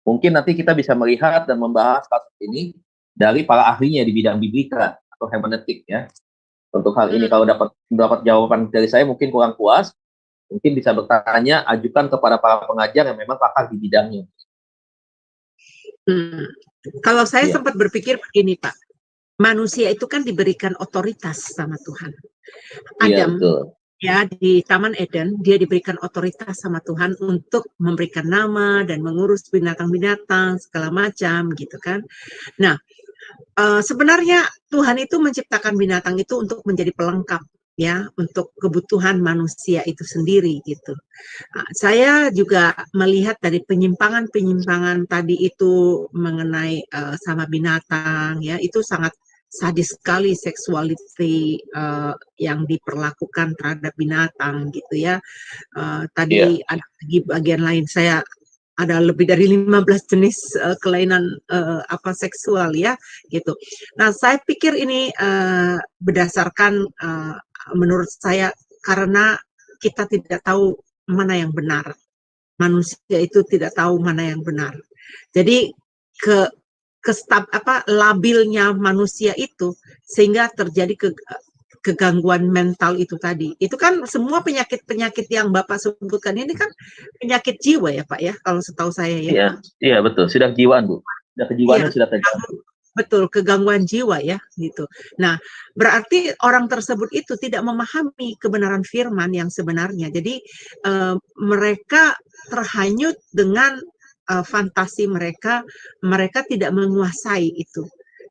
Mungkin nanti kita bisa melihat dan membahas kasus ini dari para ahlinya di bidang biblika atau hermeneutik ya. Untuk hal ini kalau dapat jawaban dari saya mungkin kurang puas, mungkin bisa bertanya, ajukan kepada para pengajar yang memang pakar di bidangnya. Kalau saya Iya. sempat berpikir begini, Pak. Manusia itu kan diberikan otoritas sama Tuhan. Iya, Adam, betul. ya, di Taman Eden, dia diberikan otoritas sama Tuhan untuk memberikan nama dan mengurus binatang-binatang segala macam, gitu kan. Nah, sebenarnya Tuhan itu menciptakan binatang itu untuk menjadi pelengkap, ya, untuk kebutuhan manusia itu sendiri, gitu. Saya juga melihat dari penyimpangan-penyimpangan tadi itu mengenai sama binatang, ya, itu sangat sadis sekali seksualiti yang diperlakukan terhadap binatang, gitu ya. Tadi ada lagi bagian lain, saya ada lebih dari 15 jenis kelainan seksual, ya, gitu. Nah, saya pikir ini berdasarkan menurut saya karena kita tidak tahu mana yang benar. Manusia itu tidak tahu mana yang benar. Jadi labilnya manusia itu sehingga terjadi kegangguan mental itu tadi. Itu kan semua penyakit-penyakit yang Bapak sebutkan ini kan penyakit jiwa ya, Pak ya, kalau setahu saya ya. Iya betul. Sudah kejiwaan, Bu. Sudah kejiwaan sudah terganggu. Betul, kegangguan jiwa ya, gitu. Nah, berarti orang tersebut itu tidak memahami kebenaran firman yang sebenarnya. Jadi mereka terhanyut dengan fantasi mereka, mereka tidak menguasai itu.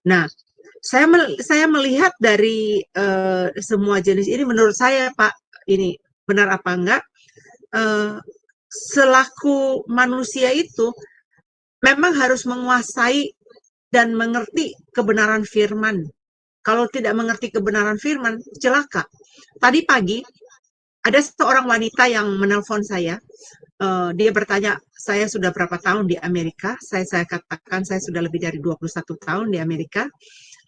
Nah, saya melihat dari semua jenis ini, menurut saya, Pak, ini benar apa enggak? Selaku manusia itu memang harus menguasai dan mengerti kebenaran firman. Kalau tidak mengerti kebenaran firman, celaka. Tadi pagi, ada seorang wanita yang menelpon saya. Dia bertanya, saya sudah berapa tahun di Amerika? Saya katakan, saya sudah lebih dari 21 tahun di Amerika.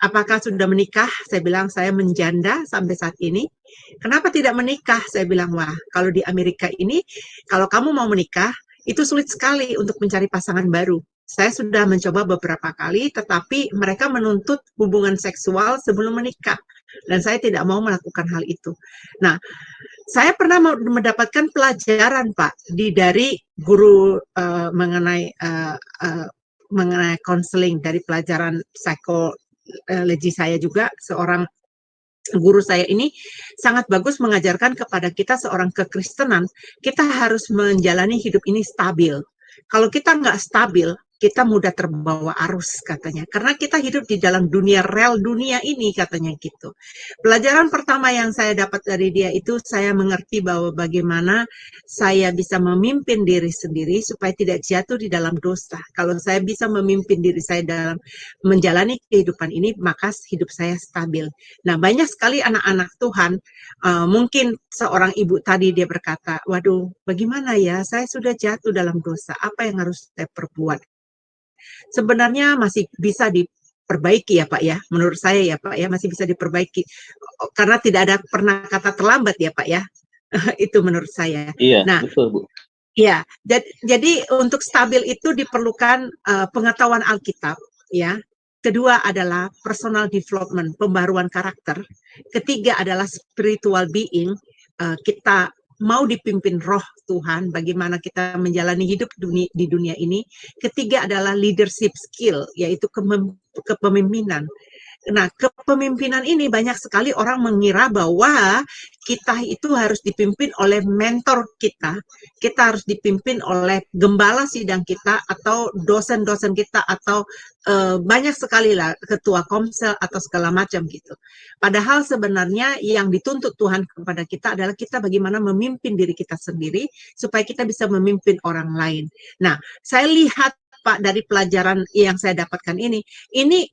Apakah sudah menikah? Saya bilang, saya menjanda sampai saat ini. Kenapa tidak menikah? Saya bilang, wah, kalau di Amerika ini, kalau kamu mau menikah, itu sulit sekali untuk mencari pasangan baru. Saya sudah mencoba beberapa kali, tetapi mereka menuntut hubungan seksual sebelum menikah. Dan saya tidak mau melakukan hal itu. Nah, saya pernah mendapatkan pelajaran, Pak, dari guru mengenai konseling, dari pelajaran psikologi saya juga, seorang guru saya ini sangat bagus mengajarkan kepada kita seorang kekristenan, kita harus menjalani hidup ini stabil. Kalau kita nggak stabil, kita mudah terbawa arus katanya. Karena kita hidup di dalam dunia rel dunia ini katanya gitu. Pelajaran pertama yang saya dapat dari dia itu saya mengerti bahwa bagaimana saya bisa memimpin diri sendiri supaya tidak jatuh di dalam dosa. Kalau saya bisa memimpin diri saya dalam menjalani kehidupan ini, maka hidup saya stabil. Nah, banyak sekali anak-anak Tuhan, mungkin seorang ibu tadi dia berkata, waduh, bagaimana ya, saya sudah jatuh dalam dosa, apa yang harus saya perbuat? Sebenarnya masih bisa diperbaiki ya Pak ya, menurut saya ya Pak ya, masih bisa diperbaiki. Karena tidak ada pernah kata terlambat ya Pak ya, itu menurut saya. Iya, nah, betul Bu. Ya, jadi untuk stabil itu diperlukan pengetahuan Alkitab ya. Kedua adalah personal development, pembaruan karakter. Ketiga adalah spiritual being, kita mau dipimpin roh Tuhan, bagaimana kita menjalani hidup di dunia ini. Ketiga adalah leadership skill, yaitu kepemimpinan. Nah, kepemimpinan ini banyak sekali orang mengira bahwa kita itu harus dipimpin oleh mentor kita harus dipimpin oleh gembala sidang kita atau dosen-dosen kita atau banyak sekali lah ketua komsel atau segala macam gitu. Padahal sebenarnya yang dituntut Tuhan kepada kita adalah kita bagaimana memimpin diri kita sendiri supaya kita bisa memimpin orang lain. Nah, saya lihat Pak dari pelajaran yang saya dapatkan ini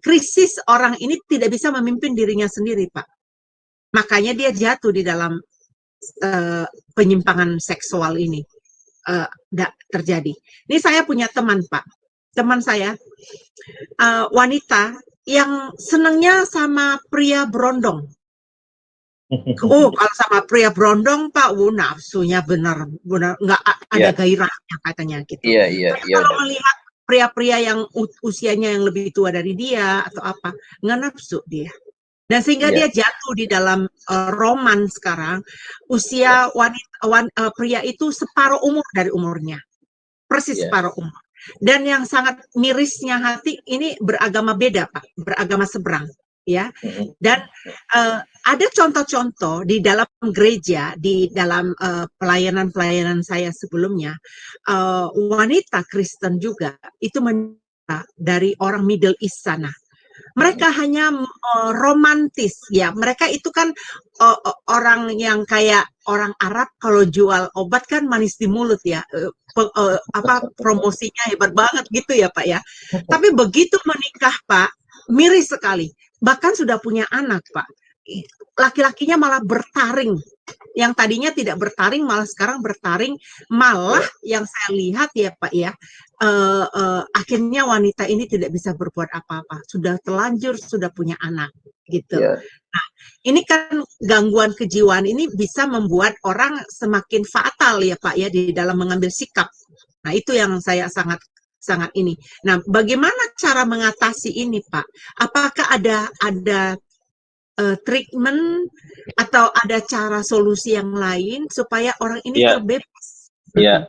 krisis orang ini tidak bisa memimpin dirinya sendiri Pak. Makanya dia jatuh di dalam penyimpangan seksual ini terjadi. Ini saya punya teman Pak, teman saya wanita yang senangnya sama pria berondong. Oh, kalau sama pria berondong Pak, nafsunya benar nggak ada gairahnya katanya gitu. Iya. Kalau melihat pria-pria yang usianya yang lebih tua dari dia atau apa, nggak nafsu dia. Dan sehingga Iya, dia jatuh di dalam roman sekarang, usia pria itu separuh umur dari umurnya, persis iya. separuh umur. Dan yang sangat mirisnya hati, ini beragama beda, Pak, beragama seberang, ya. Mm-mm. Dan ada contoh-contoh di dalam gereja, di dalam pelayanan-pelayanan saya sebelumnya, wanita Kristen juga itu dari orang Middle East sana. Mereka hanya romantis, ya. Mereka itu kan orang yang kayak orang Arab kalau jual obat kan manis di mulut, ya. Apa promosinya hebat banget gitu ya, Pak, ya. Tapi begitu menikah, Pak, miris sekali. Bahkan sudah punya anak, Pak. Laki-lakinya malah bertaring. Yang tadinya tidak bertaring malah sekarang bertaring. Malah yang saya lihat ya, Pak, ya, akhirnya wanita ini tidak bisa berbuat apa-apa. Sudah telanjur, sudah punya anak, gitu. Iya. Nah, ini kan gangguan kejiwaan ini bisa membuat orang semakin fatal ya, Pak, ya, di dalam mengambil sikap. Nah, itu yang saya sangat ini. Nah, bagaimana cara mengatasi ini, Pak? Apakah ada treatment atau ada cara solusi yang lain supaya orang ini Iya, terbebas? iya.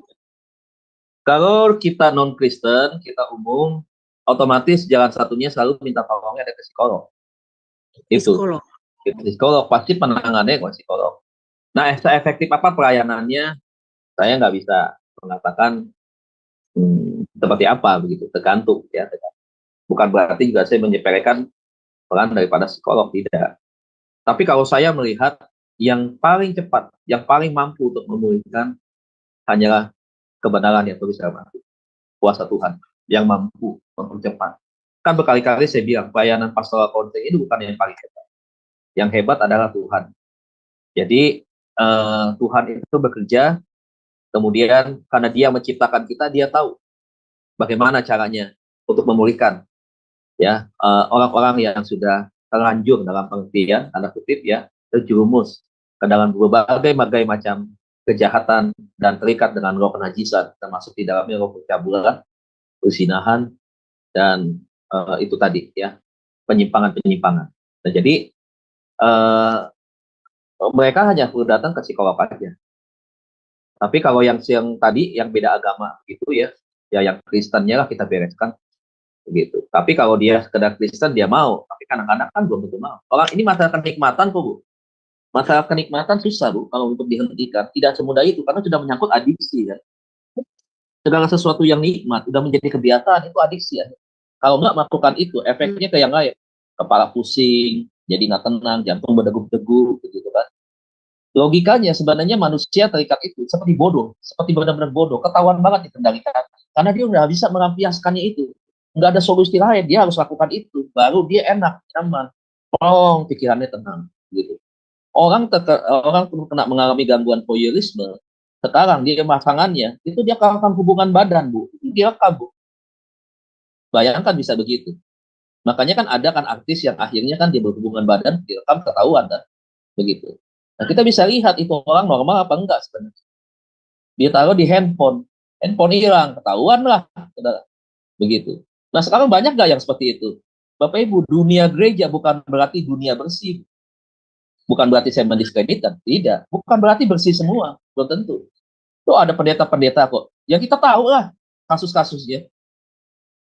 Kalau kita non-Kristen, kita umum, otomatis jalan satunya selalu minta tolongnya ada ke psikolog. Itu. Psikolog. Psikolog pasti penanganannya ke psikolog. Nah, seefektif apa pelayanannya, saya nggak bisa mengatakan seperti apa begitu, tergantung ya. Bukan berarti juga saya menyepelekan peran daripada psikolog, tidak. Tapi kalau saya melihat yang paling cepat, yang paling mampu untuk memulihkan hanyalah kebenaran yang terus mati. Kuasa Tuhan yang mampu mempercepat. Kan berkali-kali saya bilang, pelayanan pastoral counseling ini bukan yang paling hebat. Yang hebat adalah Tuhan. Jadi Tuhan itu bekerja, kemudian karena Dia menciptakan kita, Dia tahu bagaimana caranya untuk memulihkan ya orang-orang yang sudah terlanjur dalam pengertian tanda kutip ya terjerumus ke dalam berbagai macam kejahatan dan terikat dengan roh penajisat, termasuk di dalamnya roh pencabulan, persinahan, dan itu tadi ya penyimpangan. Nah, jadi mereka hanya perlu datang ke psikolog aja. Tapi kalau yang tadi yang beda agama gitu ya yang Kristennya lah kita bereskan begitu. Tapi kalau dia sekedar Kristen dia mau, tapi kadang-kadang kan belum tentu mau. Orang ini masalah kenikmatan kok, Bu. Masalah kenikmatan susah, Bu, kalau untuk dihentikan. Tidak semudah itu karena sudah menyangkut adiksi kan. Segala sesuatu yang nikmat sudah menjadi kebiasaan itu adiksi ya. Kalau nggak melakukan itu, efeknya ke yang lain. Kepala pusing, jadi nggak tenang, jantung berdegup-degup, gitu kan. Logikanya sebenarnya manusia terikat itu seperti bodoh, seperti benar-benar bodoh, ketahuan banget dikendalikan. Karena dia udah bisa melampiaskannya itu. Nggak ada solusi lain, dia harus lakukan itu. Baru dia enak, nyaman, plong, pikirannya tenang. Gitu. Orang kena mengalami gangguan voyeurisme, sekarang dia pasangannya, itu dia akan hubungan badan, Bu. Itu dia kabur. Bayangkan bisa begitu. Makanya kan ada kan artis yang akhirnya kan dia berhubungan badan, direkam ketahuan kan. Begitu. Nah, kita bisa lihat itu orang normal apa enggak sebenarnya. Dia taruh di handphone hilang, ketahuan lah. Begitu. Nah, sekarang banyak nggak yang seperti itu? Bapak Ibu, dunia gereja bukan berarti dunia bersih. Bukan berarti saya mendiskreditkan. Tidak. Bukan berarti bersih semua. Belum tentu. Tuh ada pendeta-pendeta kok. Yang kita tahu lah kasus-kasusnya.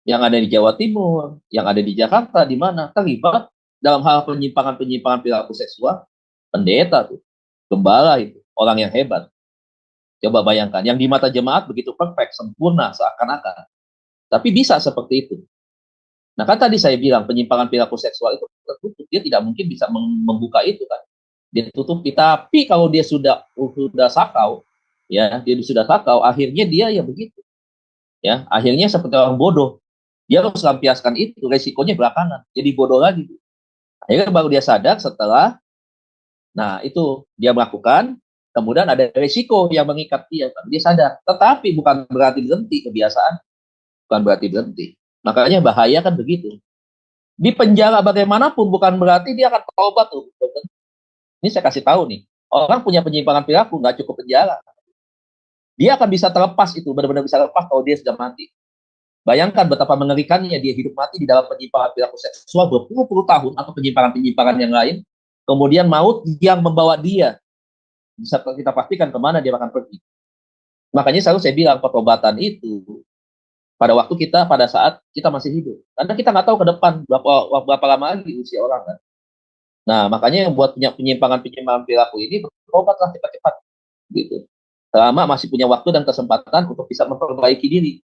Yang ada di Jawa Timur, yang ada di Jakarta, di mana terlibat dalam hal penyimpangan perilaku seksual. Pendeta tuh. Gembala itu. Orang yang hebat. Coba bayangkan. Yang di mata jemaat begitu perfect, sempurna, seakan-akan. Tapi bisa seperti itu. Nah kan tadi saya bilang penyimpangan perilaku seksual itu tertutup, dia tidak mungkin bisa membuka itu kan, dia tutupi. Tapi kalau dia sudah sakau, ya dia sudah sakau, akhirnya dia ya begitu, ya akhirnya seperti orang bodoh, dia harus lampiaskan itu, resikonya belakangan, jadi bodoh lagi. Akhirnya baru dia sadar setelah, nah itu dia melakukan, kemudian ada resiko yang mengikat dia sadar. Tetapi bukan berarti berhenti kebiasaan, bukan berarti berhenti. Makanya bahaya kan begitu. Di penjara bagaimanapun bukan berarti dia akan tobat tuh. Ini saya kasih tahu nih. Orang punya penyimpangan perilaku nggak cukup penjara. Dia akan bisa terlepas itu, benar-benar bisa lepas kalau dia sudah mati. Bayangkan betapa mengerikannya dia hidup mati di dalam penyimpangan perilaku seksual berpuluh-puluh tahun atau penyimpangan-penyimpangan yang lain. Kemudian maut yang membawa dia. Bisa kita pastikan kemana dia akan pergi. Makanya selalu saya bilang pertobatan itu pada waktu kita, pada saat kita masih hidup. Karena kita nggak tahu ke depan berapa lama lagi usia orang kan. Nah, makanya yang buat penyimpangan-penyimpangan perilaku ini bertobatlah cepat-cepat gitu. Selama masih punya waktu dan kesempatan untuk bisa memperbaiki diri.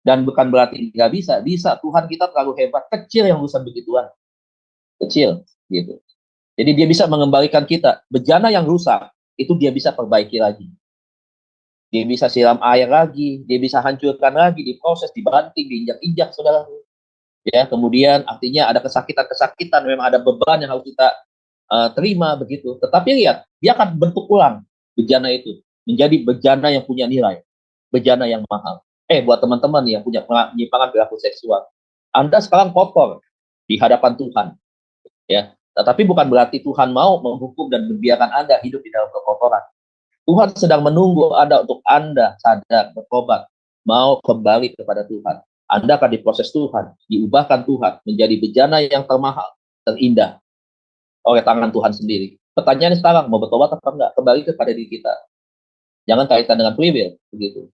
Dan bukan berarti nggak bisa, bisa. Tuhan kita terlalu hebat, kecil yang urusan begituan. Kecil gitu. Jadi dia bisa mengembalikan kita. Bejana yang rusak, itu dia bisa perbaiki lagi. Dia bisa siram air lagi, dia bisa hancurkan lagi, diproses, dibanting, diinjak-injak, saudara. Ya, kemudian artinya ada kesakitan-kesakitan, memang ada beban yang harus kita terima begitu. Tetapi lihat, dia akan bentuk ulang bejana itu menjadi bejana yang punya nilai, bejana yang mahal. Buat teman-teman yang punya penyimpangan perilaku seksual, Anda sekarang kotor di hadapan Tuhan, ya. Tetapi bukan berarti Tuhan mau menghukum dan membiarkan Anda hidup di dalam kekotoran. Tuhan sedang menunggu Anda untuk Anda sadar, bertobat, mau kembali kepada Tuhan. Anda akan diproses Tuhan, diubahkan Tuhan menjadi bejana yang termahal, terindah oleh tangan Tuhan sendiri. Pertanyaannya sekarang, mau bertobat apa enggak? Kembali kepada diri kita. Jangan kaitan dengan free will, begitu.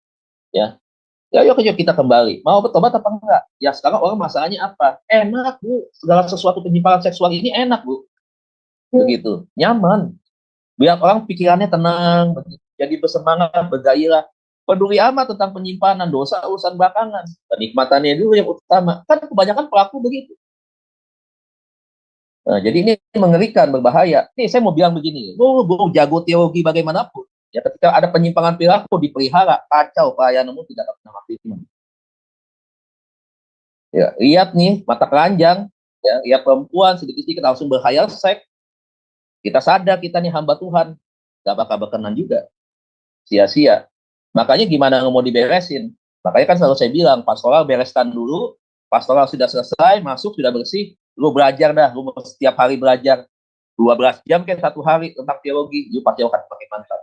Ya, yuk kita kembali. Mau bertobat apa enggak? Ya sekarang orang masalahnya apa? Enak, Bu. Segala sesuatu penyimpangan seksual ini enak, Bu. Begitu, nyaman. Biar orang pikirannya tenang, jadi bersemangat, bergairah. Peduli amat tentang penyimpanan, dosa urusan belakangan. Kenikmatannya dulu yang utama. Kan kebanyakan pelaku begitu. Nah, jadi ini mengerikan, berbahaya. Nih saya mau bilang begini, gue jago teologi bagaimanapun. Ya ketika ada penyimpangan perilaku dipelihara, kacau, pelayananmu tidak akan pernah maksimal. Ya, lihat nih, mata keranjang, ya, lihat perempuan sedikit-sedikit langsung berhayal seks. Kita sadar kita nih hamba Tuhan, gak bakal berkenan juga, sia-sia. Makanya gimana mau diberesin? Makanya kan selalu saya bilang, pastoral bereskan dulu, pastoral sudah selesai, masuk sudah bersih, lu belajar dah, lu setiap hari belajar 12 jam kan satu hari tentang teologi, lu pasti akan pakai mantap.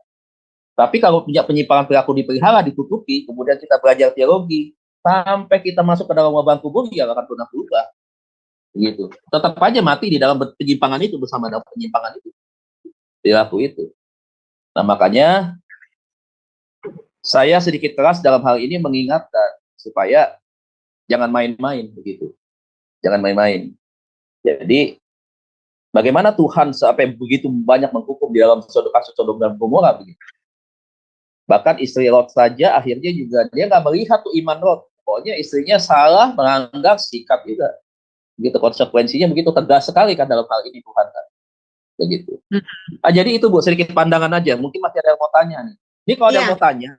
Tapi kalau punya penyimpangan perilaku dipelihara, ditutupi, kemudian kita belajar teologi, sampai kita masuk ke dalam wabah kubur, ya akan pernah berubah. Gitu. Tetap aja mati di dalam penyimpangan itu, bersama dalam penyimpangan itu, perilaku itu. Nah makanya saya sedikit keras dalam hal ini mengingatkan supaya jangan main-main begitu, jangan main-main. Jadi bagaimana Tuhan sampai begitu banyak menghukum di dalam kasus Sodom dan Gomora begitu. Bahkan istri Lot saja akhirnya juga dia nggak melihat tuh iman Lot. Pokoknya istrinya salah melanggar sikap juga. Begitu konsekuensinya begitu tegas sekali kan dalam hal ini Tuhan kan. Begitu. Jadi itu Bu, sedikit pandangan aja. Mungkin masih ada yang mau tanya nih. Ini kalau ada yang mau tanya,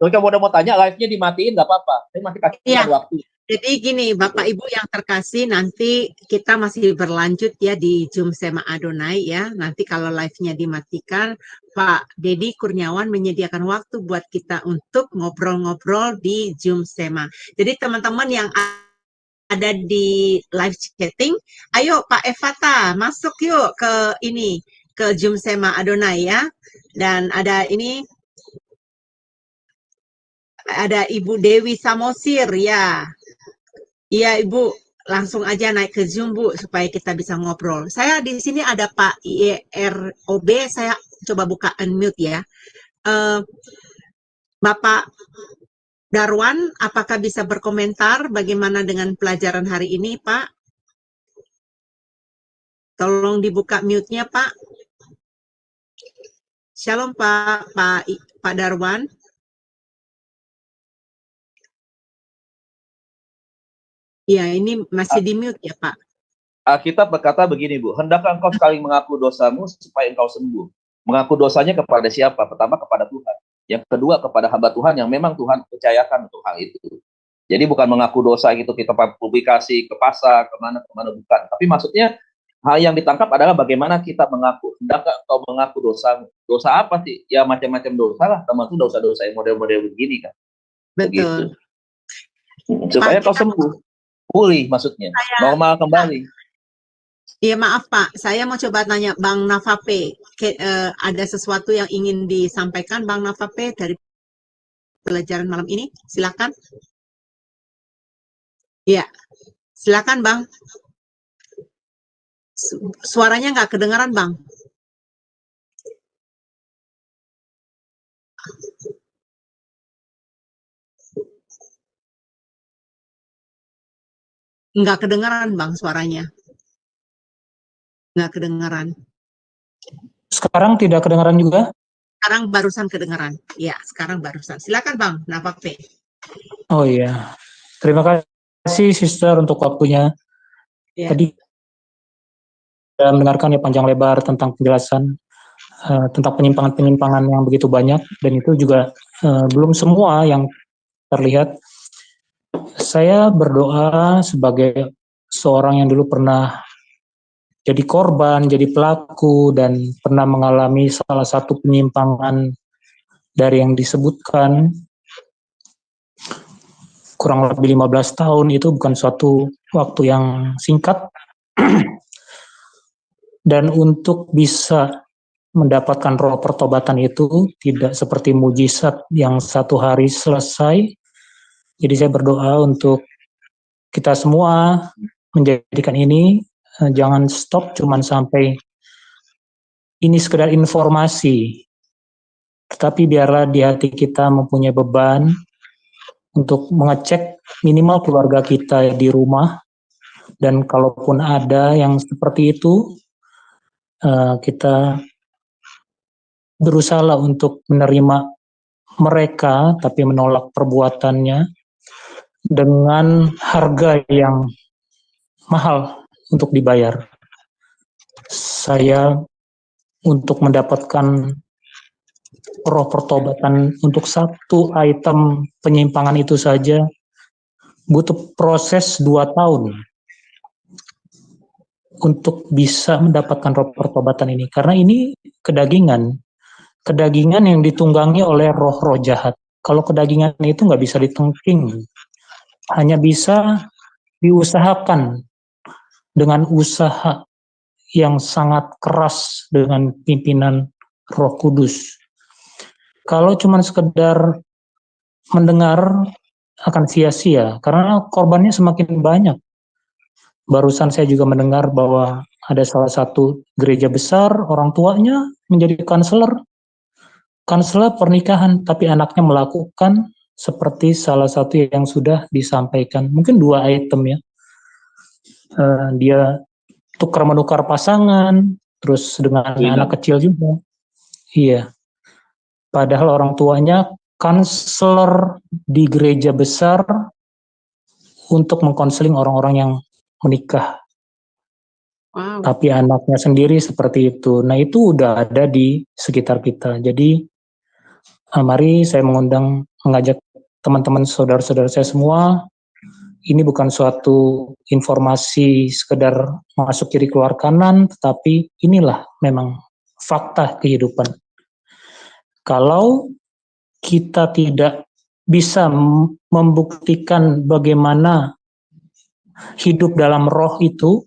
kalau udah mau tanya, live-nya dimatiin nggak apa-apa. Saya masih kasih waktu. Jadi gini, Bapak Ibu yang terkasih, nanti kita masih berlanjut ya di Zoom Sema Adonai ya. Nanti kalau live-nya dimatikan, Pak Dedi Kurniawan menyediakan waktu buat kita untuk ngobrol-ngobrol di Zoom Sema. Jadi teman-teman yang ada di live chatting, ayo Pak Evata masuk yuk ke ini, ke Zoom Sema Adonai ya. Dan ada ini, ada Ibu Dewi Samosir ya. Iya Ibu, langsung aja naik ke Zoom Bu, supaya kita bisa ngobrol. Saya di sini ada Pak IROB, saya coba buka unmute ya. Bapak Darwan, apakah bisa berkomentar bagaimana dengan pelajaran hari ini, Pak? Tolong dibuka mute-nya, Pak. Shalom, Pak Darwan. Ya, ini masih di mute ya, Pak. Alkitab berkata begini, Bu. Hendaklah engkau sekali mengaku dosamu supaya engkau sembuh. Mengaku dosanya kepada siapa? Pertama kepada Tuhan. Yang kedua kepada hamba Tuhan yang memang Tuhan percayakan untuk hal itu. Jadi bukan mengaku dosa gitu kita publikasi ke pasar, kemana bukan. Tapi maksudnya hal yang ditangkap adalah bagaimana kita mengaku. Hendakkah engkau mengaku dosamu? Dosa apa sih? Ya macam-macam dosa lah, termasuk dosa-dosa yang model-model begini kan. Betul. Begitu. Supaya kau sembuh. Pulih maksudnya. Normal kembali. Iya maaf Pak, saya mau coba tanya Bang Navape, ada sesuatu yang ingin disampaikan Bang Navape dari pelajaran malam ini? Silakan. Ya, silakan Bang. Suaranya nggak kedengaran Bang. Nggak kedengaran Bang suaranya. Nggak kedengaran. Sekarang tidak kedengaran juga? Sekarang barusan kedengaran. Ya, sekarang barusan. Silakan Bang, Napape. Oh iya. Terima kasih Sister untuk waktunya. Ya. Tadi saya mendengarkan ya panjang lebar tentang penjelasan tentang penyimpangan-penyimpangan yang begitu banyak, dan itu juga belum semua yang terlihat. Saya berdoa sebagai seorang yang dulu pernah jadi korban, jadi pelaku, dan pernah mengalami salah satu penyimpangan dari yang disebutkan kurang lebih 15 tahun. Itu bukan suatu waktu yang singkat. Dan untuk bisa mendapatkan roh pertobatan itu tidak seperti mujizat yang satu hari selesai. Jadi saya berdoa untuk kita semua menjadikan ini jangan stop cuman sampai ini sekedar informasi, tetapi biarlah di hati kita mempunyai beban untuk mengecek minimal keluarga kita di rumah, dan kalaupun ada yang seperti itu, kita berusaha untuk menerima mereka, tapi menolak perbuatannya dengan harga yang mahal untuk dibayar. Saya untuk mendapatkan roh pertobatan untuk satu item penyimpangan itu saja butuh proses 2 tahun untuk bisa mendapatkan roh pertobatan ini, karena ini kedagingan yang ditunggangi oleh roh-roh jahat. Kalau kedagingan itu nggak bisa ditengking, hanya bisa diusahakan dengan usaha yang sangat keras dengan pimpinan Roh Kudus. Kalau cuma sekedar mendengar akan sia-sia karena korbannya semakin banyak. Barusan saya juga mendengar bahwa ada salah satu gereja besar, orang tuanya menjadi kanseler pernikahan, tapi anaknya melakukan seperti salah satu yang sudah disampaikan. Mungkin 2 item ya. Dia tukar-menukar pasangan, terus dengan anak kecil juga. Iya. Padahal orang tuanya kanseler di gereja besar untuk mengkonseling orang-orang yang menikah. Wow. Tapi anaknya sendiri seperti itu. Nah, itu udah ada di sekitar kita. Jadi, mari saya mengajak teman-teman saudara-saudara saya semua, ini bukan suatu informasi sekedar masuk kiri keluar kanan, tetapi inilah memang fakta kehidupan. Kalau kita tidak bisa membuktikan bagaimana hidup dalam roh itu,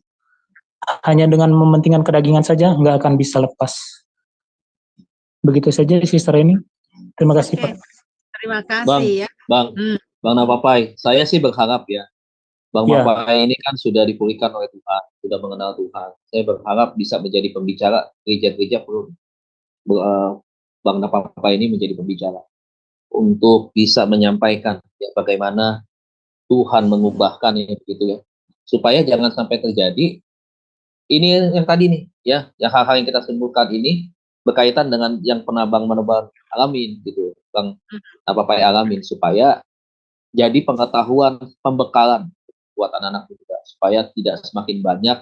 hanya dengan mementingkan kedagingan saja, nggak akan bisa lepas. Begitu saja, Sister ini. Terima kasih, Pak. Terima kasih Bang Napapai, saya sih berharap ya, Bang Napapai ini kan sudah dipulihkan oleh Tuhan, sudah mengenal Tuhan. Saya berharap bisa menjadi pembicara gereja-gereja, Bang Napapai ini menjadi pembicara untuk bisa menyampaikan ya, bagaimana Tuhan mengubahkan ya, gitu ya, supaya jangan sampai terjadi ini yang tadi nih ya, yang hal-hal yang kita sebutkan ini berkaitan dengan yang pernah Bang Menebar alamin gitu, Bang Napapai alamin, supaya jadi pengetahuan, pembekalan buat anak-anak muda, supaya tidak semakin banyak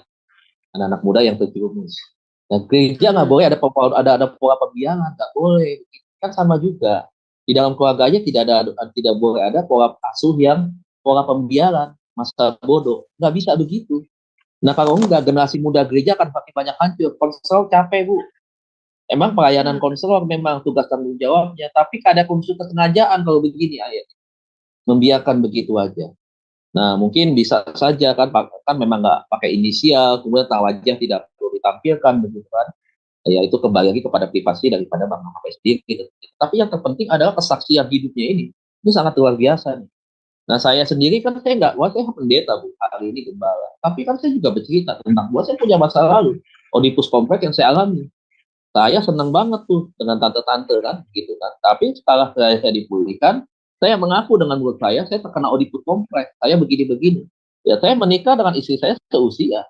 anak-anak muda yang terjerumus. Nah, gereja nggak boleh ada pola pembiaran, nggak boleh. Kan sama juga di dalam keluarga aja tidak boleh ada pola asuh yang pola pembiaran, masa bodoh, nggak bisa begitu. Nah, kalau enggak, generasi muda gereja akan makin banyak hancur. Konselor capek, Bu. Emang pelayanan konselor memang tugas tanggung jawabnya, tapi ada unsur kesengajaan kalau begini ayat, membiarkan begitu aja. Nah, mungkin bisa saja kan memang nggak pakai inisial, kemudian wajah tidak perlu ditampilkan begitu kan. Ya itu kembali lagi kepada privasi daripada Bang Napapai sendiri gitu. Tapi yang terpenting adalah kesaksian hidupnya ini. Ini sangat luar biasa nih. Nah, saya sendiri kan saya nggak, wah saya pendeta Bu, hari ini gembala. Tapi kan saya juga bercerita tentang bahwa saya punya masa lalu, Oedipus kompleks yang saya alami. Saya senang banget tuh dengan tante-tante kan, gitu kan. Tapi setelah saya dipulihkan, saya mengaku dengan mulut saya terkena Oedipus kompleks. Saya begini-begini. Ya, saya menikah dengan istri saya seusia.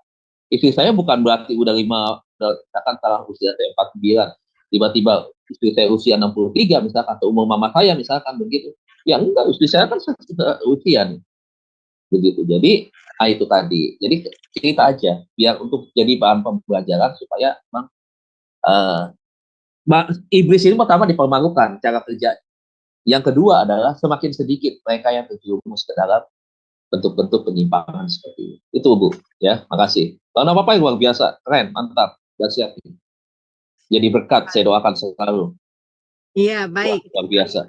Istri saya bukan berarti udah misalkan salah usia saya 49. Tiba-tiba istri saya usia 63 misalkan, atau umur mama saya misalkan begitu. Ya enggak, istri saya kan usia nih. Begitu. Jadi, itu tadi. Jadi cerita aja, biar untuk jadi bahan pembelajaran supaya memang iblis ini pertama dipermalukan cara kerja. Yang kedua adalah semakin sedikit mereka yang terjerumus ke dalam bentuk-bentuk penyimpangan seperti itu Bu. Ya, makasih. Karena Bapak yang luar biasa, keren, mantap, dahsyat. Jadi berkat, saya doakan selalu. Iya, baik. Luar biasa.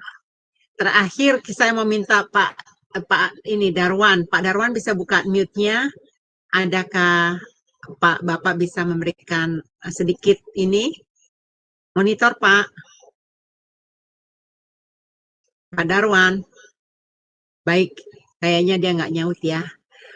Terakhir saya mau minta Pak Darwan. Pak Darwan bisa buka mute-nya. Adakah Bapak bisa memberikan sedikit ini monitor Pak Darwan? Baik, kayaknya dia nggak nyaut ya.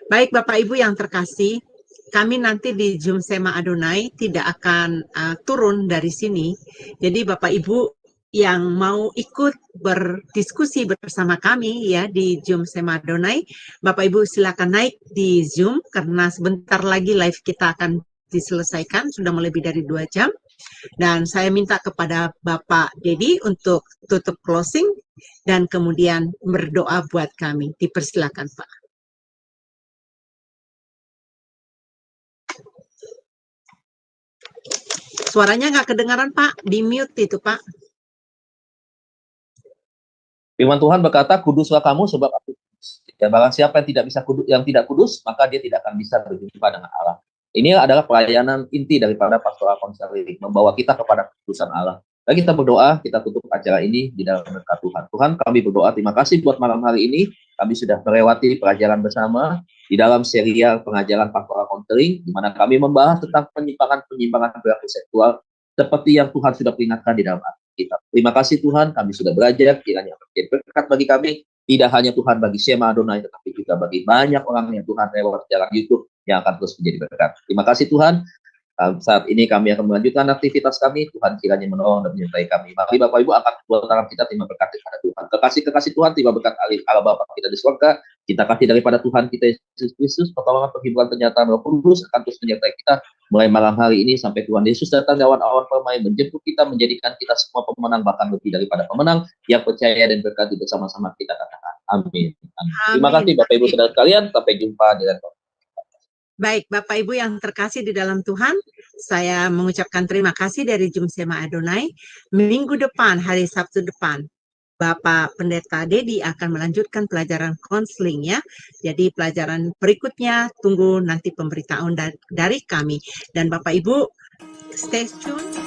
Baik Bapak Ibu yang terkasih, kami nanti di Zoom Sema Adonai tidak akan turun dari sini. Jadi Bapak Ibu yang mau ikut berdiskusi bersama kami ya di Zoom Sema Adonai, Bapak Ibu silakan naik di Zoom karena sebentar lagi live kita akan diselesaikan, sudah lebih dari 2 jam. Dan saya minta kepada Bapak Dedi untuk tutup closing dan kemudian berdoa buat kami. Dipersilakan Pak. Suaranya nggak kedengaran Pak, di mute itu Pak. Firman Tuhan berkata, kuduslah kamu sebab aku kudus. Dan barang siapa yang tidak kudus, maka dia tidak akan bisa berjumpa dengan Allah. Ini adalah pelayanan inti daripada pastoral konseling, membawa kita kepada kekudusan Allah. Dan kita berdoa, kita tutup acara ini di dalam berkat Tuhan. Tuhan, kami berdoa, terima kasih buat malam hari ini. Kami sudah melewati pelajaran bersama di dalam serial pengajaran pastoral konseling, di mana kami membahas tentang penyimpangan perilaku seksual, seperti yang Tuhan sudah peringatkan di dalam kita. Terima kasih Tuhan, kami sudah belajar, kiranya menjadi berkat bagi kami, tidak hanya Tuhan bagi Sema Adonai, tetapi juga bagi banyak orang yang Tuhan lewat jalan YouTube yang akan terus menjadi berkat. Terima kasih Tuhan. Saat ini kami akan melanjutkan aktivitas kami. Tuhan kiranya menolong dan menyertai kami. Mari Bapak Ibu angkat kedua tangan kita, terima berkat daripada Tuhan. Kekasih-kekasih Tuhan, terima berkat Allah Bapa kita di surga. Kita kasih daripada Tuhan kita Yesus Kristus, pertolongan penghiburan penyataan Roh Kudus akan terus menyertai kita mulai malam hari ini sampai Tuhan Yesus datang dengan awan permai menjemput kita, menjadikan kita semua pemenang, bahkan lebih daripada pemenang yang percaya dan berkati bersama-sama kita katakan. Amin. Terima kasih Bapak Ibu saudara sekalian. Sampai jumpa di lain waktu. Baik, Bapak Ibu yang terkasih di dalam Tuhan, saya mengucapkan terima kasih dari Zoom Sema Adonai. Minggu depan, hari Sabtu depan, Bapak Pendeta Dedi akan melanjutkan pelajaran konseling ya. Jadi pelajaran berikutnya tunggu nanti pemberitahuan dari kami. Dan Bapak Ibu, stay tune.